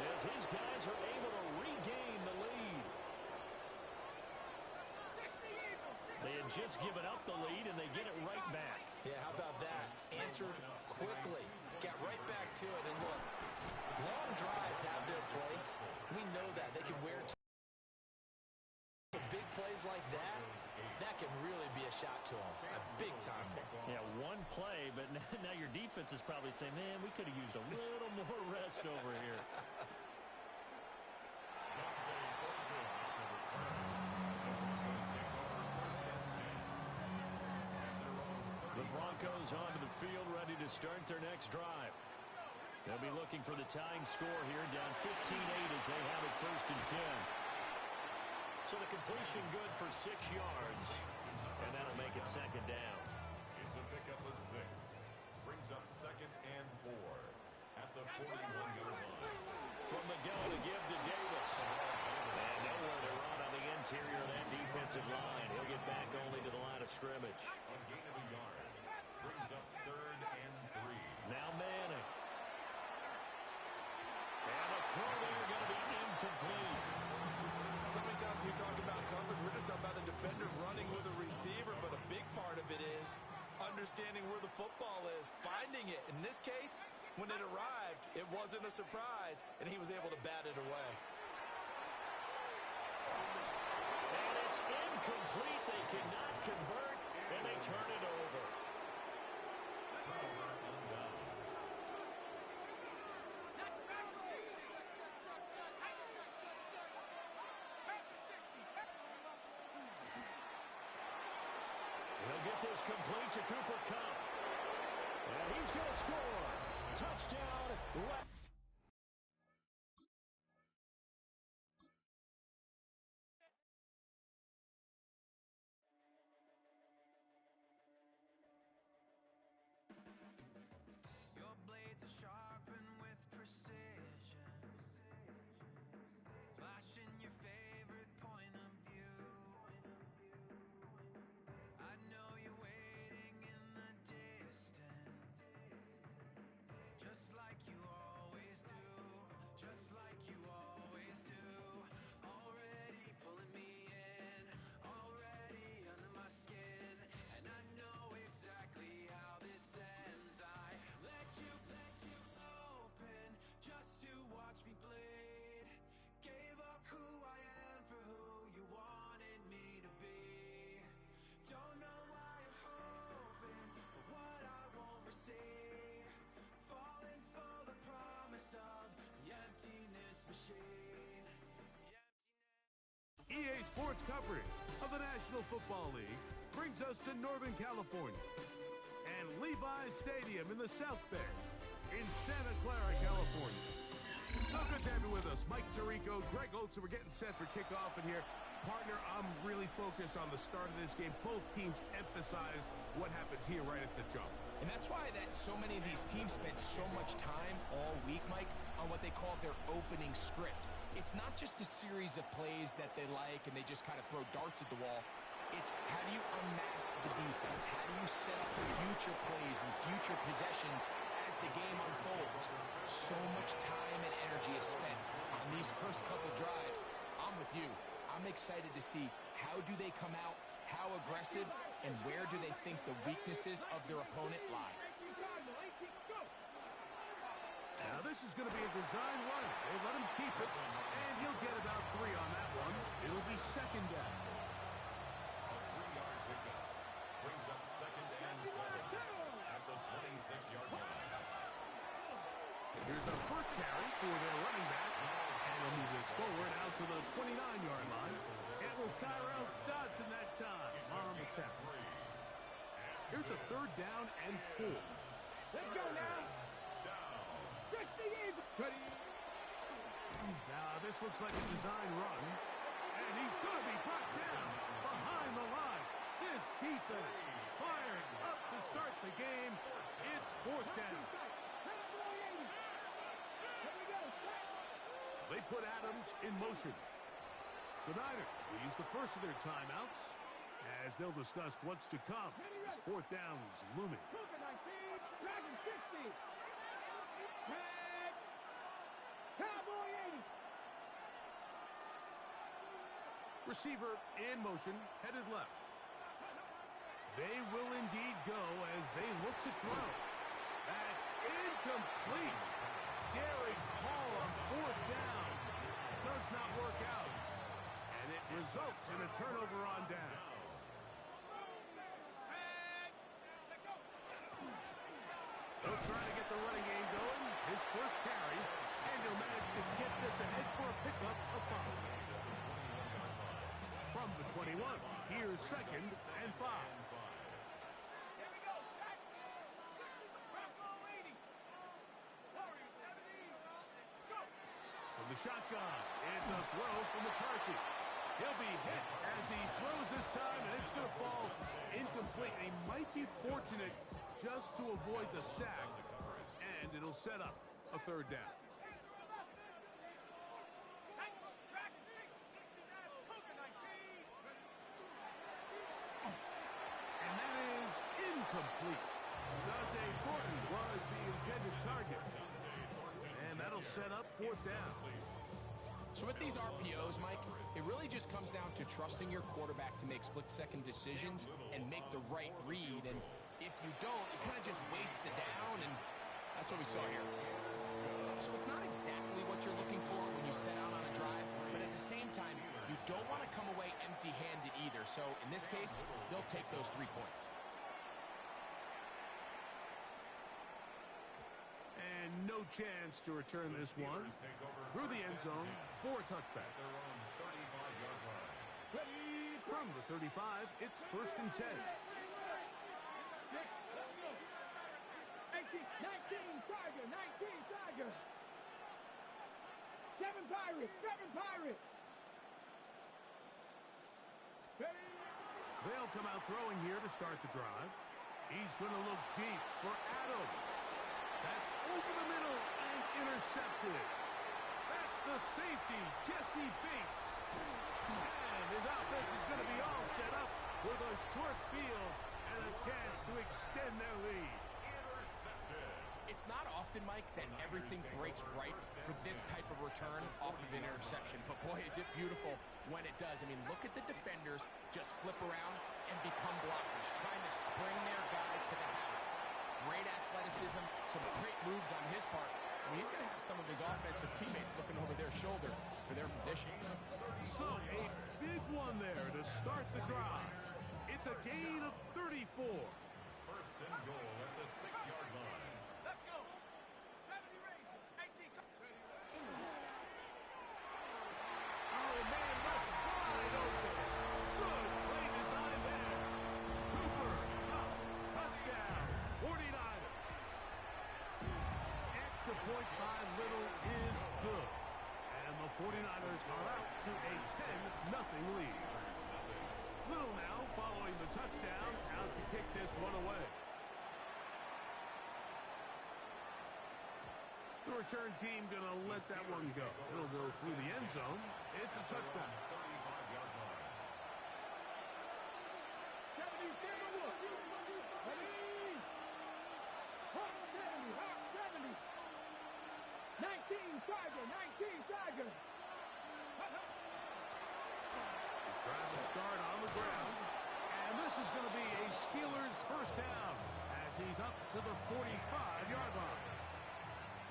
As his guys are able to regain the lead. They had just given up the lead, and they get it right back. Yeah, how about that? Answered quickly. Got right back to it. And look, long drives have their place. We know that. They can wear big plays like that. That can really be a shot to them. A big time one. Yeah, one play, but now your defense is probably saying, man, we could have used a little more rest over here. The Broncos onto the field, ready to start their next drive. They'll be looking for the tying score here, down 15-8 as they have it 1st and 10. So the completion good for 6 yards, and that'll make it 2nd down. It's a pickup of 6. Brings up 2nd and 4 at the 41-yard line. From the gun to give to Davis. And nowhere to run on the interior of that defensive line. He'll get back only to the line of scrimmage. A gain of a yard. Brings up 3rd and 3. Now Manning. And the throw there going to be incomplete. So many times we talk about coverage, we're just talking about a defender running with a receiver, but a big part of it is understanding where the football is, finding it. In this case, when it arrived, it wasn't a surprise, and he was able to bat it away. And it's incomplete. They cannot convert, and they turn it over. He'll get this complete to Cooper Kupp. And he's going to score. Touchdown. Your blades are sharpened with precision, flashing your favorite point of view. I know you're waiting in the distance, just like you always do, just like you always do. Already pulling me in, already under my skin, and I know exactly how this ends. I let you open just to watch me bleed. Gave up who I am for who you wanted me to be. Don't know why I'm hoping for what I won't receive. Falling for the promise of the emptiness machine. EA Sports coverage of the National Football League brings us to Northern California and Levi's Stadium in the South Bay. in Santa Clara, California. So good to have you with us. Mike Tirico, Greg Olson. We're getting set for kickoff in here. Partner, I'm really focused on the start of this game. Both teams emphasize what happens here right at the jump. And that's why so many of these teams spend so much time all week, Mike, on what they call their opening script. It's not just a series of plays that they like and they just kind of throw darts at the wall. It's how do you unmask the defense? How do you set up future plays and future possessions as the game unfolds? So much time and energy is spent on these first couple drives. I'm with you. I'm excited to see how do they come out, how aggressive, and where do they think the weaknesses of their opponent lie. Now this is going to be a design run. They let him keep it, and he'll get about 3 on that one. It'll be second down. A 3-yard pickup brings up 2nd and 7 at the 26-yard line. Here's a first carry for their running back, and he'll move this forward out to the 29-yard line. It was Tyrell Dodson that time on the tackle. Here's a 3rd down and 4. Let's go now. Now this looks like a design run, and he's going to be brought down behind the line. This defense fired up to start the game. It's 4th down. They put Adams in motion. The Niners will use the first of their timeouts as they'll discuss what's to come. This 4th down is looming. Dragon 60. Cowboy 80. Receiver in motion, headed left. They will indeed go as they look to throw. That's incomplete. Derek Hall on 4th down. Does not work out. And it results in a turnover on down. They'll try to get the running game going. His first carry, and he'll manage to get this ahead for a pickup of 5. From the 21, here's 2nd and 5. Here we go, sack. Rocco 80. Warrior 70. Let's go. From the shotgun, it's a throw from McCarthy. He'll be hit as he throws this time, and it's going to fall incomplete. He might be fortunate just to avoid the sack, and it'll set up a 3rd down. And that is incomplete. Dante Thornton was the intended target, and that'll set up 4th down. So with these RPOs, Mike, it really just comes down to trusting your quarterback to make split-second decisions and make the right read. And if you don't, you kind of just waste the down, and that's what we saw here. So it's not exactly what you're looking for when you set out on a drive, but at the same time, you don't want to come away empty-handed either. So in this case, they'll take those 3 points. And no chance to return this one through the end zone for a touchback. From the 35, it's 1st and 10. 19, Tiger, 19, Tiger. 7 Pirates, 7 Pirates. They'll come out throwing here to start the drive. He's going to look deep for Adams. That's over the middle and intercepted. That's the safety, Jesse Bates. And his offense is going to be all set up with a short field and a chance to extend their lead. It's not often, Mike, that everything breaks right for this type of return off of an interception. But boy, is it beautiful when it does. I mean, look at the defenders just flip around and become blockers, trying to spring their guy to the house. Great athleticism, some great moves on his part. I mean, he's going to have some of his offensive teammates looking over their shoulder for their position. So, a big one there to start the drive. It's a gain of 34. 1st and goal at the 6-yard line. Let's go. 70 Ranger, 18. Oh, man, left wide open. Good play design there. Cooper, touchdown, 49ers. Steelers are out to a 10-0 lead. Little now following the touchdown, out to kick this one away. The return team going to let that one go. It'll go through the end zone. It's a touchdown. 35-yard line. 70, Cameron Woods. 70. Hawk 70, Hawk 70. 19, Tiger, 19, Tiger. Trying to start on the ground. And this is going to be a Steelers first down as he's up to the 45-yard line.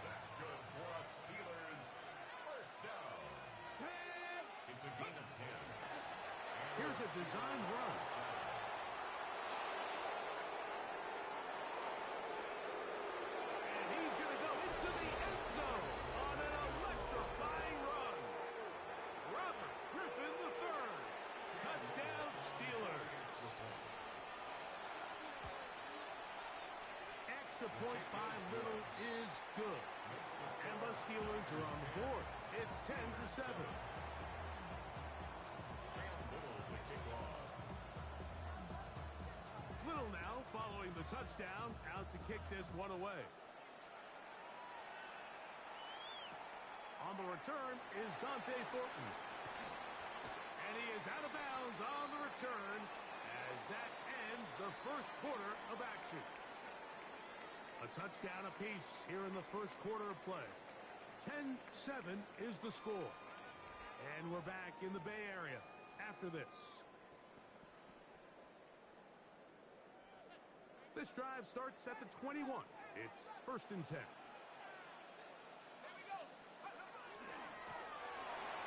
That's good for a Steelers first down. It's a gain of 10. Here's a design run. And he's going to go into the end zone on an electrifying run. Robert Griffin III. Touchdown Steelers. Extra point by Little is good. And the Steelers are on the board. It's 10-7. Little now following the touchdown, out to kick this one away. On the return is Dante Thornton. And he is out of bounds on the return as that ends the first quarter of action. A touchdown apiece here in the first quarter of play. 10-7 is the score. And we're back in the Bay Area after this. This drive starts at the 21. It's 1st and 10.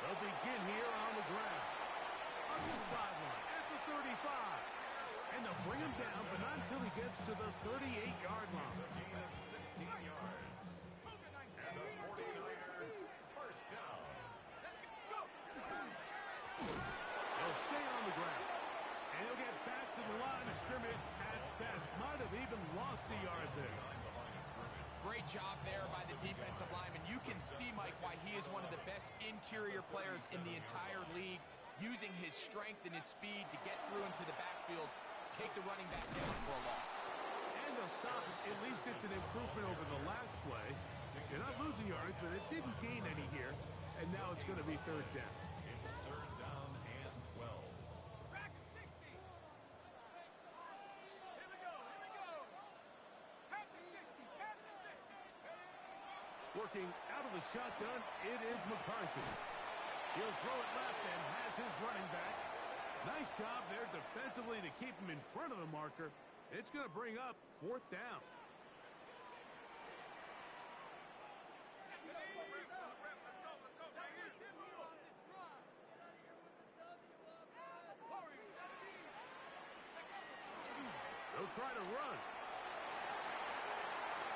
They'll begin here on the ground. On the sideline at the 35. And they'll bring him down, but not until he gets to the 38-yard line. It's a gain of 16 yards. And a 49er first down. They'll stay on the ground. And he'll get back to the line of scrimmage at best. Might have even lost a yard there. Great job there by the defensive lineman. You can see, Mike, why he is one of the best interior players in the entire league, using his strength and his speed to get through into the backfield, take the running back down for a loss. And they'll stop it. At least it's an improvement over the last play. They're not losing yards, but it didn't gain any here. And now it's going to be 3rd down. It's 3rd down and 12. Back at 60. Here we go. Back to 60. Back to 60. Working out of the shotgun, it is McCarthy. He'll throw it left and has his running back. Nice job there defensively to keep him in front of the marker. It's going to bring up 4th down. They'll try to run.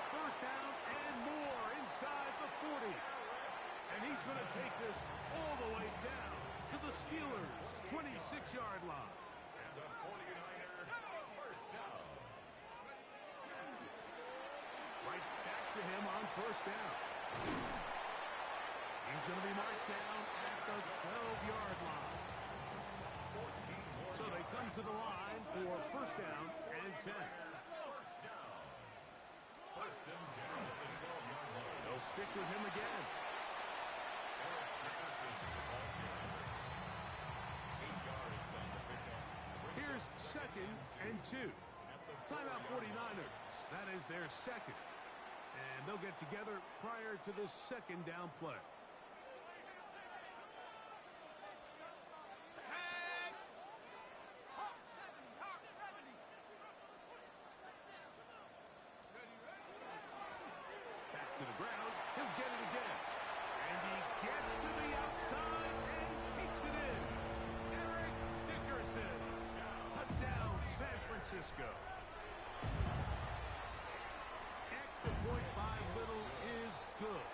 1st down and more inside the 40. And he's going to take this all the way down to the Steelers' 26-yard line. And a 49er first down. Right back to him on 1st down. He's going to be marked down at the 12-yard line. So they come to the line for 1st down and 10. First down. 1st and 10 at the 12-yard line. They'll stick with him again. Eric Dickerson, the ball carrier. 8 yards on the pickup. Here's 2nd and 2. Timeout 49ers. That is their 2nd. And they'll get together prior to the 2nd down play. Back to the ground. He'll get it again. And he gets to the outside and takes it in. Eric Dickerson. Touchdown, San Francisco. Extra point by Little is good.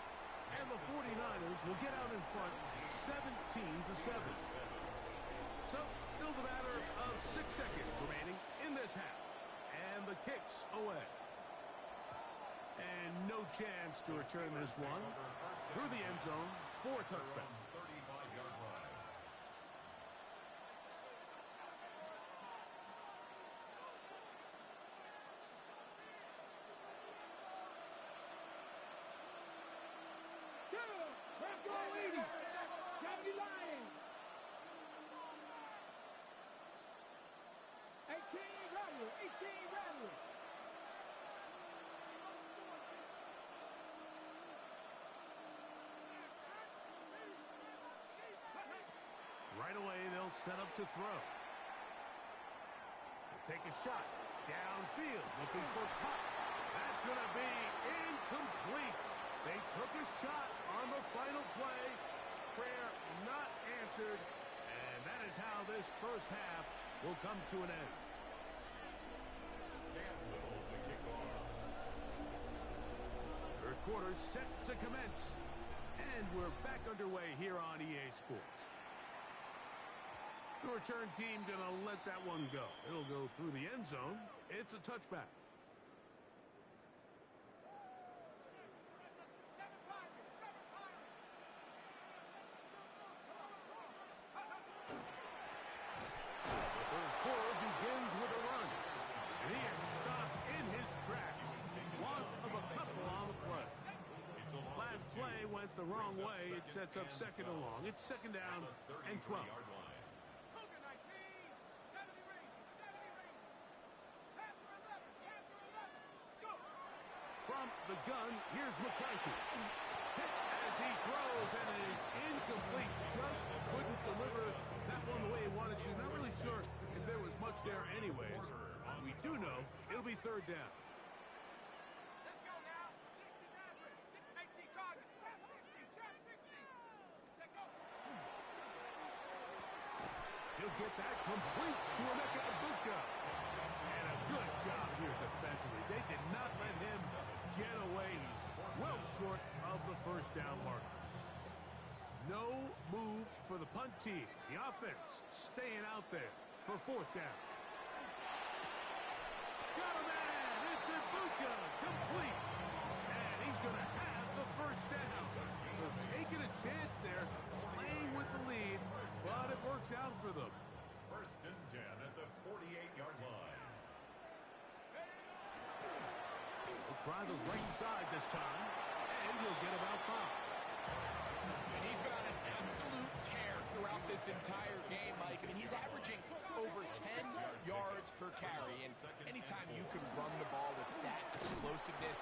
And the 49ers will get out in front 17-7. So, still the matter of 6 seconds remaining in this half. And the kick's away. And no chance to return this one through the end zone for a touchback. 35-yard 18, Radley. Right away, they'll set up to throw. They'll take a shot. Downfield, looking for Pop. That's going to be incomplete. They took a shot on the final play. Prayer not answered. And that is how this first half will come to an end. Cam Little, the kickoff. Third quarter set to commence. And we're back underway here on EA Sports. The return team going to let that one go. It'll go through the end zone. It's a touchback. The third quarter begins with a run. And he is stopped in his tracks. Loss of a couple on the play. Last play went the wrong way. It sets up second and long. It's second down and 12. From the gun, here's McCarthy. Hit as he throws, and it is incomplete. Just couldn't deliver that one the way he wanted to. Not really sure if there was much there anyways. We do know it'll be third down. Let's go now. 60 Maverick. 18 Coggan. Trap 60. Trap 60. Take over. He'll get that complete to Emeka Egbuka. And a good job here defensively. They did not let him get away. He's well short of the first down mark. No move for the punt team. The offense staying out there for fourth down. Got a man. It's Egbuka. Complete. And he's going to have the first down. So taking a chance there, playing with the lead, but it works out for them. First and 10 at the 48-yard line. He'll try the right side this time, and he'll get about 5. And he's been on an absolute tear throughout this entire game, Mike. I mean, he's averaging over 10 yards per carry. And anytime you can run the ball with that explosiveness,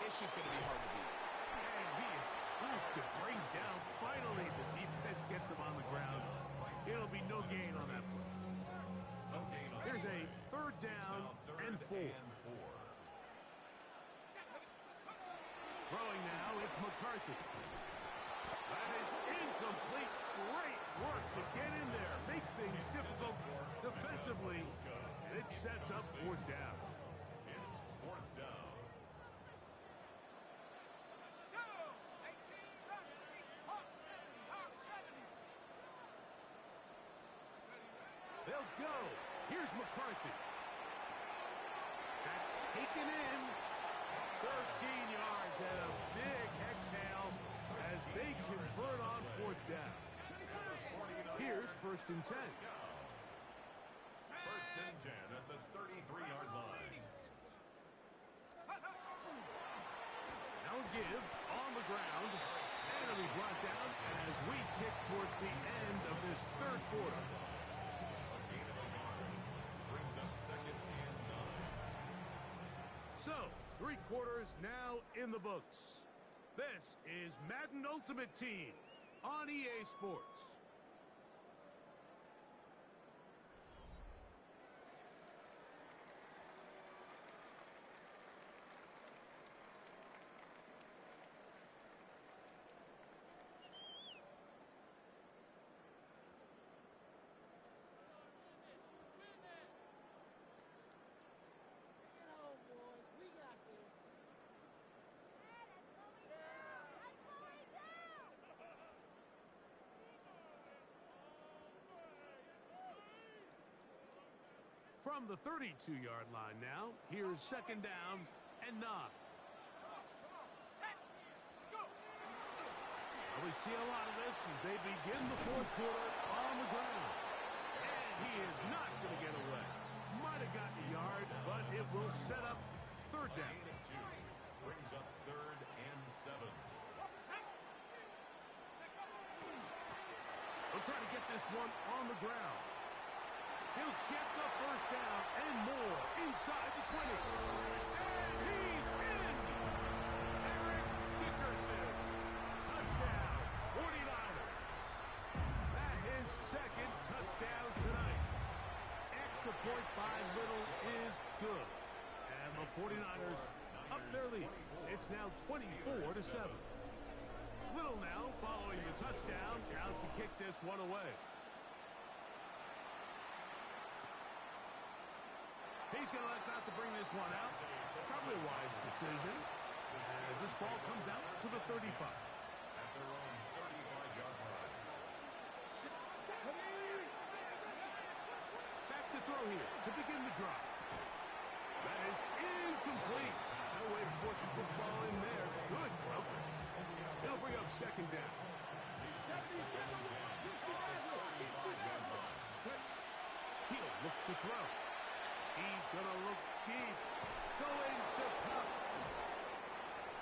it's just going to be hard to beat. And he is tough to bring down. Finally, the defense gets him on the ground. It'll be no gain on that play. Here's a third down and 4. Throwing now, it's McCarthy. That is incomplete. Great work to get in there. Make things difficult defensively. And it sets up fourth down. It's fourth down. Go! 18 Rock. Hawk 70. Hawk 70. They'll go. Here's McCarthy. That's taken in. 13 yards and a big exhale as they convert on fourth down. Here's first and 10. First and 10 at the 33-yard line. Now a give on the ground. And it'll be brought down as we tick towards the end of this third quarter. A gain of 11 brings up second and 9. So, 3 quarters now in the books. This is Madden Ultimate Team on EA Sports. From the 32-yard line now, here's second down and 9. Well, we see a lot of this as they begin the fourth quarter on the ground. And he is not going to get away. Might have gotten a yard, but it will set up third down. Gain of 2 brings up third and 7. They'll try to get this one on the ground. He'll get the first down and more inside the 20. And he's in! Eric Dickerson. Touchdown, 49ers. That his second touchdown tonight. Extra point by Little is good. And the 49ers up their lead. It's now 24-7. Little now following the touchdown, out to kick this one away. He's going to let that to bring this one out. Probably a wise decision as this ball comes out to the 35. At their own 35-yard line. Back to throw here to begin the drive. That is incomplete. No way to force a football in there. Good coverage. It'll bring up second down. He'll look to throw. He's going to look deep. Going to Kupp.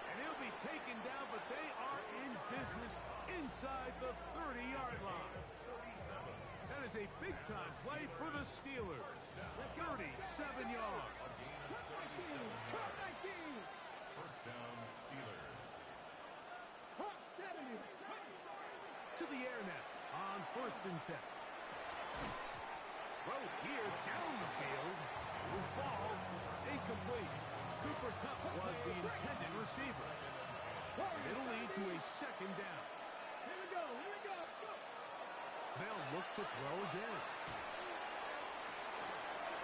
And he'll be taken down, but they are in business inside the 30-yard line. That is a big-time play for the Steelers. 37 yards. First down, Steelers. To the air now on 1st and 10. Throw here down the field. Will fall. Incomplete. Cooper Kupp was the intended receiver. It'll lead to a second down. Here we go. They'll look to throw again.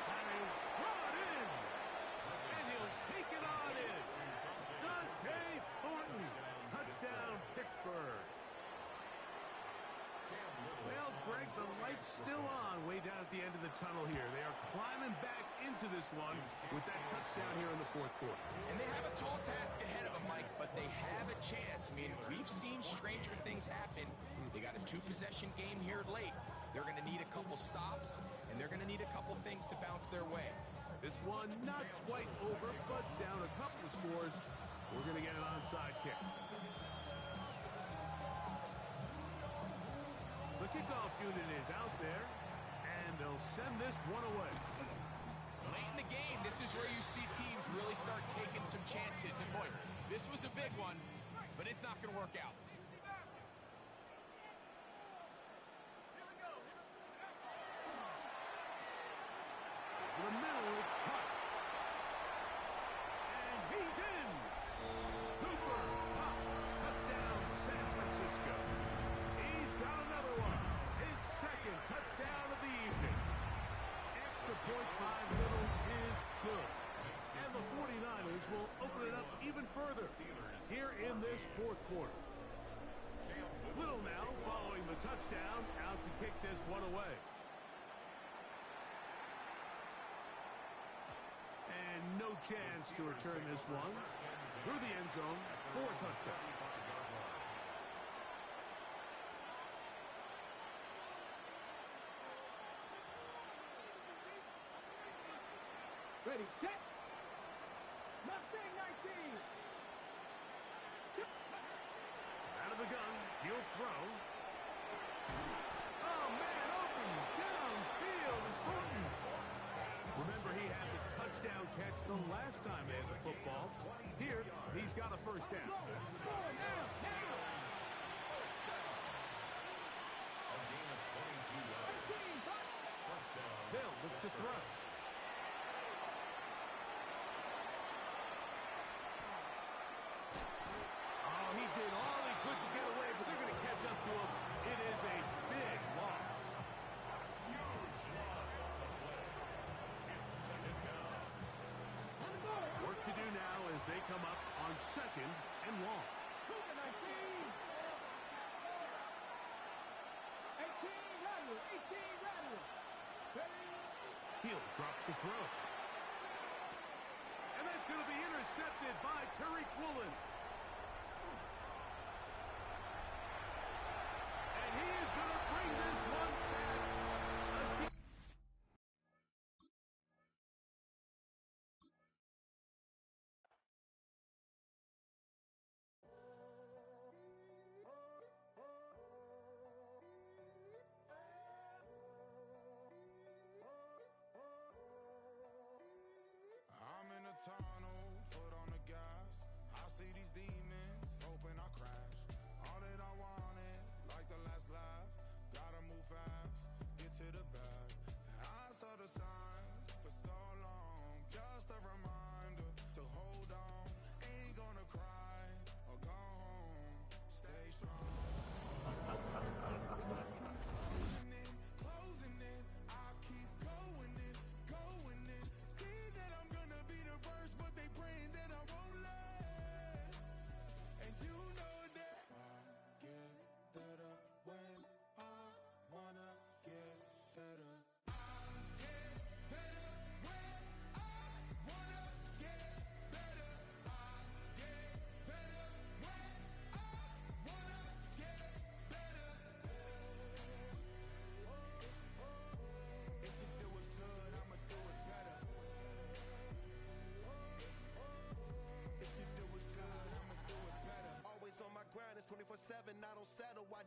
That is brought in. And he'll take it on in. Dante Thornton. Touchdown, Pittsburgh. Well, Greg, the light's still on way down at the end of the tunnel here. They are climbing back into this one with that touchdown here in the 4th quarter. And they have a tall task ahead of them, Mike, but they have a chance. I mean, we've seen stranger things happen. They got a 2-possession game here late. They're going to need a couple stops, and they're going to need a couple things to bounce their way. This one not quite over, but down a couple of scores. We're going to get an onside kick. The kickoff unit is out there, and they'll send this one away. Late in the game, this is where you see teams really start taking some chances. And boy, this was a big one, but it's not going to work out. For the middle, it's cut. And he's in. Cooper Kupp. Touchdown, San Francisco. He's got another one. His second touchdown of the evening. Extra point by Little is good. And the 49ers will open it up even further here in this 4th quarter. Little now following the touchdown, out to kick this one away. And no chance to return this one through the end zone for a touchdown. Ready, set. Mustang 19. Out of the gun, he'll throw. Oh, man, open downfield is Thornton. Remember, he had the touchdown catch the last time they had the football. Here, he's got a first down. A gain of 22 yards. First down. They'll look to throw. Oh, he did all he could to get away, but they're going to catch up to him. It is a big loss. Work to do now as they come up on 2nd and long. He'll drop to throw. And that's going to be intercepted by Tariq Woolen. And he is going to bring this one back.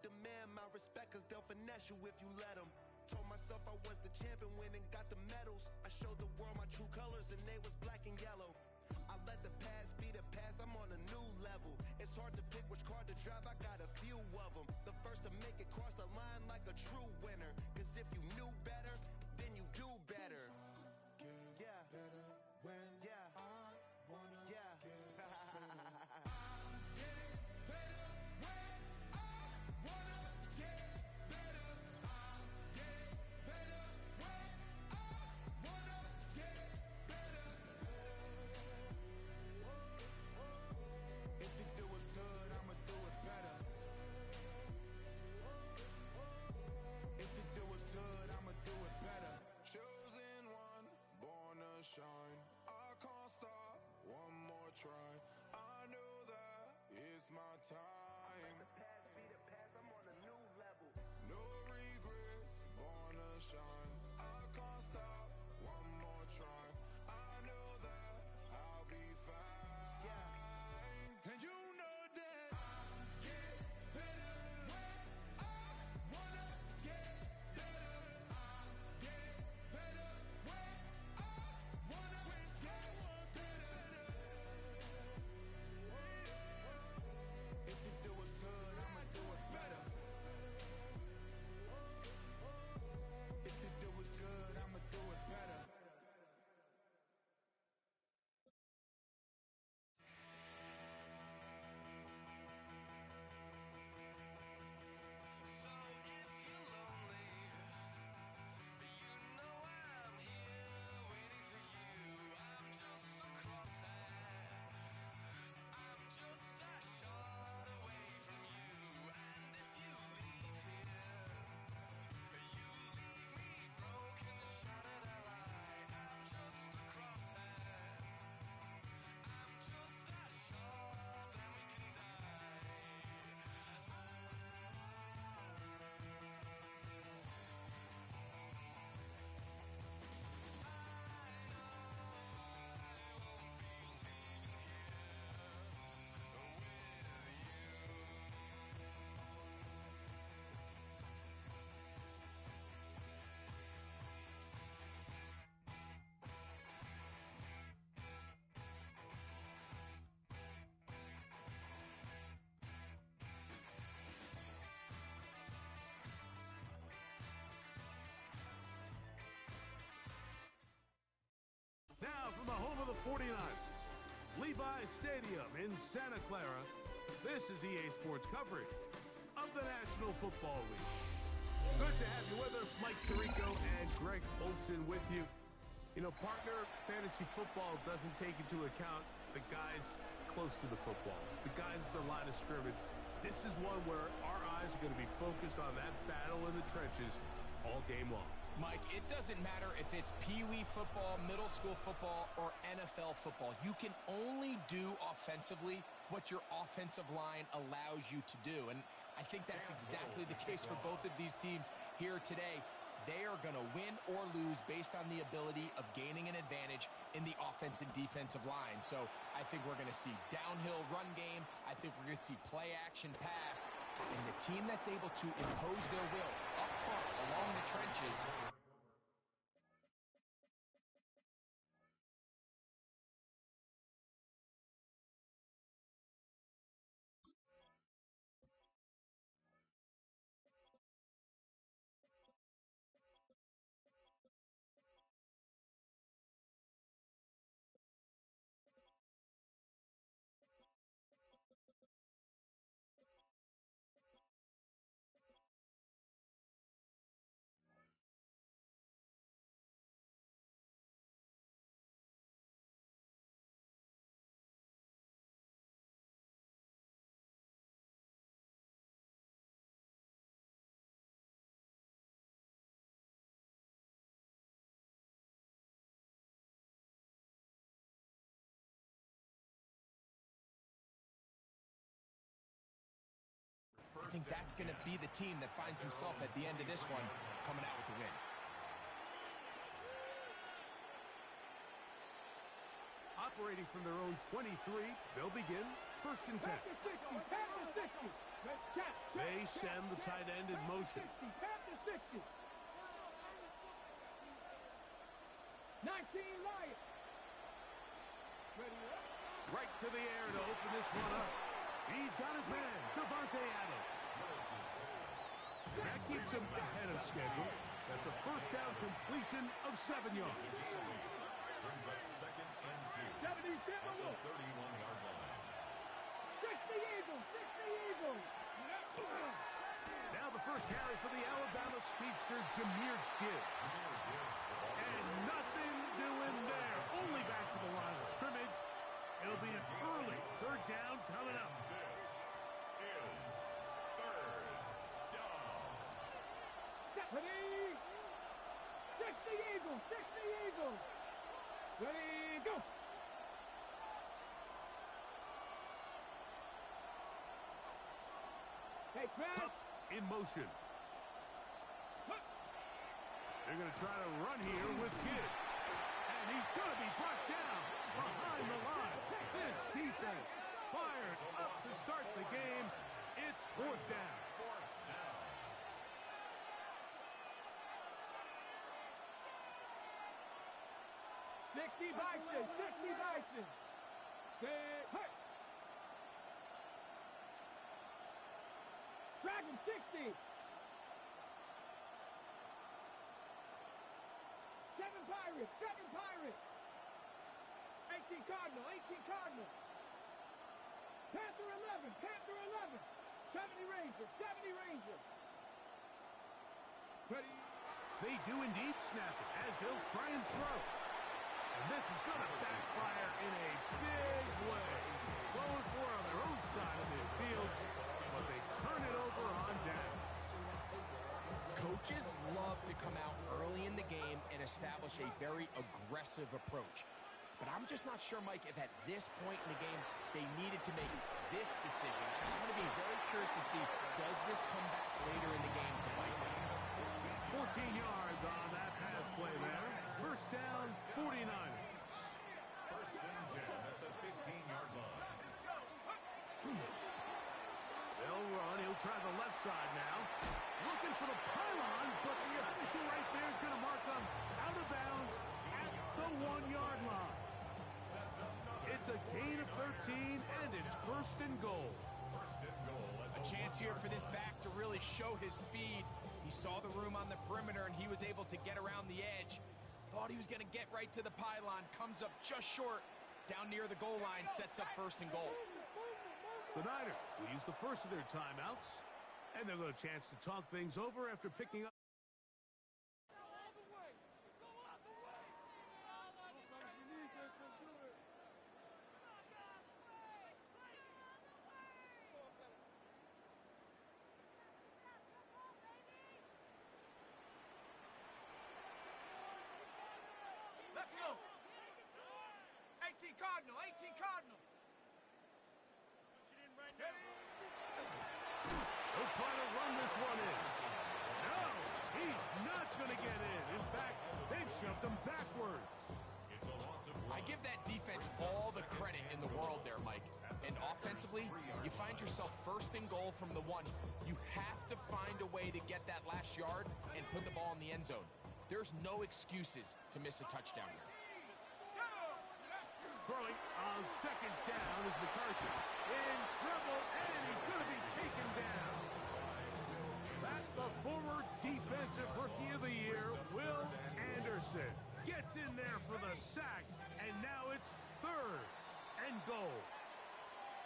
demand my respect, cause they'll finesse you if you let them. Told myself I was the champion, went and got the medals. I showed the world my true colors and they was black and yellow. I let the past be the past, I'm on a new level. It's hard to pick which card to drive, I got a few of them. The first to make it cross the line like a true winner. Cause if you knew better, then you do better. Yeah. Better when I wanna get better. Shine. I can't stop, one more try. I know that it's my time. Let the past be the past, I'm on a new level. No regrets, born to shine. I can't stop, one more try. I know that I'll be fine. Yeah. And you know that I get better when I wanna get better. I get better when if you do it good, I'ma do it better. If you do it good, I'ma do it better. Now from the home of the 49ers, Levi's Stadium in Santa Clara, this is EA Sports coverage of the National Football League. Good to have you with us. Mike Tirico and Greg Olson with you. You know, partner, fantasy football doesn't take into account the guys close to the football, the guys at the line of scrimmage. This is one where our eyes are going to be focused on that battle in the trenches all game long. Mike, it doesn't matter if it's Pee-wee football, middle school football, or NFL football. You can only do offensively what your offensive line allows you to do. And I think that's exactly the case for both of these teams here today. They are going to win or lose based on the ability of gaining an advantage in the offense and defensive line. So I think we're going to see downhill run game. I think we're going to see play action pass. And the team that's able to impose their will up front along the trenches. I think that's going to be the team that finds himself at the end of this one coming out with the win. operating from their own 23. They'll begin 1st and 10. Panther 60, Panther 60. They send the tight end in motion. Panther 60. 19 Lions. Ready up. Right to the air to open this one up. He's got his man, Davante Adams. That keeps him ahead of schedule. That's a 1st down completion of 7 yards. Brings up 2nd and 2. 70 At the 31-yard line. 60 Eagles, 60 Eagles. Now the first carry for the Alabama speedster, Jahmyr Gibbs. And nothing doing there. Only back to the line of scrimmage. It'll be an early 3rd down coming up. This is 3rd down. Ready? 60 Eagles, 60 Eagles. Ready, go. Hey, Cup in motion. They're going to try to run here with Gibbs. And he's going to be brought down behind the line. This defense fired up to start the game. It's 4th down. 60 Bison, 60 Bison. Say, hey. Dragon 60. 7 Pirates, 7 Pirates. 18 Cardinal, 18 Cardinal. Panther 11, Panther 11. 70 Rangers, 70 Rangers. Ready? They do indeed snap it as they'll try and throw. And this is going to backfire in a big way. Going for on their own side of midfield, but they turn it over on down. Coaches love to come out early in the game and establish a very aggressive approach. But I'm just not sure, Mike, if at this point in the game they needed to make this decision. I'm going to be very curious to see, does this come back later in the game to bite them? 14 yards on that pass play there. 1st down, 49ers. 1st and 10 at the 15-yard line. They'll run. He'll try the left side now. Looking for the pylon, but the official right there is going to mark them out of bounds at the 1-yard line. It's a gain of 13, and it's 1st and goal. A chance here for this back to really show his speed. He saw the room on the perimeter, and he was able to get around the edge. Thought he was going to get right to the pylon. Comes up just short. Down near the goal line, sets up 1st and goal. The Niners will use the first of their timeouts, and they'll get a chance to talk things over after picking up. Let's go. 18 Cardinal, 18 Cardinal. They'll try to run this one in. No, he's not going to get in. In fact, they've shoved him backwards. I give that defense all the credit in the world there, Mike. And offensively, you find yourself 1st and goal from the 1. You have to find a way to get that last yard and put the ball in the end zone. There's no excuses to miss a touchdown here. Throwing on 2nd down is McCarthy. In trouble, and he's going to be taken down. That's the former Defensive Rookie of the Year, Will Anderson. Gets in there for the sack, and now it's 3rd and goal.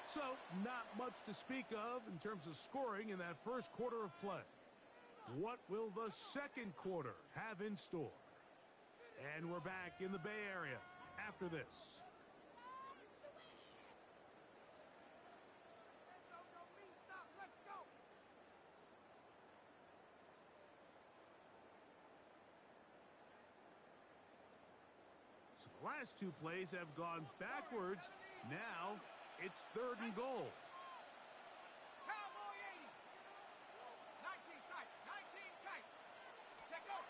So, not much to speak of in terms of scoring in that first quarter of play. What will the second quarter have in store? And we're back in the Bay Area after this. So the last 2 plays have gone backwards. Now it's 3rd and goal. Cowboy 80. 19 tight, 19 tight. Check out.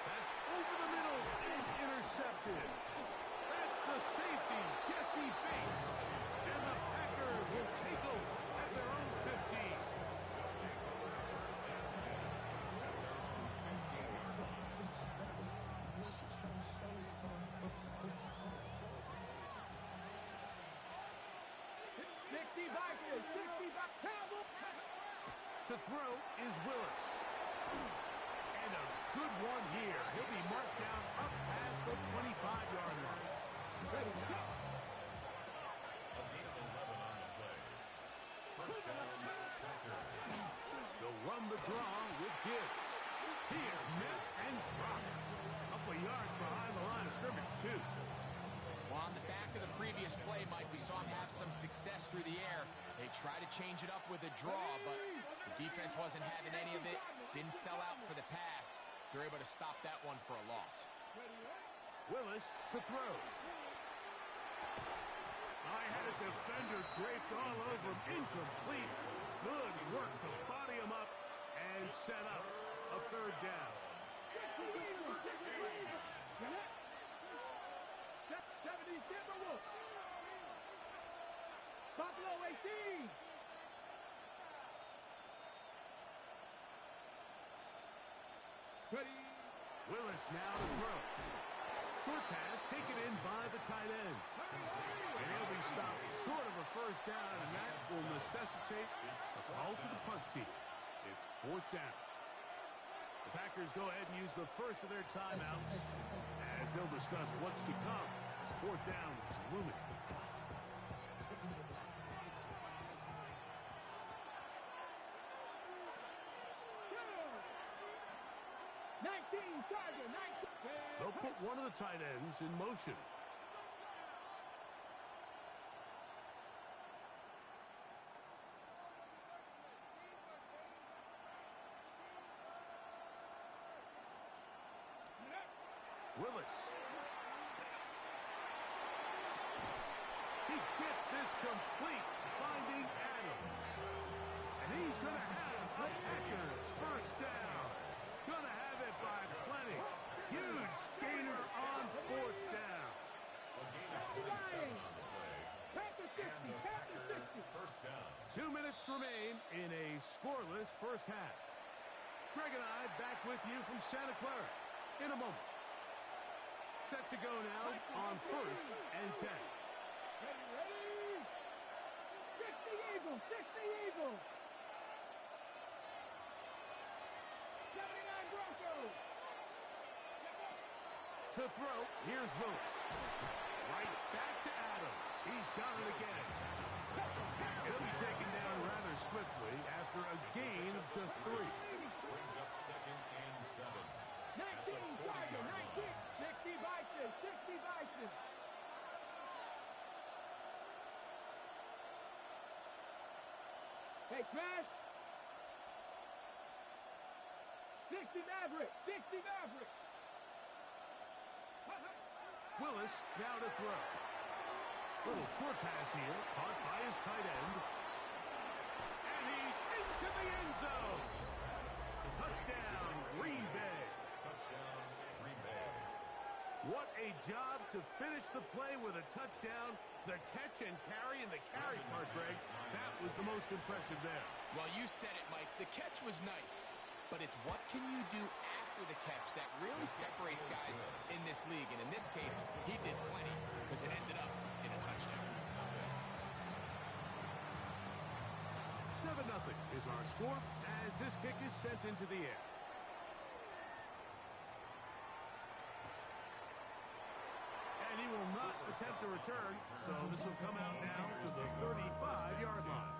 That's over the middle and intercepted. Vikings, 65, Cowboys. To throw is Willis. And a good one here. He'll be marked down up past the 25-yard line. Ready, go. A gain of 11 on the play. First down, Packers. They'll run the draw with Gibbs. He is met and dropped. Couple of yards behind the line of scrimmage, too. Well, on the back of the previous play, Mike, we saw him have some success through the air. They tried to change it up with a draw, but the defense wasn't having any of it. Didn't sell out for the pass. They're able to stop that one for a loss. Willis to throw. I had a defender draped all over him. Incomplete. Good work to body him up and set up a third down. 70 Timberwolves. Buffalo 18. Ready. Willis now to throw. Short pass taken in by the tight end. And he'll be stopped short of a first down, and that will necessitate a call to the punt team. It's fourth down. The Packers go ahead and use the first of their timeouts as they'll discuss what's to come as fourth down is looming. They'll put one of the tight ends in motion. Willis. He gets this complete, finding Adams. And he's going to have the Packers first down. Going to have it by plenty. Huge gainer on fourth down. A gain of 27 on the play. Packers 60, Packers 60. First down. 2 minutes remain in a scoreless first half. Greg and I back with you from Santa Clara in a moment. Set to go now on first and 10. Ready. 60 Eagles, 60 Eagles. 79 Broncos. To throw, here's Willis. Right back to Adams. He's got it again. He'll be taken down rather swiftly after a gain of just 3. Brings up second and 7. 19 Tiger, 19. 60 Vikings, 60 Vikings. Hey, Crash. 60 Maverick, 60 Maverick. Willis now to throw. Little short pass here, caught by his tight end. And he's into the end zone. Touchdown, Green Bay. Touchdown, Green Bay. What a job to finish the play with a touchdown. The catch and carry, and the carry part, Greg, that was the most impressive there. Well, you said it, Mike. The catch was nice. But it's what can you do after the catch that really separates guys in this league. And in this case, he did plenty because it ended up in a touchdown. 7-0 is our score as this kick is sent into the air. And he will not attempt a return, so this will come out now to the 35-yard line.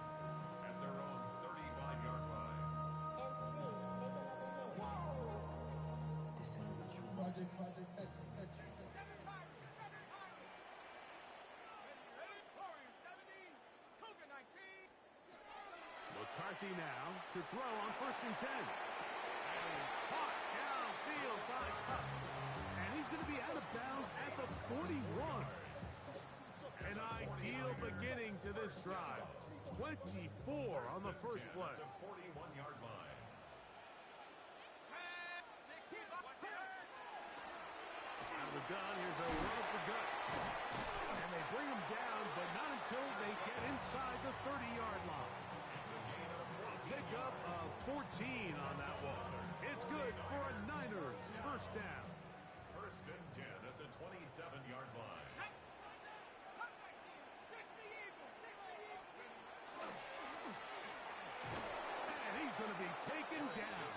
At their own 35-yard line. Project S. McCarthy now to throw on first and 10. And he's caught downfield by Kupp. And he's going to be out of bounds at the 41. An ideal beginning to this drive. 24 on the first play. At the 41-yard line. Out of the gun, here's a run up the gut. And they bring him down, but not until they get inside the 30-yard line. Pick up a 14 on that one. It's good for a Niners first down. First and 10 at the 27-yard line. taken down.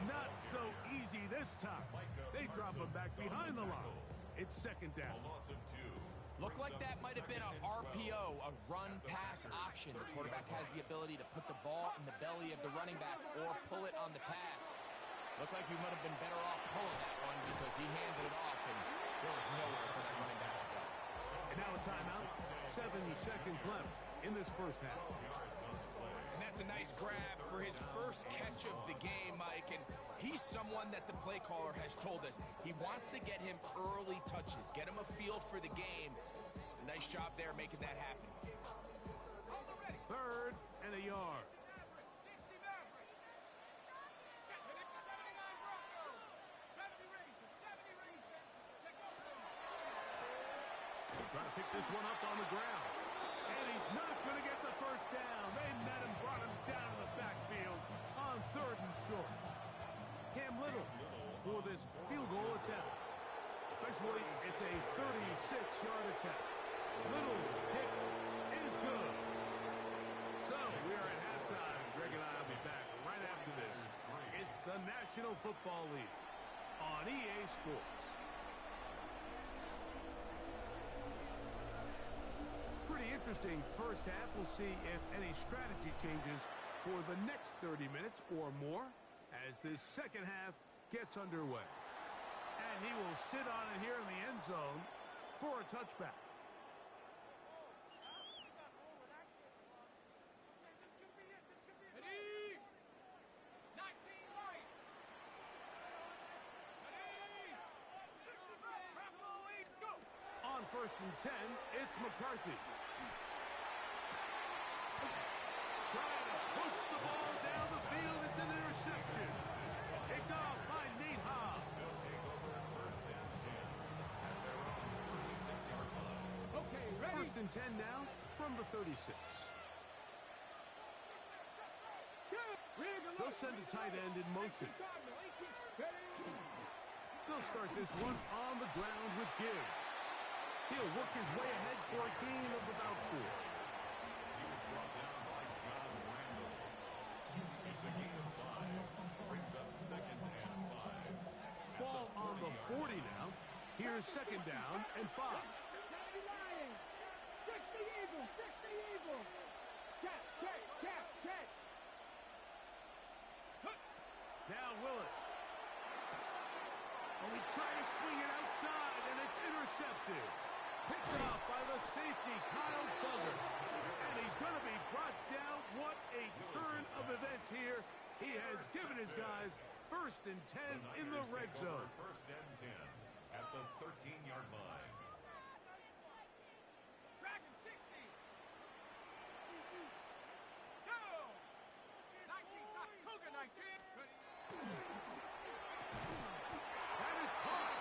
Not so easy this time. They drop him back behind the line. It's second down. Looked like that might have been a RPO, a run-pass option. The quarterback has the ability to put the ball in the belly of the running back or pull it on the pass. Looked like he might have been better off pulling that one because he handed it off, and there was nowhere for that running back to go. And now a timeout. 7 seconds left in this first half. And that's a nice grab for his first catch of the game, Mike. And he's someone that the play caller has told us he wants to get him early touches, get him a feel for the game. Nice job there making that happen. Third and a yard. Trying to pick this one up on the ground. And he's not going to get the first down. They met him, brought him down in the backfield on third and short. Cam Little for this field goal attempt. Officially, it's a 36-yard attempt. Little's kick is good. So, we are at halftime. Greg and I will be back right after this. It's the National Football League on EA Sports. Pretty interesting first half. We'll see if any strategy changes for the next 30 minutes or more as this second half gets underway. And he will sit on it here in the end zone for a touchback. On first and 10, it's McCarthy. Trying to push the ball down the field. It's an interception. Picked off by Nate Hobb. Okay, ready? First and 10 now from the 36. They'll send a tight end in motion. They'll start this one on the ground with Gibbs. He'll work his way ahead for a gain of about 4. He was brought down by John Randall. It's a gain of 5. Brings up second and 5. Ball on the 40 now. Here's second down and 5. Fix the Eagles! Fix the Eagles! Check, check, check, check! Now Willis. And we try to swing it outside, and it's intercepted. Picked off by the safety, Kyle Duggar. And he's going to be brought down. What a turn of events here. He has given his guys first and 10 in the red zone. First and 10 at the 13-yard line. Dragon 60! Go! 19, Cougar 19! That is caught.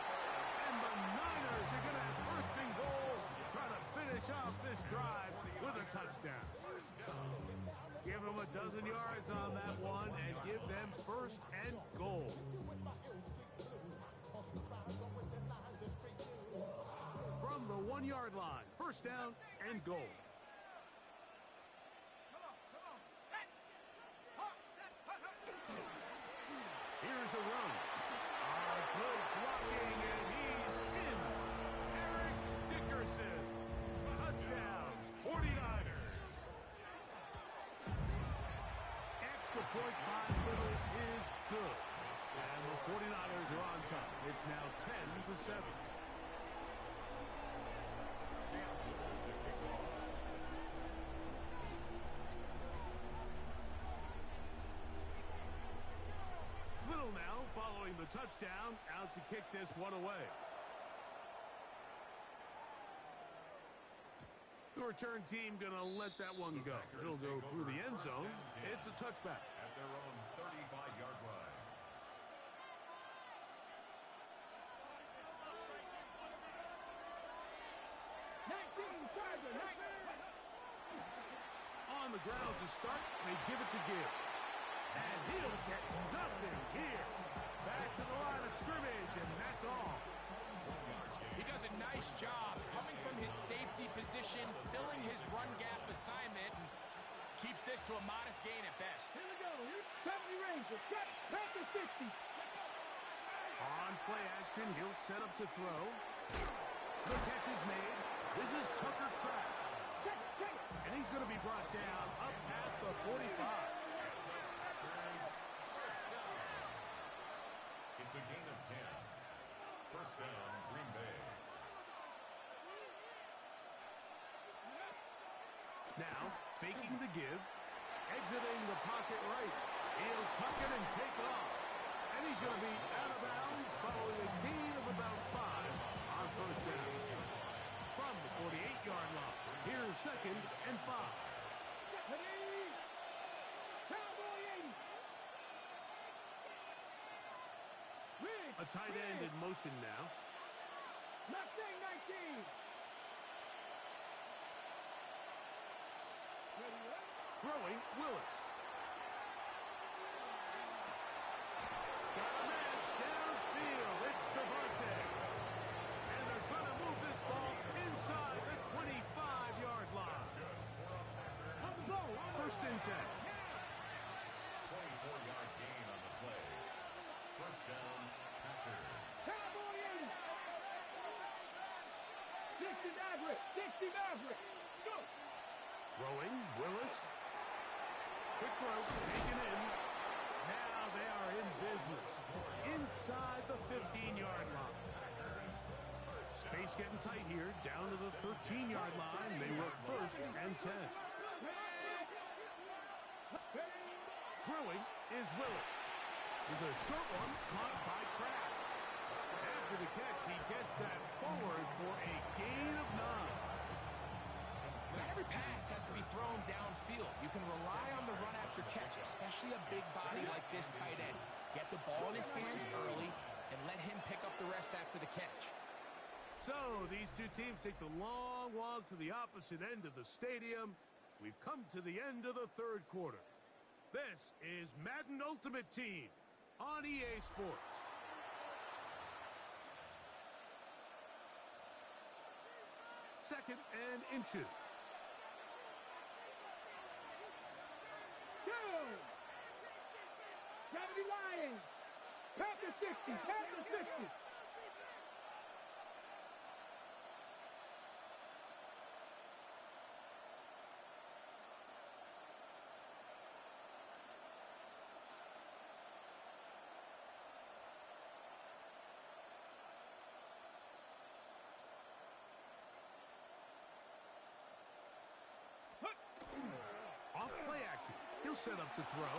And the Niners are going to have first and goal. Try to finish off this drive with a touchdown. Give them a dozen yards on that one and give them first and goal. From the 1-yard line, first down and goal. Here's a run. Good blocking, and he's in. Eric Dickerson. Touchdown, 49ers. Extra point by Little is good. And the 49ers are on top. It's now 10-7. Little now following the touchdown, out to kick this one away. The return team going to let that one go. It'll go through the end zone. It's a touchback. At their own 35-yard line. On the ground to start, they give it to Gibbs. And he'll get nothing here. Back to the line of scrimmage, and that's all. He does a nice job coming from his safety position, filling his run gap assignment, and Keeps this to a modest gain at best. Here we go. 70 Rangers. Cut. Panther 60. On play action, he'll set up to throw. The catch is made. This is Tucker Kraft. And he's going to be brought down up past the 45. It's a gain of 10. First down, Green Bay. Now, faking the give, exiting the pocket right. He'll tuck it and take off. And he's going to be out of bounds following a gain of about 5 on first down. From the 48-yard line, here's second and 5. A tight end in motion now. Mustang 19. Throwing, Willis. Got a man downfield. It's Devontae. And they're trying to move this ball inside the 25-yard line. First and 10. 24-yard gain on the play. First down, Packers. Cowboy 80. 60 Maverick. 60 Maverick. Go. Throwing, Willis. Quick throw, taken in. Now they are in business. Inside the 15-yard line. Space getting tight here. Down to the 13-yard line. They work first and 10. Throwing is Willis. There's a short one caught by Kraft. After the catch, he gets that forward for a gain of 9. Not every pass has to be thrown downfield. You can rely on the run after catch, especially a big body like this tight end. Get the ball in his hands early and let him pick up the rest after the catch. So these two teams take the long walk to the opposite end of the stadium. We've come to the end of the third quarter. This is Madden Ultimate Team on EA Sports. Second and inches. Go! 70 Lions. Panther 60. Panther 60. Off play action. He'll set up to throw.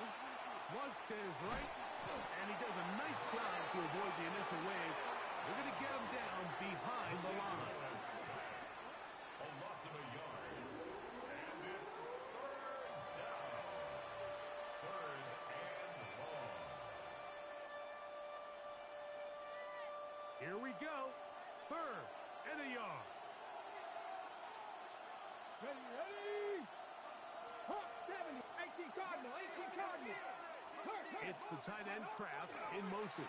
Flush to his right. And he does a nice job to avoid the initial wave. We're going to get him down behind the line. A loss of a yard. And it's third down. Third and long. Here we go. Third and a yard. Ready, ready. Hawk 70. 18 Cardinal. 18 Cardinal. It's the tight end Kraft in motion.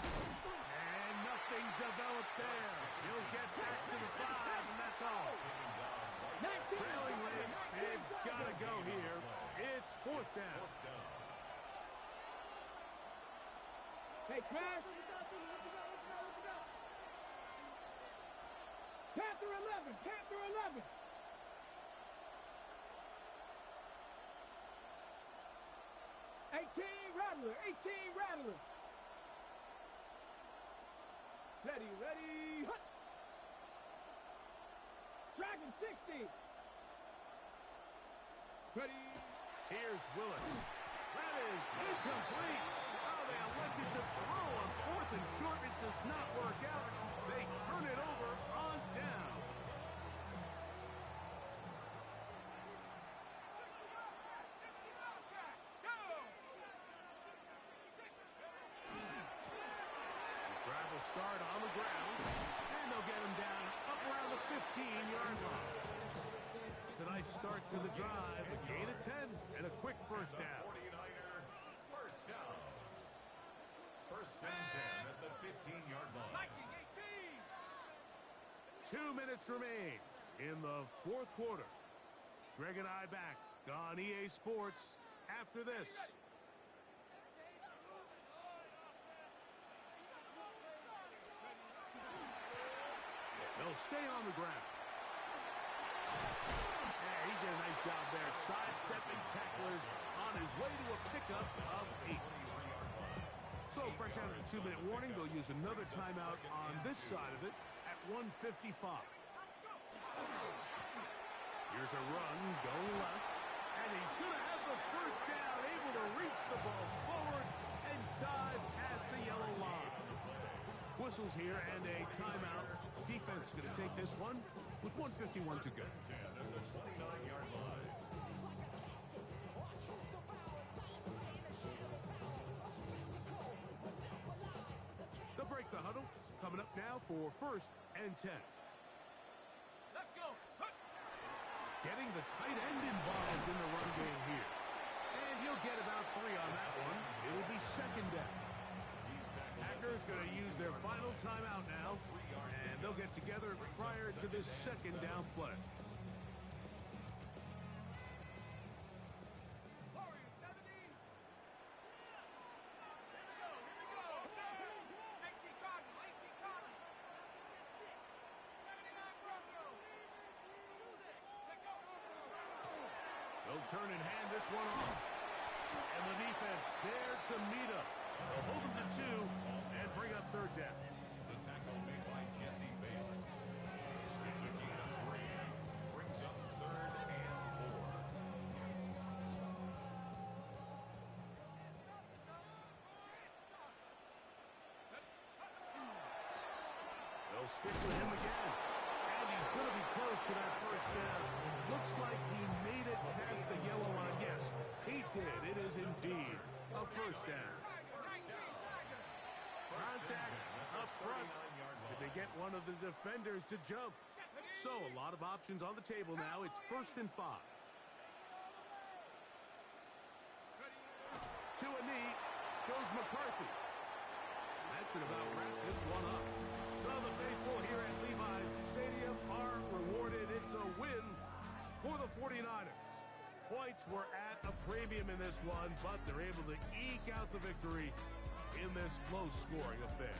And nothing developed there. He'll get back to the 5, and that's all. Trailing late. They've got to go here. It's fourth down. Hey, Kraft. Panther 11. Panther 11. Rattler, 18 Rattler. Ready, ready, hut. Dragon 60. Ready. Here's Willis. That is incomplete. Oh, they elected to throw on fourth and short. It does not work out. They turn it over on down. Start on the ground, and they'll get him down up around the 15-yard line. It's a nice start to the drive, a gain of 10, and a quick first down. 49er, first down. First and 10 at the 15-yard line. 2 minutes remain in the fourth quarter. Greg and I back on EA Sports after this. They'll stay on the ground. Yeah, he did a nice job there, sidestepping tacklers on his way to a pickup of 8. So, fresh out of a 2-minute warning, they'll use another timeout on this side of it at 1:55. Here's a run, going left, and he's going to have the first down, able to reach the ball forward and dive past the yellow line. Whistles here and a timeout. Defense going to take this one with 1:51 to go. They'll break the huddle. Coming up now for 1st and 10. Let's go. Getting the tight end involved in the run game here. And he'll get about 3 on that one. It'll be 2nd down. Packers going to use their final timeout now, and they'll get together prior to this 2nd down play. They'll turn and hand this one off. And the defense there to meet up. They'll hold them to 2 and bring up 3rd down. The tackle made by Jesse Bates. It's a gain of 3. Brings up 3rd and 4. They'll stick with him again. And he's going to be close to that 1st down. Looks like he made it past the yellow line. Yes, he did. It is indeed a 1st down. Contact up front. Did they get one of the defenders to jump? So a lot of options on the table now. It's 1st and 5. To a knee goes McCarthy. That should about wrap this one up. So the faithful here at Levi's Stadium are rewarded. It's a win for the 49ers. Points were at a premium in this one, but they're able to eke out the victory in this low-scoring affair.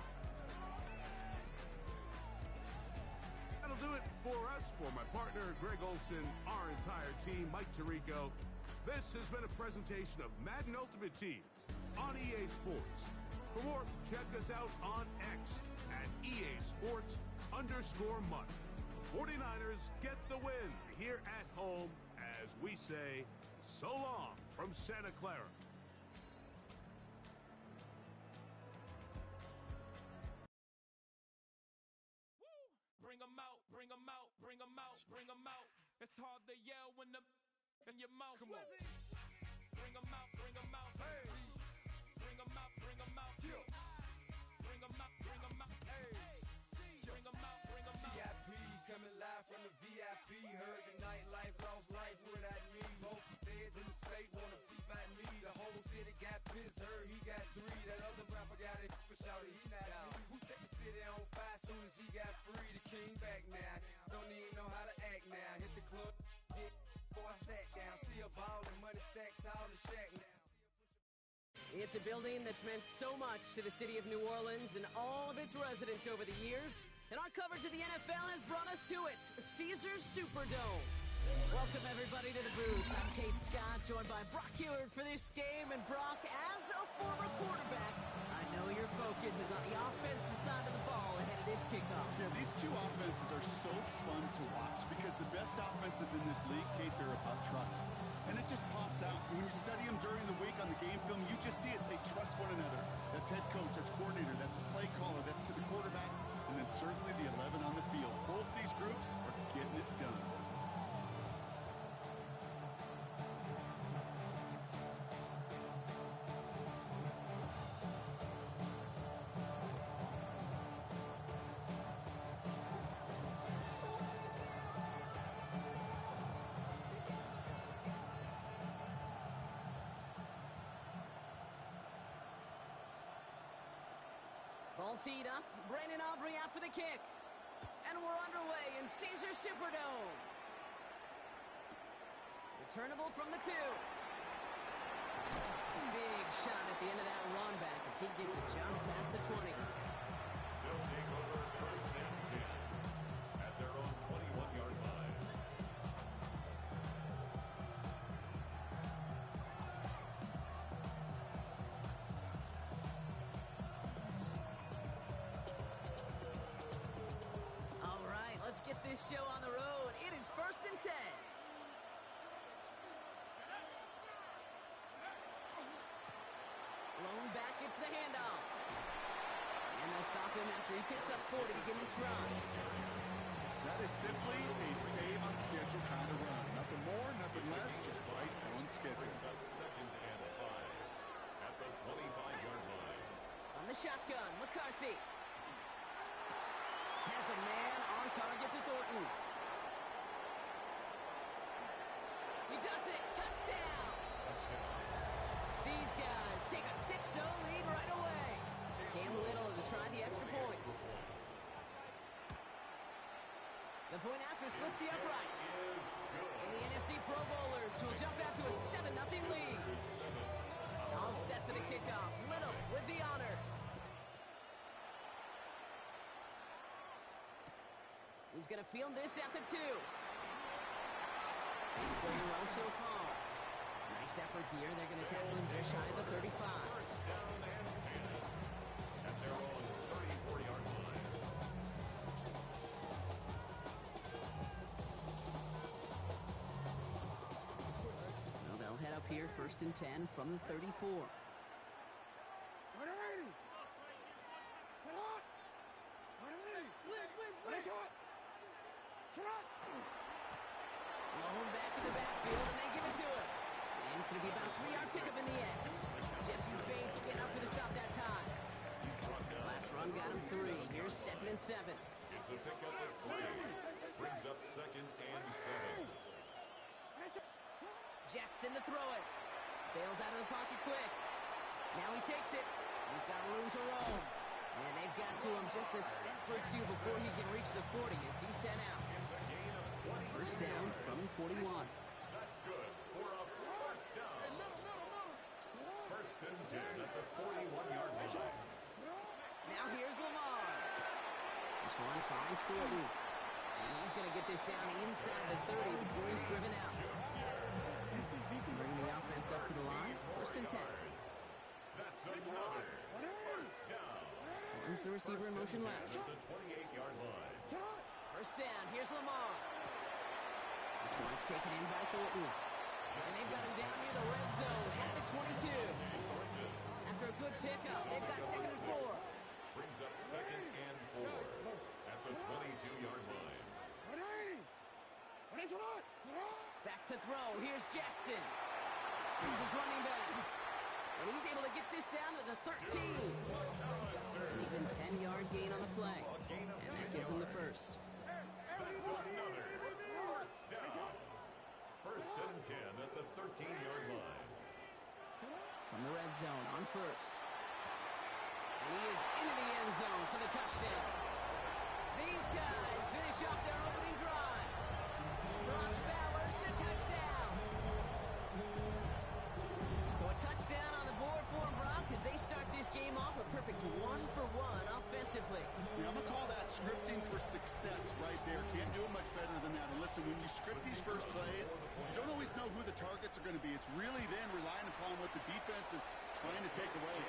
That'll do it for us. For my partner, Greg Olson, our entire team, Mike Tirico, this has been a presentation of Madden Ultimate Team on EA Sports. For more, check us out on X at EA Sports_Money. 49ers get the win here at home as we say so long from Santa Clara. Bring 'em out, bring 'em out, bring 'em out, bring 'em out. It's hard to yell when the in your mouth. Come on. Bring 'em out, bring 'em out. Hey. Bring 'em out, bring 'em out. Bring 'em out, bring 'em out. Hey. Bring 'em out, bring 'em out. VIP coming live from the VIP. Heard the nightlife, lost life without me. Both feds in the state wanna see by me. The whole city got pissed, heard he got 3. That other rapper got it, but shouted he not me. Who set the city on fire soon as he got free? The king back now, don't even know how to act now. Hit the club, get before I sat down. Still ballin', money stacked tall in the shack now. It's a building that's meant so much to the city of New Orleans and all of its residents over the years. And our coverage of the NFL has brought us to it, Caesars Superdome. Welcome, everybody, to the booth. I'm Kate Scott, joined by Brock Ewert for this game. And Brock, as a former quarterback, I know your focus is on the offensive side of the ball ahead of this kickoff. Yeah, these two offenses are so fun to watch because the best offenses in this league, Kate, they're about trust. And it just pops out. When you study them during the week on the game film, you just see it. They trust one another. That's head coach, that's coordinator, that's play caller, that's to the quarterback, and then certainly the 11 on the field. Both these groups are getting it done. Ball teed up. Brandon Aubrey out for the kick. And we're underway in Caesars Superdome. The Returnable from the 2. Big shot at the end of that run back as he gets it just past the 20. They'll take over first and 10 at their own 21-yard line. All right, let's get this show on the road. It is first and 10. Lone back gets the handoff. And they'll stop him after he picks up 4 to begin this run. That is simply a stay on schedule kind of run. Nothing more, nothing less, just right on schedule. Brings up second and 5 at the 25-yard line. On the shotgun, McCarthy. Has a man on target to Thornton. He does it. Touchdown. These guys take a 6-0 lead right away. Cam Little to try the extra point. The point after splits the uprights. And the NFC Pro Bowlers will jump out to a 7-0 lead. All set for the kickoff. Little with the honors. He's going to field this at the 2. He's going well so far. Nice effort here. They're going to tackle him just shy of the 35. First down and 10 at their own 34-yard line. So they'll head up here first and 10 from the 34. Lone back in the backfield, and they give it to him. And it's going to be about a 3-yard pickup in the end. Jesse Bates getting up for the stop that time. Last run got him 3. Here's second and 7. It's a pickup at 3. Brings up second and 7. Jackson to throw it. Bails out of the pocket quick. Now he takes it. He's got room to roam. And they've got to him just a step or 2 before he can reach the 40 as he's sent out. First down from the 41. That's good for a first down. First and 10 at the 41-yard line. Now here's Lamar. This one finds Thornton. And he's going to get this down inside the 30 before he's driven out. Bringing the offense up to the line. First and 10. That's another first down. Thornton's the receiver in motion left. At the 28-yard line. First down. Here's Lamar. This one's taken in by Thornton. And they've got him down near the red zone at the 22. After a good pickup, they've got second and 4. Brings up second and 4 at the 22-yard line. Back to throw. Here's Jackson. He's his running back. And he's able to get this down to the 13. An even 10-yard gain on the play. And that gives him the first. That's another first down. First and 10 at the 13-yard line. From the red zone on first. And he is into the end zone for the touchdown. These guys finish off their opening drive. Brock Bowers, the touchdown. So a touchdown on the board for Brock as they start this game off a perfect 1-for-1 offensively. Yeah, I'm going to call that scripting for success right there. Can't do it much better than that. And listen, when you script these first plays, you don't always know who the targets are going to be. It's really then relying upon what the defense is trying to take away.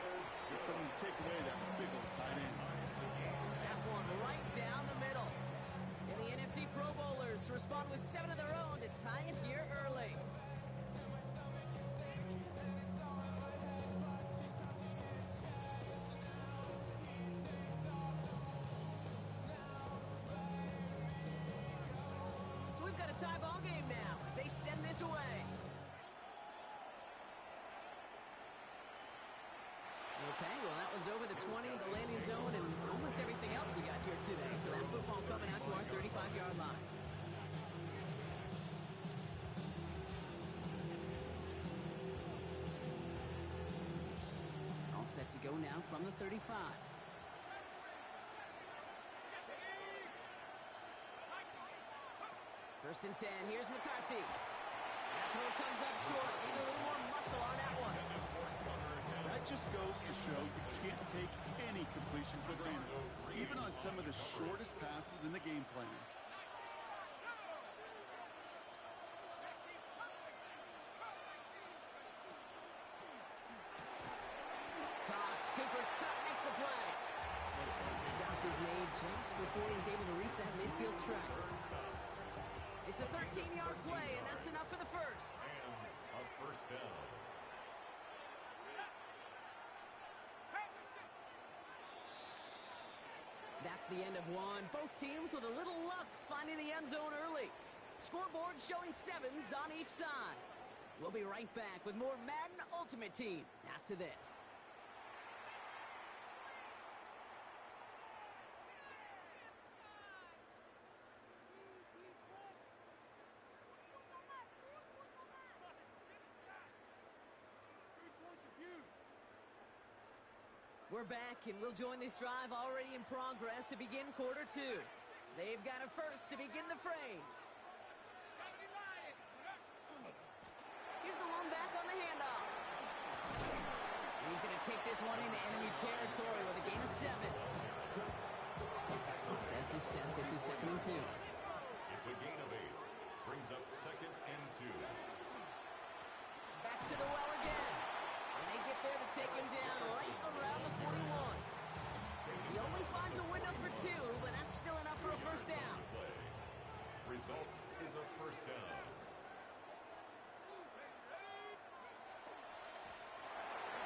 They're going to take away that big old tight end. That one right down the middle. And the NFC Pro Bowlers respond with 7 of their own to tie it here early. So we've got a tie ball game now as they send this away. Okay, well, that one's over the 20, the landing zone, and almost everything else we got here today. So that football coming out to our 35-yard line. All set to go now from the 35. First and 10, here's McCarthy. At throw comes up short. Need a little more muscle on that one. That just goes to show you can't take any completion for granted, even on some of the shortest passes in the game plan. Cox, Cooper Kupp makes the play. Stop is made just before he's able to reach that midfield strike. It's a 13-yard play, and that's enough for the first. And a first down. That's the end of one. Both teams with a little luck finding the end zone early. Scoreboard showing 7s on each side. We'll be right back with more Madden Ultimate Team after this. We're back, and we'll join this drive already in progress to begin quarter two. They've got a first to begin the frame. Here's the lone back on the handoff. He's going to take this one into enemy territory with a gain of 7. Offense is set. This is 2nd and 2. It's a gain of 8. Brings up 2nd and 2. Back to the well again. And they get there to take him down right around the 41. He only finds a window for 2, but that's still enough for a first down. Result is a first down.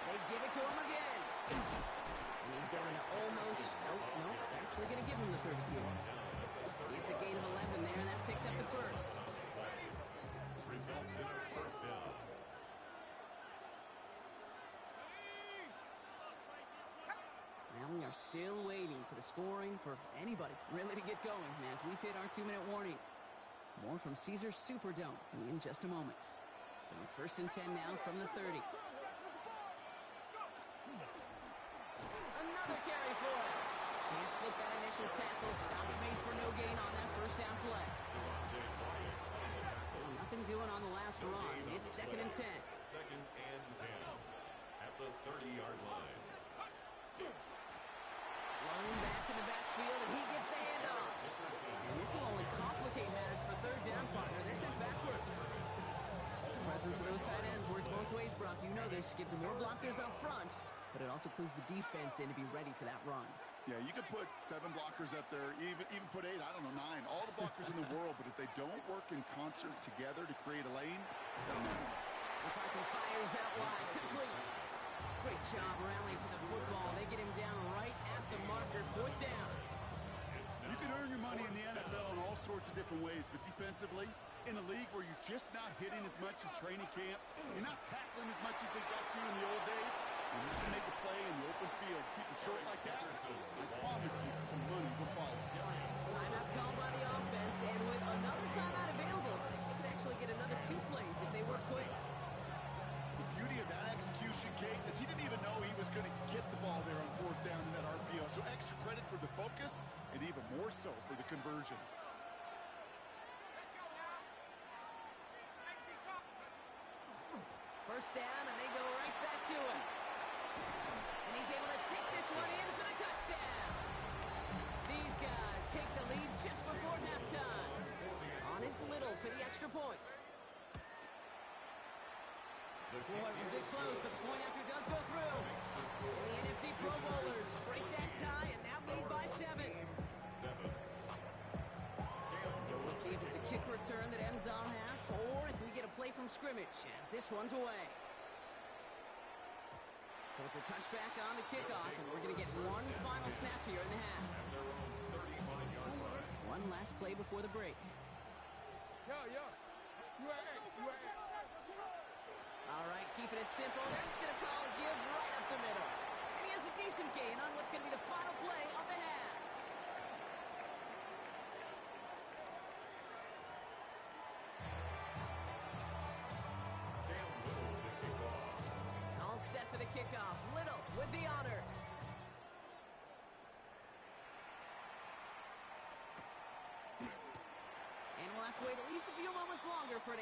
They give it to him again. And he's down to almost, nope, actually going to give him the 30 here. It's a gain of 11 there, and that picks up the first. Results in a first down. Now we are still waiting for the scoring for anybody really to get going as we've hit our 2-minute warning. More from Caesars Superdome in just a moment. So 1st and 10 now from the 30. Another carry for him. Can't slip that initial tackle. Stops made for no gain on that first down play. Well, nothing doing on the last run. It's 2nd and 10. 2nd and 10 at the 30-yard line. Lone back in the backfield, and he gets the handoff. And this will only complicate matters for 3rd down, partner. They're sent backwards. The presence of those tight ends works both ways, Brock. You know this. Gives them more blockers up front, but it also clues the defense in to be ready for that run. Yeah, you could put 7 blockers up there, even put 8, I don't know, 9. All the blockers in the world, but if they don't work in concert together to create a lane, it doesn't matter. McCarthy fires out wide, complete. Great job rallying to the football. They get him down right at the marker, 4th down. You can earn your money in the NFL in all sorts of different ways, but defensively, in a league where you're just not hitting as much in training camp, you're not tackling as much as they got to in the old days, and you can make a play in the open field. Keep it short like that, I promise you some money will follow. Timeout called by the offense, and with another timeout available, they could actually get another 2 plays if they were quick. The beauty of that execution, Kate, is he didn't even know he was going to get the ball there on 4th down in that RPO. So extra credit for the focus, and even more so for the conversion. First down, and they go right back to him. And he's able to take this one in for the touchdown. These guys take the lead just before halftime. On is Little for the extra point. Boy, was it close, but the point after does go through. And the NFC Pro Bowlers break that tie and now lead by 7. So we'll see if it's a kick return that ends on half, or if we get a play from scrimmage as this one's away. So it's a touchback on the kickoff, and we're going to get one final snap here in the half. One last play before the break. All right, keeping it simple. They're just going to call a give right up the middle. And he has a decent gain on what's going to be the final play of the half. All set for the kickoff. Little with the honors. And we'll have to wait at least a few moments longer for an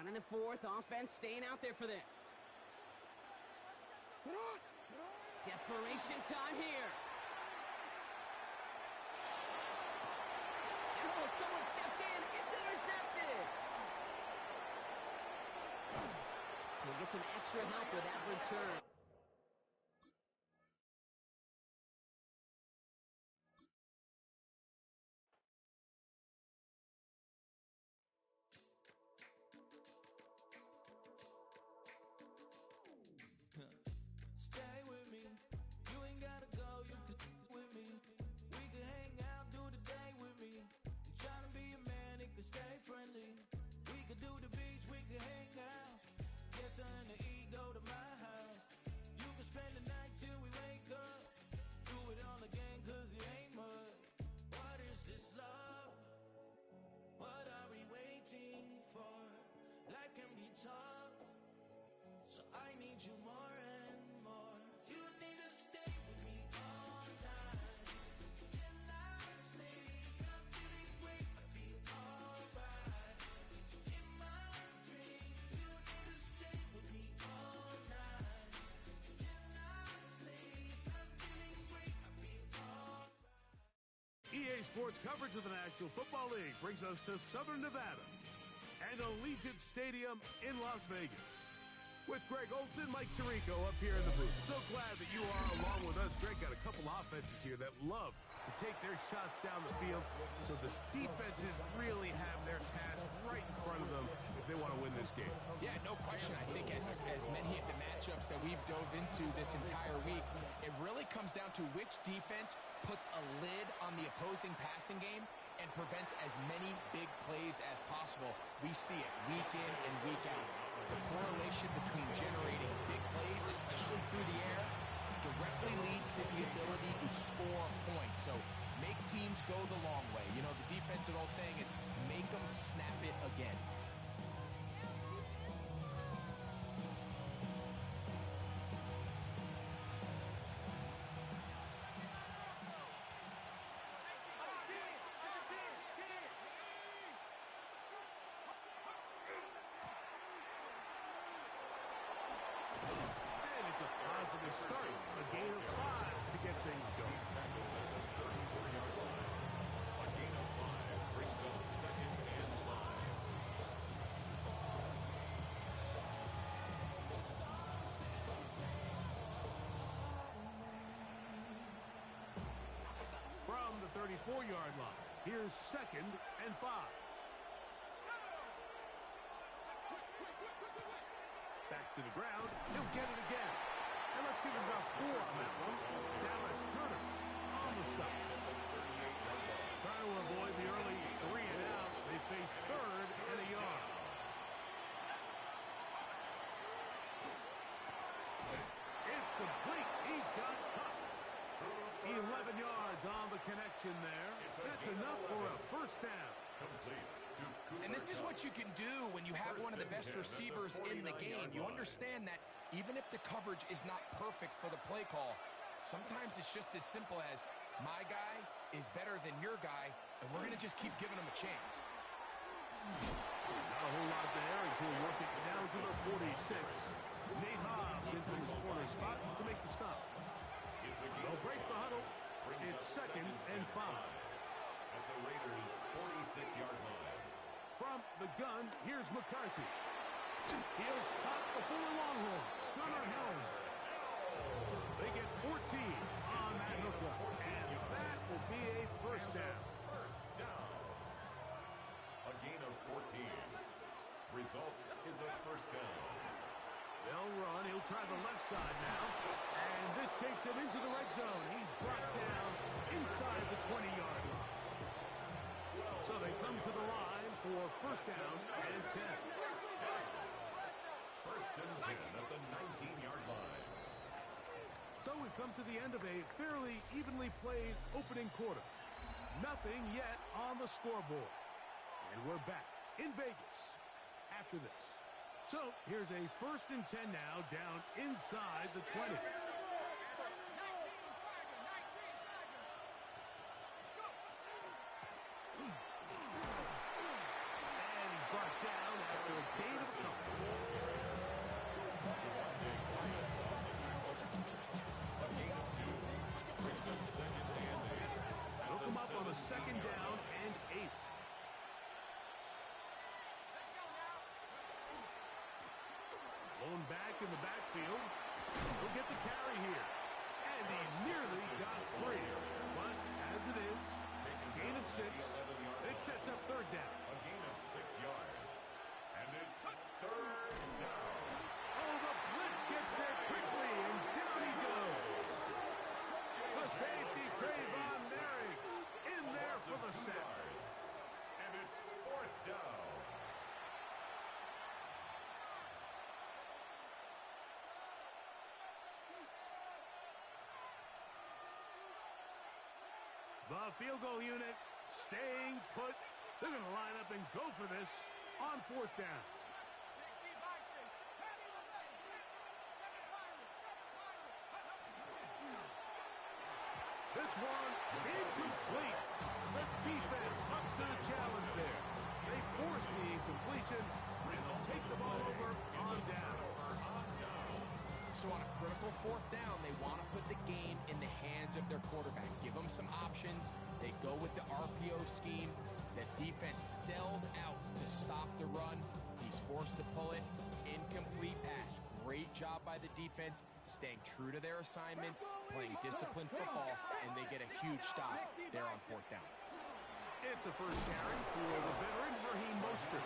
Down in the fourth, offense staying out there for this. Desperation time here. And oh, someone stepped in. It's intercepted. So we get some extra help with that return. Stay with me. You ain't gotta go, you can with me. We can hang out, do the day with me. You tryna be a man, it can stay friendly. We could do the beach, we can hang out. Get something to eat, go to my house. You can spend the night till we wake up. Do it all again, cause it ain't much. What is this love? What are we waiting for? Life can be tough, so I need you more and more. You need to stay with me all night till I sleep. I'm feeling great, I feel alright. In my dreams, you need to stay with me all night till I sleep. I'm feeling great, I feel alright. EA Sports coverage of the National Football League brings us to Southern Nevada and Allegiant Stadium in Las Vegas. With Greg Olson, Mike Tirico up here in the booth. So glad that you are along with us. Greg got a couple offenses here that love to take their shots down the field, so the defenses really have their task right in front of them if they want to win this game. Yeah, no question. I think as many of the matchups that we've dove into this entire week, it really comes down to which defense puts a lid on the opposing passing game and prevents as many big plays as possible. We see it week in and week out. The correlation between generating big plays, especially through the air, directly leads to the ability to score points. So make teams go the long way. You know, the defensive old saying is make them snap it again. And it's a positive start. A gain of 5 to get things going. A gain of 5 brings up 2nd and 5. From the 34-yard line, here's 2nd and 5. Back to the ground. He'll get it again. And let's give him about 4 on that one. Dallas Turner on the stop. Trying to avoid the early 3 and out. They face 3rd and a yard. It's complete. He's got Huff. 11 yards on the connection there. That's enough for a first down. Complete to Cooper. And this is what you can do when you have one of the best receivers in the game. You understand that even if the coverage is not perfect for the play call, sometimes it's just as simple as my guy is better than your guy, and we're going to just keep giving him a chance. Not a whole lot there as he'll work it down to the 46. Nate Hobbs into his corner spot to make the stop. They'll break the huddle. It's 2nd and 5. At the Raiders' 46-yard line. From the gun, here's McCarthy. He'll spot the former Longhorn, Gunnar Helm. They get 14 on that hookup, and that will be a first down. First down. A gain of 14. Result is a first down. They'll run. He'll try the left side now, and this takes him into the red zone. He's brought down inside the 20-yard line. So they come to the line for first down and 10. First and 10 at the 19-yard line. So we've come to the end of a fairly evenly played opening quarter. Nothing yet on the scoreboard. And we're back in Vegas after this. So here's a first and 10 now down inside the 20. And he's brought down after a gain of back in the backfield. He'll get the carry here. And he nearly got free. But as it is, gain of 6. It sets up third down. A gain of 6 yards. And it's third down. Oh, the blitz gets there quickly, and down he goes. The safety, Trayvon Merrick, in there for the sack. And it's fourth down. The field goal unit staying put. They're going to line up and go for this on fourth down. This one incomplete. The defense up to the challenge there. They force the incompletion and take the ball over on down. So on a critical fourth down, they want to put the game in the hands of their quarterback. Give them some options. They go with the RPO scheme. The defense sells outs to stop the run. He's forced to pull it. Incomplete pass. Great job by the defense, staying true to their assignments, playing disciplined football, and they get a huge stop there on fourth down. It's a first carry for the veteran, Raheem Mostert.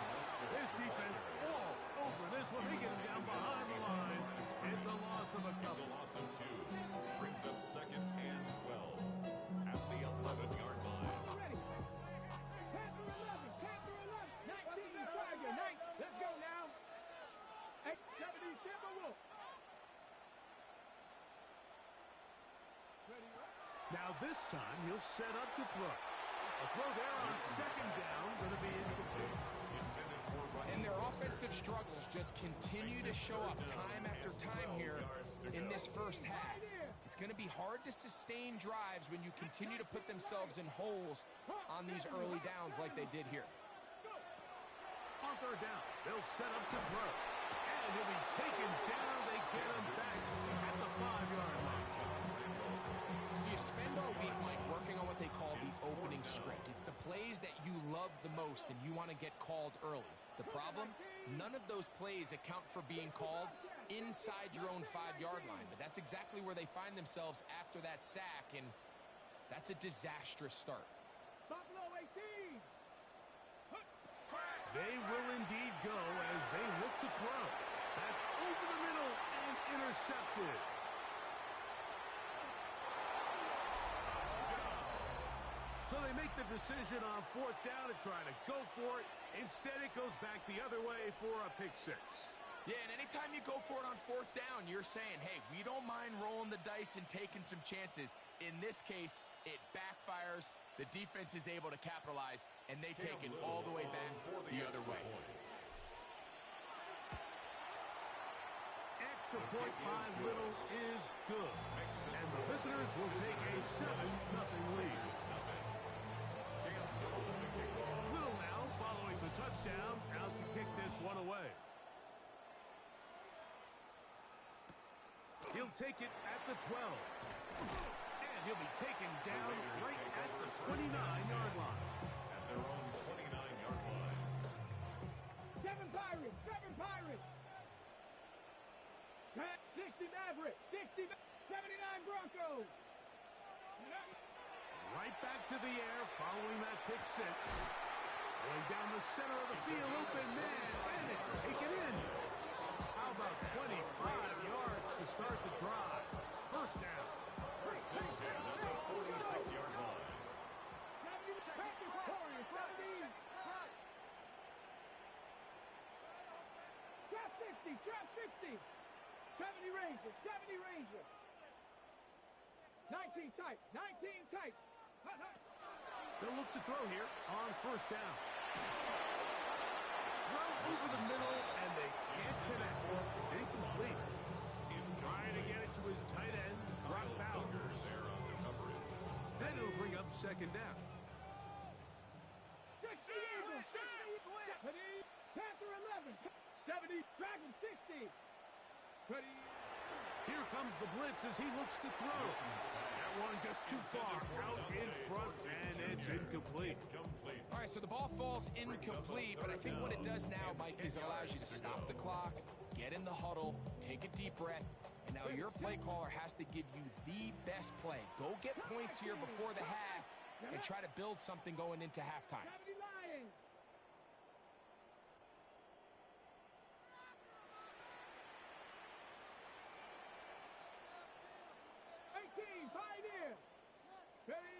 His defense all over this one. They get him down behind the line. It's a loss of a couple. It's a loss of 2. Brings up second and 12 at the 11-yard line. Ready. Panther 11. Panther 11. 19 Tiger. 9. Let's go now. 870 Timberwolves. Now this time he'll set up to throw. A throw there on second down, going to be incomplete. And their offensive struggles just continue to show up time after time here in this first half. It's going to be hard to sustain drives when you continue to put themselves in holes on these early downs like they did here. On third down, they'll set up to throw. And he'll be taken down. They get him back at the 5-yard line. So you spend all week, Mike, working on what they call the opening script. It's the plays that you love the most and you want to get called early. The problem? None of those plays account for being called inside your own 5-yard line. But that's exactly where they find themselves after that sack, and that's a disastrous start. Buffalo 18. They will indeed go as they look to throw. That's over the middle and intercepted. So they make the decision on fourth down to try to go for it. Instead, it goes back the other way for a pick 6. Yeah, and anytime you go for it on fourth down, you're saying, hey, we don't mind rolling the dice and taking some chances. In this case, it backfires. The defense is able to capitalize, and they take it all the way back the other way. Extra point by Little is good. And the visitors will take a 7-0 lead. Little now following the touchdown, out to kick this one away. He'll take it at the 12. And he'll be taken down right at the 29-yard line. At their own 29-yard line. 7 Pirates. 7 Pirates. 60 Mavericks. 79 Broncos. Right back to the air following that pick 6. Going down the center of the field, open man, and it's taken in. How about 25 yards to start the drive? First down. First and 10 at the 46-yard line. Trap 60. Trap 60. 70 Rangers. 70 Rangers. 19 tight. 19 tight. They'll look to throw here on first down. Throw over the middle, and they can't connect. It's incomplete. Trying to get it to his tight end, Brock Bowers. Then it'll bring up second down. 60 Eagles. 70 Panther 11. 70 Dragon 60. Here comes the blitz as he looks to throw. That one just too far out in front, and it's incomplete. All right, so the ball falls incomplete, but I think what it does now, Mike, is it allows you to stop the clock, get in the huddle, take a deep breath, and now your play caller has to give you the best play. Go get points here before the half and try to build something going into halftime. 18, pioneer. Ready?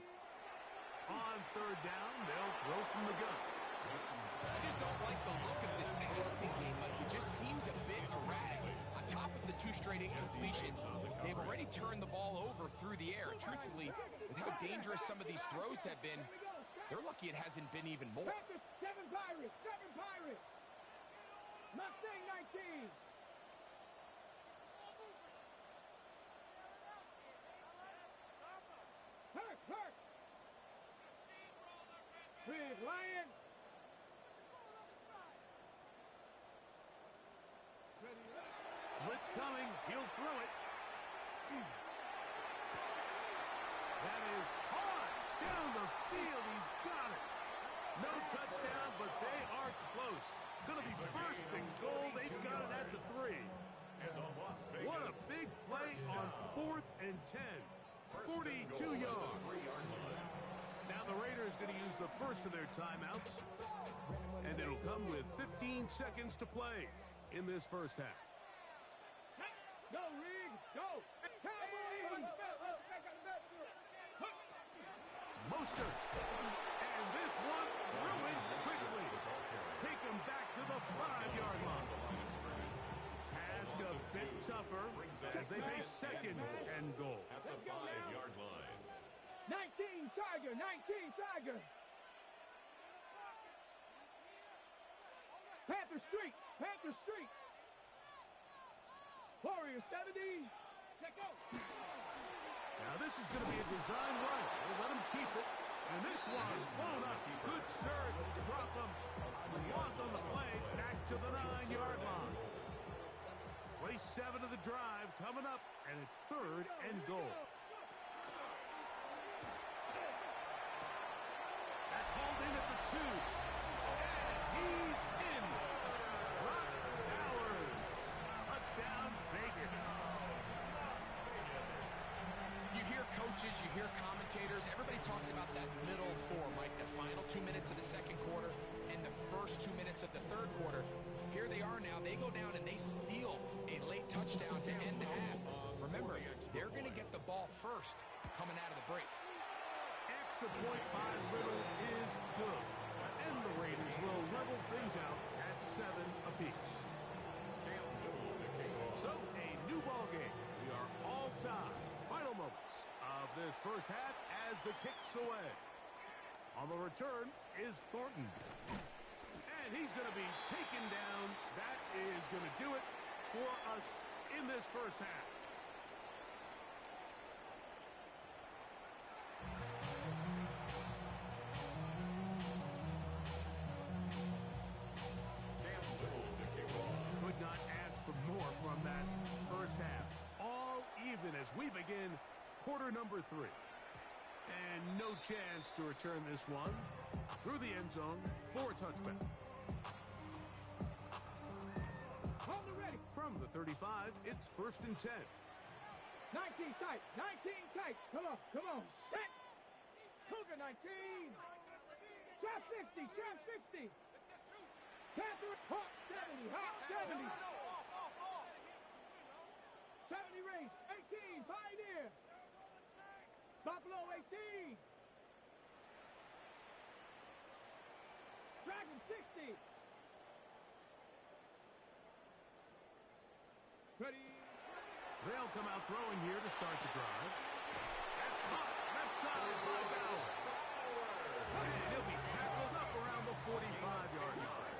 On third down, they'll throw from the gun. I just don't like the look of this passing game. Like, it just seems a bit erratic. On top of the 2 straight incompletions, they've already turned the ball over through the air. Truthfully, with how dangerous some of these throws have been, they're lucky it hasn't been even more. 7 Pirates, 7 Pirates. Mustang 19. Hurt. Big Lion. Blitz coming. He'll throw it. That is hard. Down the field. He's got it. No touchdown, but they are close. Going to be first and goal. They've got it at the 3. What a big play on 4th and 10. 42 yards. Now the Raiders going to use the first of their timeouts. And it'll come with 15 seconds to play in this first half. Go, Rig. Go. Cowboys. Mostert. And this one ruined quickly. Take him back to the 5-yard line. Task a bit tougher as they face second and goal. At the 5-yard line. 19 Tiger. Panther Street. Warrior 70. Let go. Now this is going to be a design run. They'll let him keep it. And this one blown up. Good serve. Drop him. Loss on the play. Back to the 9-yard line. Play 7 of the drive coming up. And it's 3rd and goal. That's hauled in at the 2. And he's in. Brock Bowers. Touchdown, Vegas. You hear coaches, you hear commentators, everybody talks about that middle 4, Mike, the final 2 minutes of the second quarter and the first 2 minutes of the third quarter. Here they are now. They go down and they steal a late touchdown to end the half. Remember, they're going to get the ball first coming out of the break. Extra point by Little is good. And the Raiders will level things out at 7 apiece. So, a new ball game. We are all tied. Final moments of this first half as the kick's away. On the return is Thornton. And he's going to be taken down. That is going to do it for us in this first half. Could not ask for more from that first half. All even as we begin quarter number 3. And no chance to return this one through the end zone for a touchback. Hold it ready. From the 35, it's 1st and 10. 19 tight. Come on. Set. Cougar 19. Trap 60. Panther Hawk 70. 70 range. 18. Pioneer. Buffalo 18. Dragon 60. Ready. They'll come out throwing here to start the drive. That's caught. Left side by Bowers. And he'll be tackled up around the 45-yard line.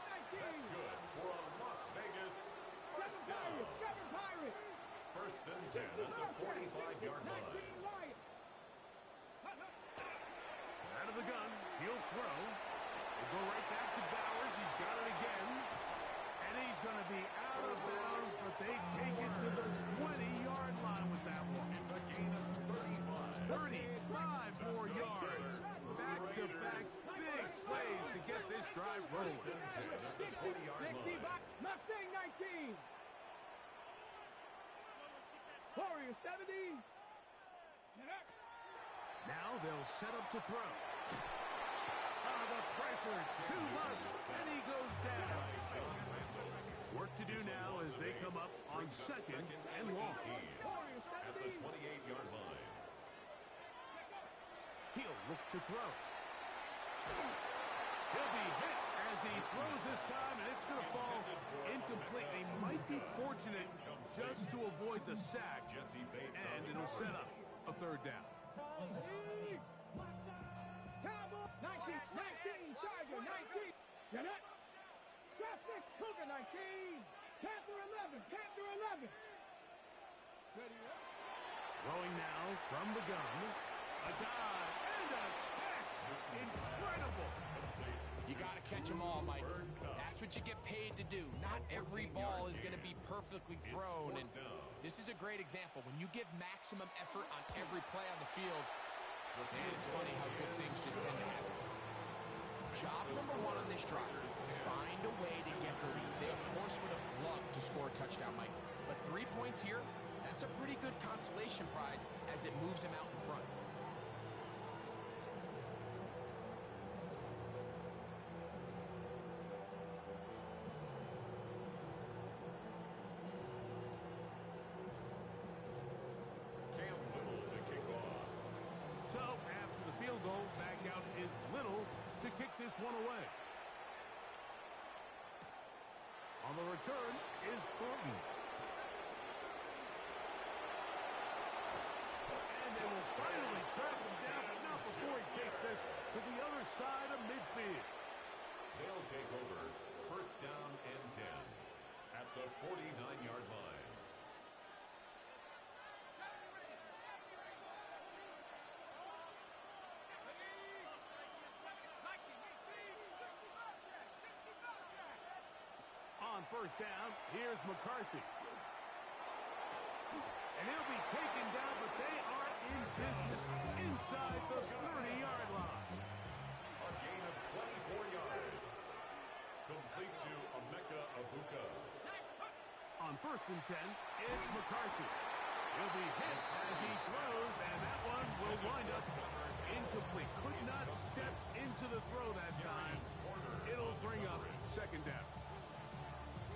That's good for a Las Vegas first down. 7 Pirates. 1st and 10 at the 45-yard line. Out of the gun, he'll throw. He'll go right back to Bowers. He's got it again. And he's going to be out of bounds, but they take it to the 20-yard line with that one. It's a gain of 35 more yards. Back-to-back big plays to get this drive rolling. 1st and 10 at the 40-yard 60 line. back. Mustang 19. Warrior 70. Now they'll set up to throw. The pressure, too much, and he goes down. Work to do now as they come up on second and long. At the 28-yard line. He'll look to throw. He'll be hit as he throws this time, and it's going to fall incomplete. He might be fortunate just to avoid the sack, and it'll set up a third down. Cowboy 19, Charger 19. Jeanette. Traffic, Cougar 19. Panther 11. Ready up. Throwing now from the gun. A dive and a catch. Incredible. You got to catch them all, Mike. That's what you get paid to do. Not every ball is going to be perfectly thrown, and this is a great example. When you give maximum effort on every play on the field, man, it's funny how good things just tend to happen. Job number one on this drive, find a way to get the lead. They, of course, would have loved to score a touchdown, Mike. But 3 points here, that's a pretty good consolation prize as it moves them out in front. So, after the field goal, back out is Little to kick this one away. On the return is Thornton. And they will finally track him down, but not before he takes this to the other side of midfield. They'll take over first down and 10 at the 49-yard line. On first down, here's McCarthy. And he'll be taken down, but they are in business inside the 30-yard line. A gain of 24 yards. Complete to Emeka Abuka. On first and 10, it's McCarthy. He'll be hit as he throws, and that one will wind up incomplete. Could not step into the throw that time. It'll bring up second down.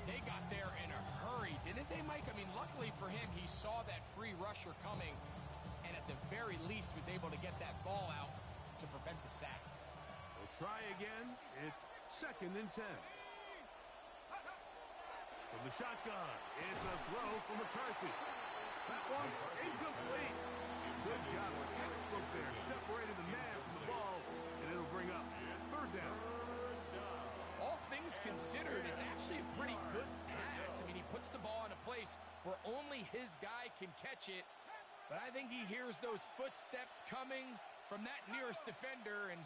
They got there in a hurry, didn't they, Mike? I mean, luckily for him, he saw that free rusher coming, and at the very least was able to get that ball out to prevent the sack. We'll try again. It's second and 10. From the shotgun, it's a throw from McCarthy. That one incomplete. Good job. Textbook there. Separated the man from the ball, and it'll bring up third down. All things considered, it's actually a pretty good pass. I mean, he puts the ball in a place where only his guy can catch it, but I think he hears those footsteps coming from that nearest defender, and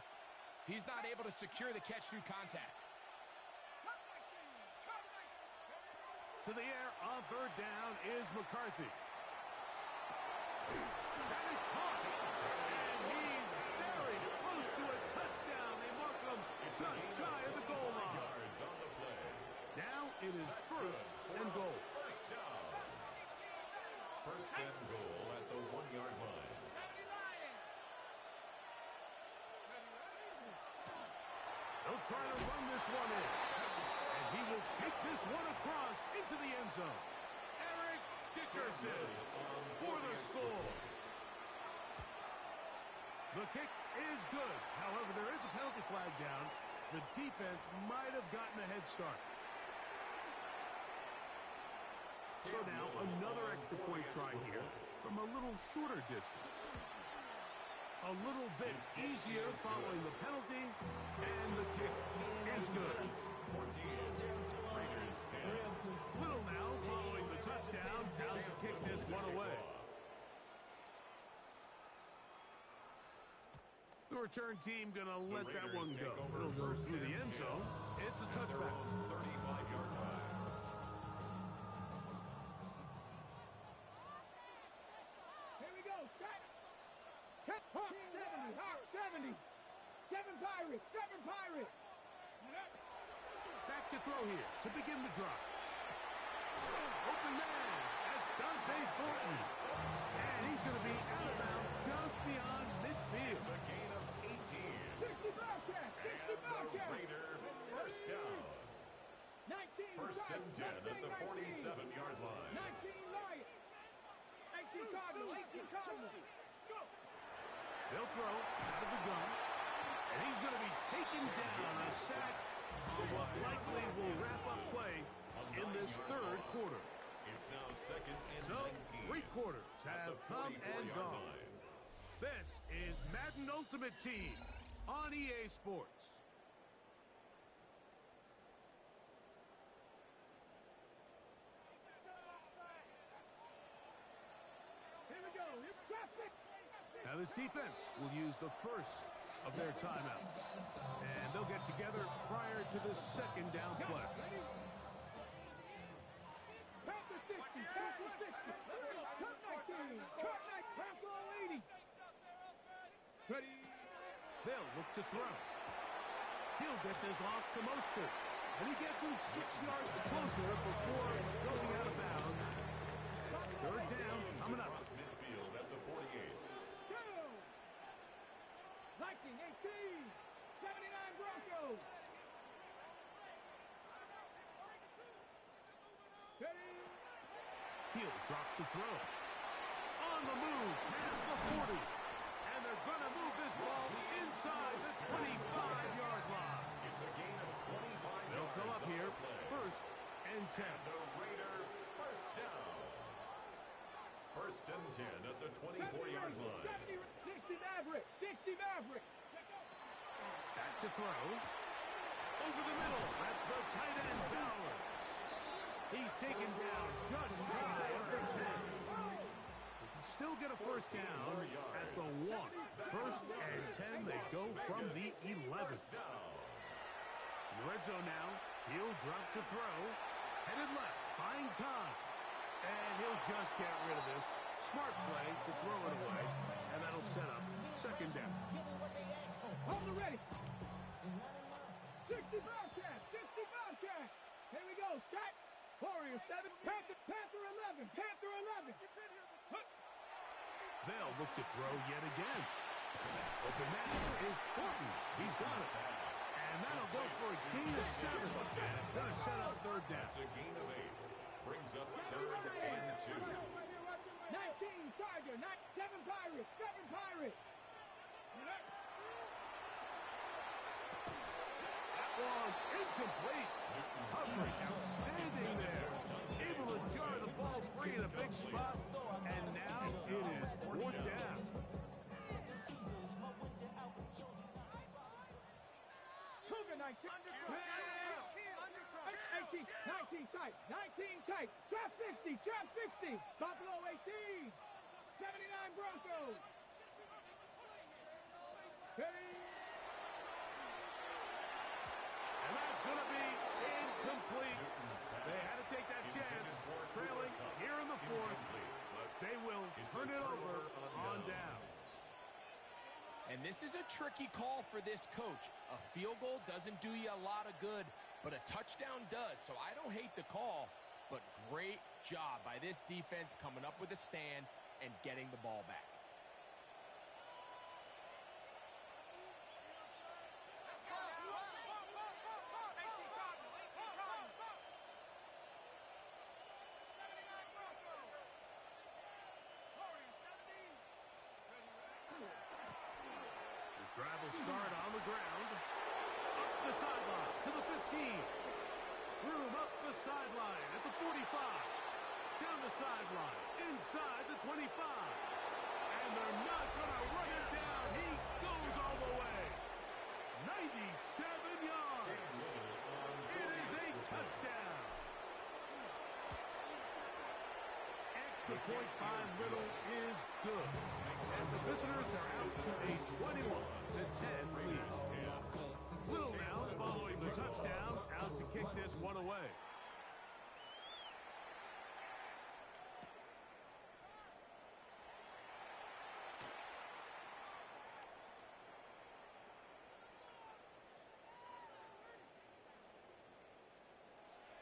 he's not able to secure the catch through contact. To the air on third down is McCarthy. That is caught, and he's very close to a touchdown. They mark him just shy of the goal line. Now it is first and goal. First down. First and goal at the 1-yard line. They'll try to run this one in. And he will stick this one across into the end zone. Eric Dickerson for the score. The kick is good. However, there is a penalty flag down. The defense might have gotten a head start. So now another extra point try here from a little shorter distance. A little bit easier following the penalty, and the kick is good. Little now following the touchdown, now to kick this one away. The return team gonna let that one go. It'll go through the end zone. It's a touchback. 35-yard line. Here we go. Set. Hawk 70. Hawk 70. 7 Pirates. 7 Pirates. Back back to throw here to begin the drive. Open man. That's Dante Thornton. And he's going to be out of bounds just beyond midfield. It's a gain of 18. 60 Bobcat. 60 Bobcat. Raider first down. 19 First and 10 at the 47-yard line. 19 Lions. 18 Cardinals. 18 Cardinals. Go. They'll throw out of the gun. And he's going to be taken down, a sack on what likely will wrap up play in this third quarter. It's now second and So, 19. 3 quarters have come and gone. Line. This is Madden Ultimate Team on EA Sports. Here we go. Here's traffic. Now this defense will use the first of their timeouts. And they'll get together prior to the second down play. Panther 60. Panther 60. Cut 19. Cut 19. Panther 80. Ready. They'll look to throw. He'll get this off to Mostert. And he gets him 6 yards closer before going out of bounds. Third down coming up. Across midfield at the 48. 19-18. 79 Broncos. Ready. He'll drop to throw. On the move, past the 40. And they're going to move this ball inside the 25-yard line. It's a gain of 25 They'll come up yards here, on the play. first and 10. The Raider first down. First and 10 at the 24-yard line. 60 Maverick. 60 Maverick. Back to throw. Over the middle. That's the tight end, Bowers. He's taken down just shy of the 10. They can still get a first down at the 1. First and 10. They go from the 11. In the red zone now. He'll drop to throw. Headed left. Buying time. And he'll just get rid of this. Smart play to throw it away. And that'll set up second down. Hold the ready. 60 Bobcat. 60 Bobcat. Here we go. Shot. Warrior 7. Panther 11. Panther 11. They'll look to throw yet again. Open man is Thornton. He's got it. And that'll go for a gain of 7. And it's going to set up third down. That's a gain of 8. Brings up third and 2. 19 Tiger. 7 Pirates. 7 Pirates. That one incomplete. Coverage outstanding there. Able to jar the ball free in a big spot. And now it is fourth down. Cougar 19. 19 tight. 19 tight. Trap 60. Trap 60. Buffalo 18. 79 Broncos. Ready. And that's going to be incomplete. They had to take that chance. Trailing here in the fourth. They will turn it over on downs. And this is a tricky call for this coach. A field goal doesn't do you a lot of good, but a touchdown does. So I don't hate the call, but great job by this defense coming up with a stand and getting the ball back. Drive will start on the ground. Up the sideline to the 15. Room up the sideline at the 45. Down the sideline, inside the 25. And they're not going to run him down. He goes all the way. 97 yards. It is a touchdown. Extra point by Little is good. As the visitors are out to a 21-10 lead. Little now following the touchdown, out to kick this one away.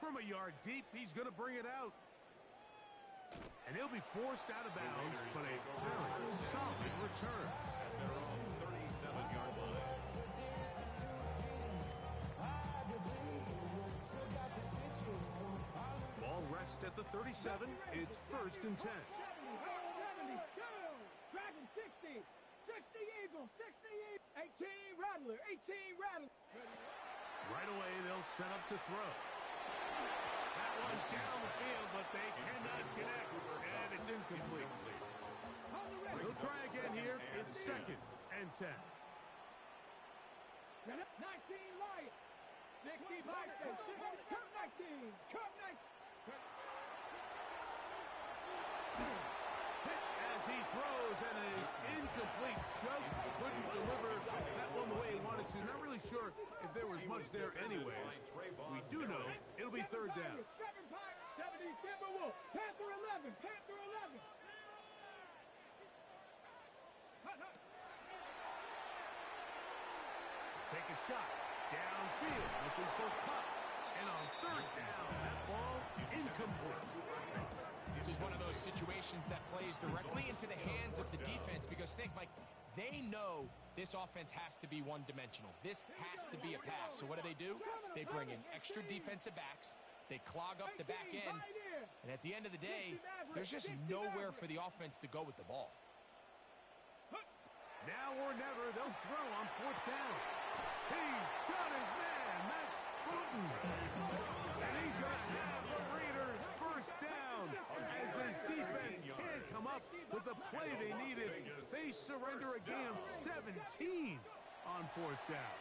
From a yard deep, he's going to bring it out. And he'll be forced out of bounds, but a very solid return. At their own 37-yard line. Ball rests at the 37. It's 1st and 10. 72. Dragon 60. 60 Eagles. 60 Eagles. 18 Rattler. 18 Rattler. Right away, they'll set up to throw. That one down the field, but they cannot connect, and it's incomplete. They'll try again here. It's 2nd and 10. 19 Lions. 60 Vikings. Cup 19. Cup 19. As he throws, and it is incomplete. Just couldn't deliver that one the way he wanted to. Not really sure if there was much there anyways. We do know it'll be 3rd down. 70 Timberwolves. Panther 11. Panther 11. Take a shot. Downfield. Looking for Cup. And on 3rd down, that ball incomplete. This is one of those situations that plays directly into the hands of the defense because think, Mike, they know this offense has to be one-dimensional. This has to be a pass. So what do? They bring in extra defensive backs. They clog up the back end. And at the end of the day, there's just nowhere for the offense to go with the ball. Now or never, they'll throw on 4th down. He's got his man, Max Fulton. And he's going to have the Raiders 1st down. As this defense can't come up with the play they needed, they surrender a gain of 17 on 4th down.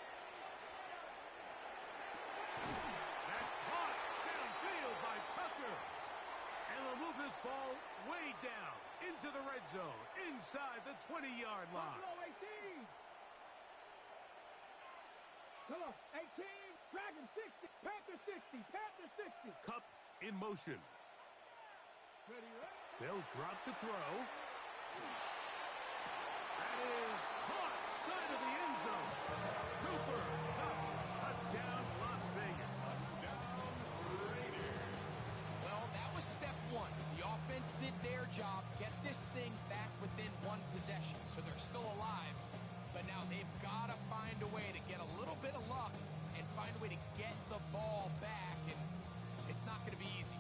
That's caught downfield by Tucker. And they'll move this ball way down into the red zone, inside the 20-yard line. Buffalo 18. Come on, 18. Dragon 60. Panther 60. Panther 60. Cup in motion. Ready, right? They'll drop to throw. That is caught side of the end zone. Cooper Cup. Touchdown, Las Vegas. Touchdown, Raiders. Well, that was step 1. The offense did their job, get this thing back within 1 possession, so they're still alive. But now they've got to find a way to get a little bit of luck and find a way to get the ball back, and it's not going to be easy.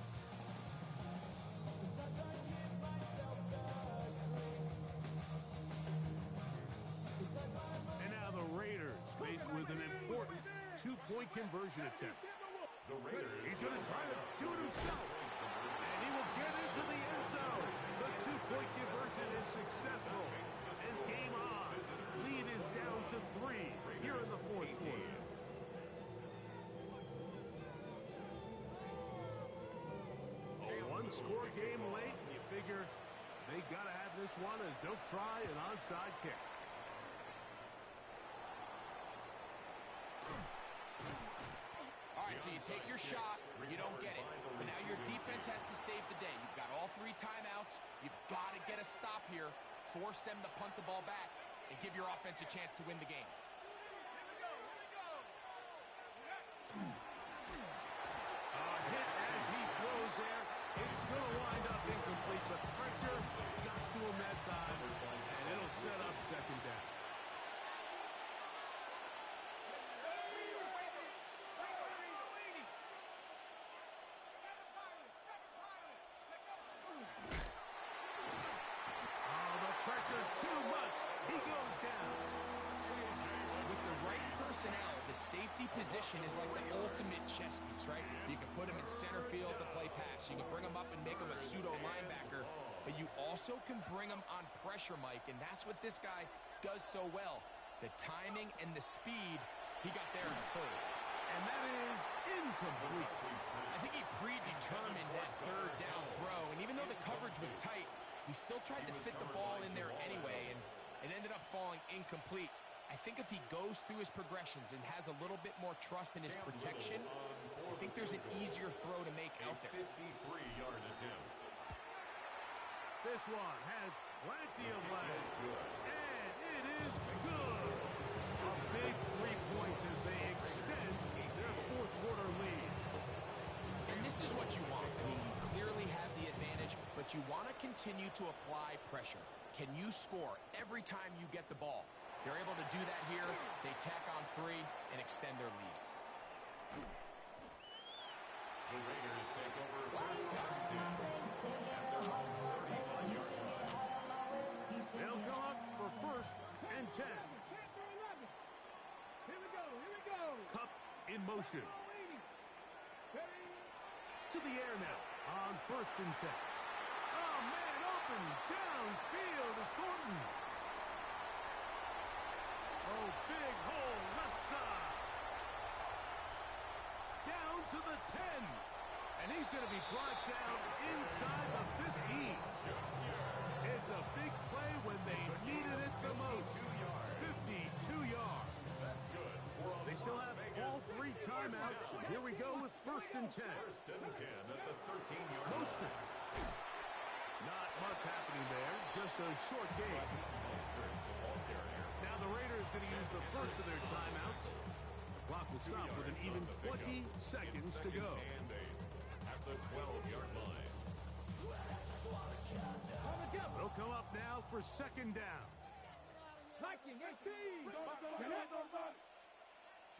And now the Raiders faced with an important 2-point conversion attempt. The Raiders. He's going to try to do it himself. And he will get into the end zone. The 2-point conversion is successful. And game on. Lead is down to 3 here in the 4th quarter. A 1-score game late. You figure they got to have this one as they'll try an onside kick. All right, so you take your shot, you don't get it. But now your defense has to save the day. You've got all 3 timeouts. You've got to get a stop here, force them to punt the ball back, and give your offense a chance to win the game. Hit as he throws there. It's going to wind up incomplete, but pressure got to him that time, and it'll set up 2nd down. Oh, the pressure too much. He goes down. With the right personnel, the safety position is like the ultimate chess piece, right? You can put him in center field to play pass. You can bring him up and make him a pseudo linebacker, but you also can bring him on pressure, Mike, and that's what this guy does so well. The timing and the speed, he got there in the 3rd. And that is incomplete. I think he predetermined that 3rd down throw, and even though the coverage was tight, he still tried to fit the ball in there anyway, and it ended up falling incomplete. I think if he goes through his progressions and has a little bit more trust in his protection, I think there's an easier throw to make out there. 53-yard attempt. This one has plenty of legs. And it is good. A big 3 points as they extend their 4th quarter lead. And continue to apply pressure. Can you score every time you get the ball? They're able to do that here. They tack on 3 and extend their lead. The Raiders take over first down 10 at their own 35-yard line. They'll go up for first and 10. Here we go. Kupp in motion. To the air now on first and 10. Oh, man, open downfield is Thornton. Oh, big hole left side. Down to the 10. And he's going to be brought down inside the 15. It's a big play when they needed it the most. 52 yards. That's good. They still have all 3 timeouts. Here we go with first and 10. First and 10 at the 13-yard line. Mostert. Not much happening there. Just a short game. Mostert, the ball carrier. Now the Raiders going to use the first of their timeouts. The clock will stop with an even 20 seconds to go. And 8 at the 12-yard line. They'll come up now for second down. Viking 18.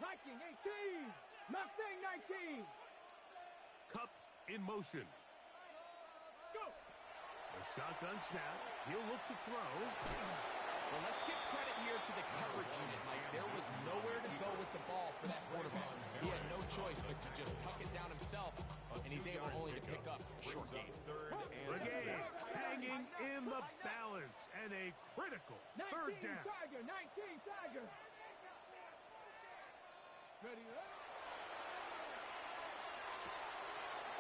Viking 18. Mustang 19. Kupp in motion. Go. A shotgun snap. He'll look to throw. Well, let's give credit here to the coverage unit, Mike. There was nowhere to go with the ball for that quarterback. He had no choice but to just tuck it down himself, and he's able only to pick up a short gain. The game hanging in the balance, and a critical third down. 19 Tiger. Ready up.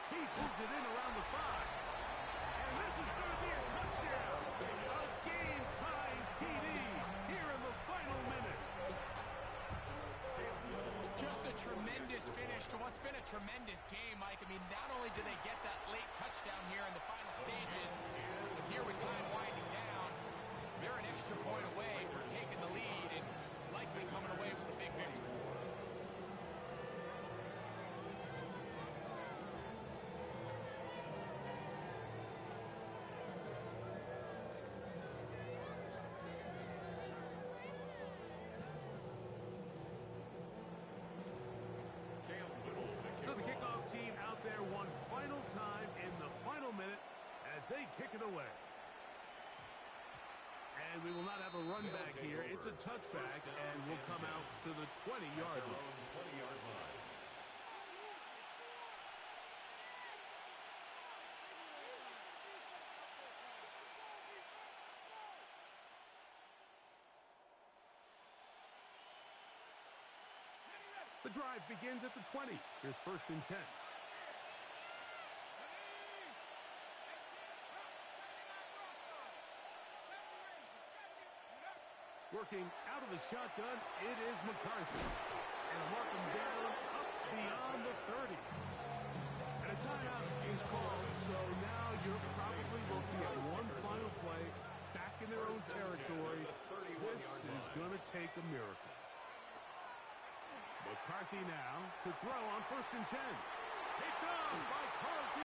He pulls it in around the 5. And this is going to be a touchdown. A game-tying TD here in the final minute. Just a tremendous finish to what's been a tremendous game, Mike. I mean, not only do they get that late touchdown here in the final stages, but here with time winding down, they're an extra point away from taking the lead and likely coming away with a big victory. So the kickoff team out there one final time in the final minute as they kick it away. And we will not have a run back here. It's a touchback, and we'll come out to the 20-yard line. 20-yard line. The drive begins at the 20. Here's first and 10. Working out of the shotgun, it is McCarthy. And mark him down up beyond the 30. And a timeout is called, so now you're probably looking at one final play back in their own territory. This is going to take a miracle. McCarthy now to throw on first and 10. Picked off by Carlton.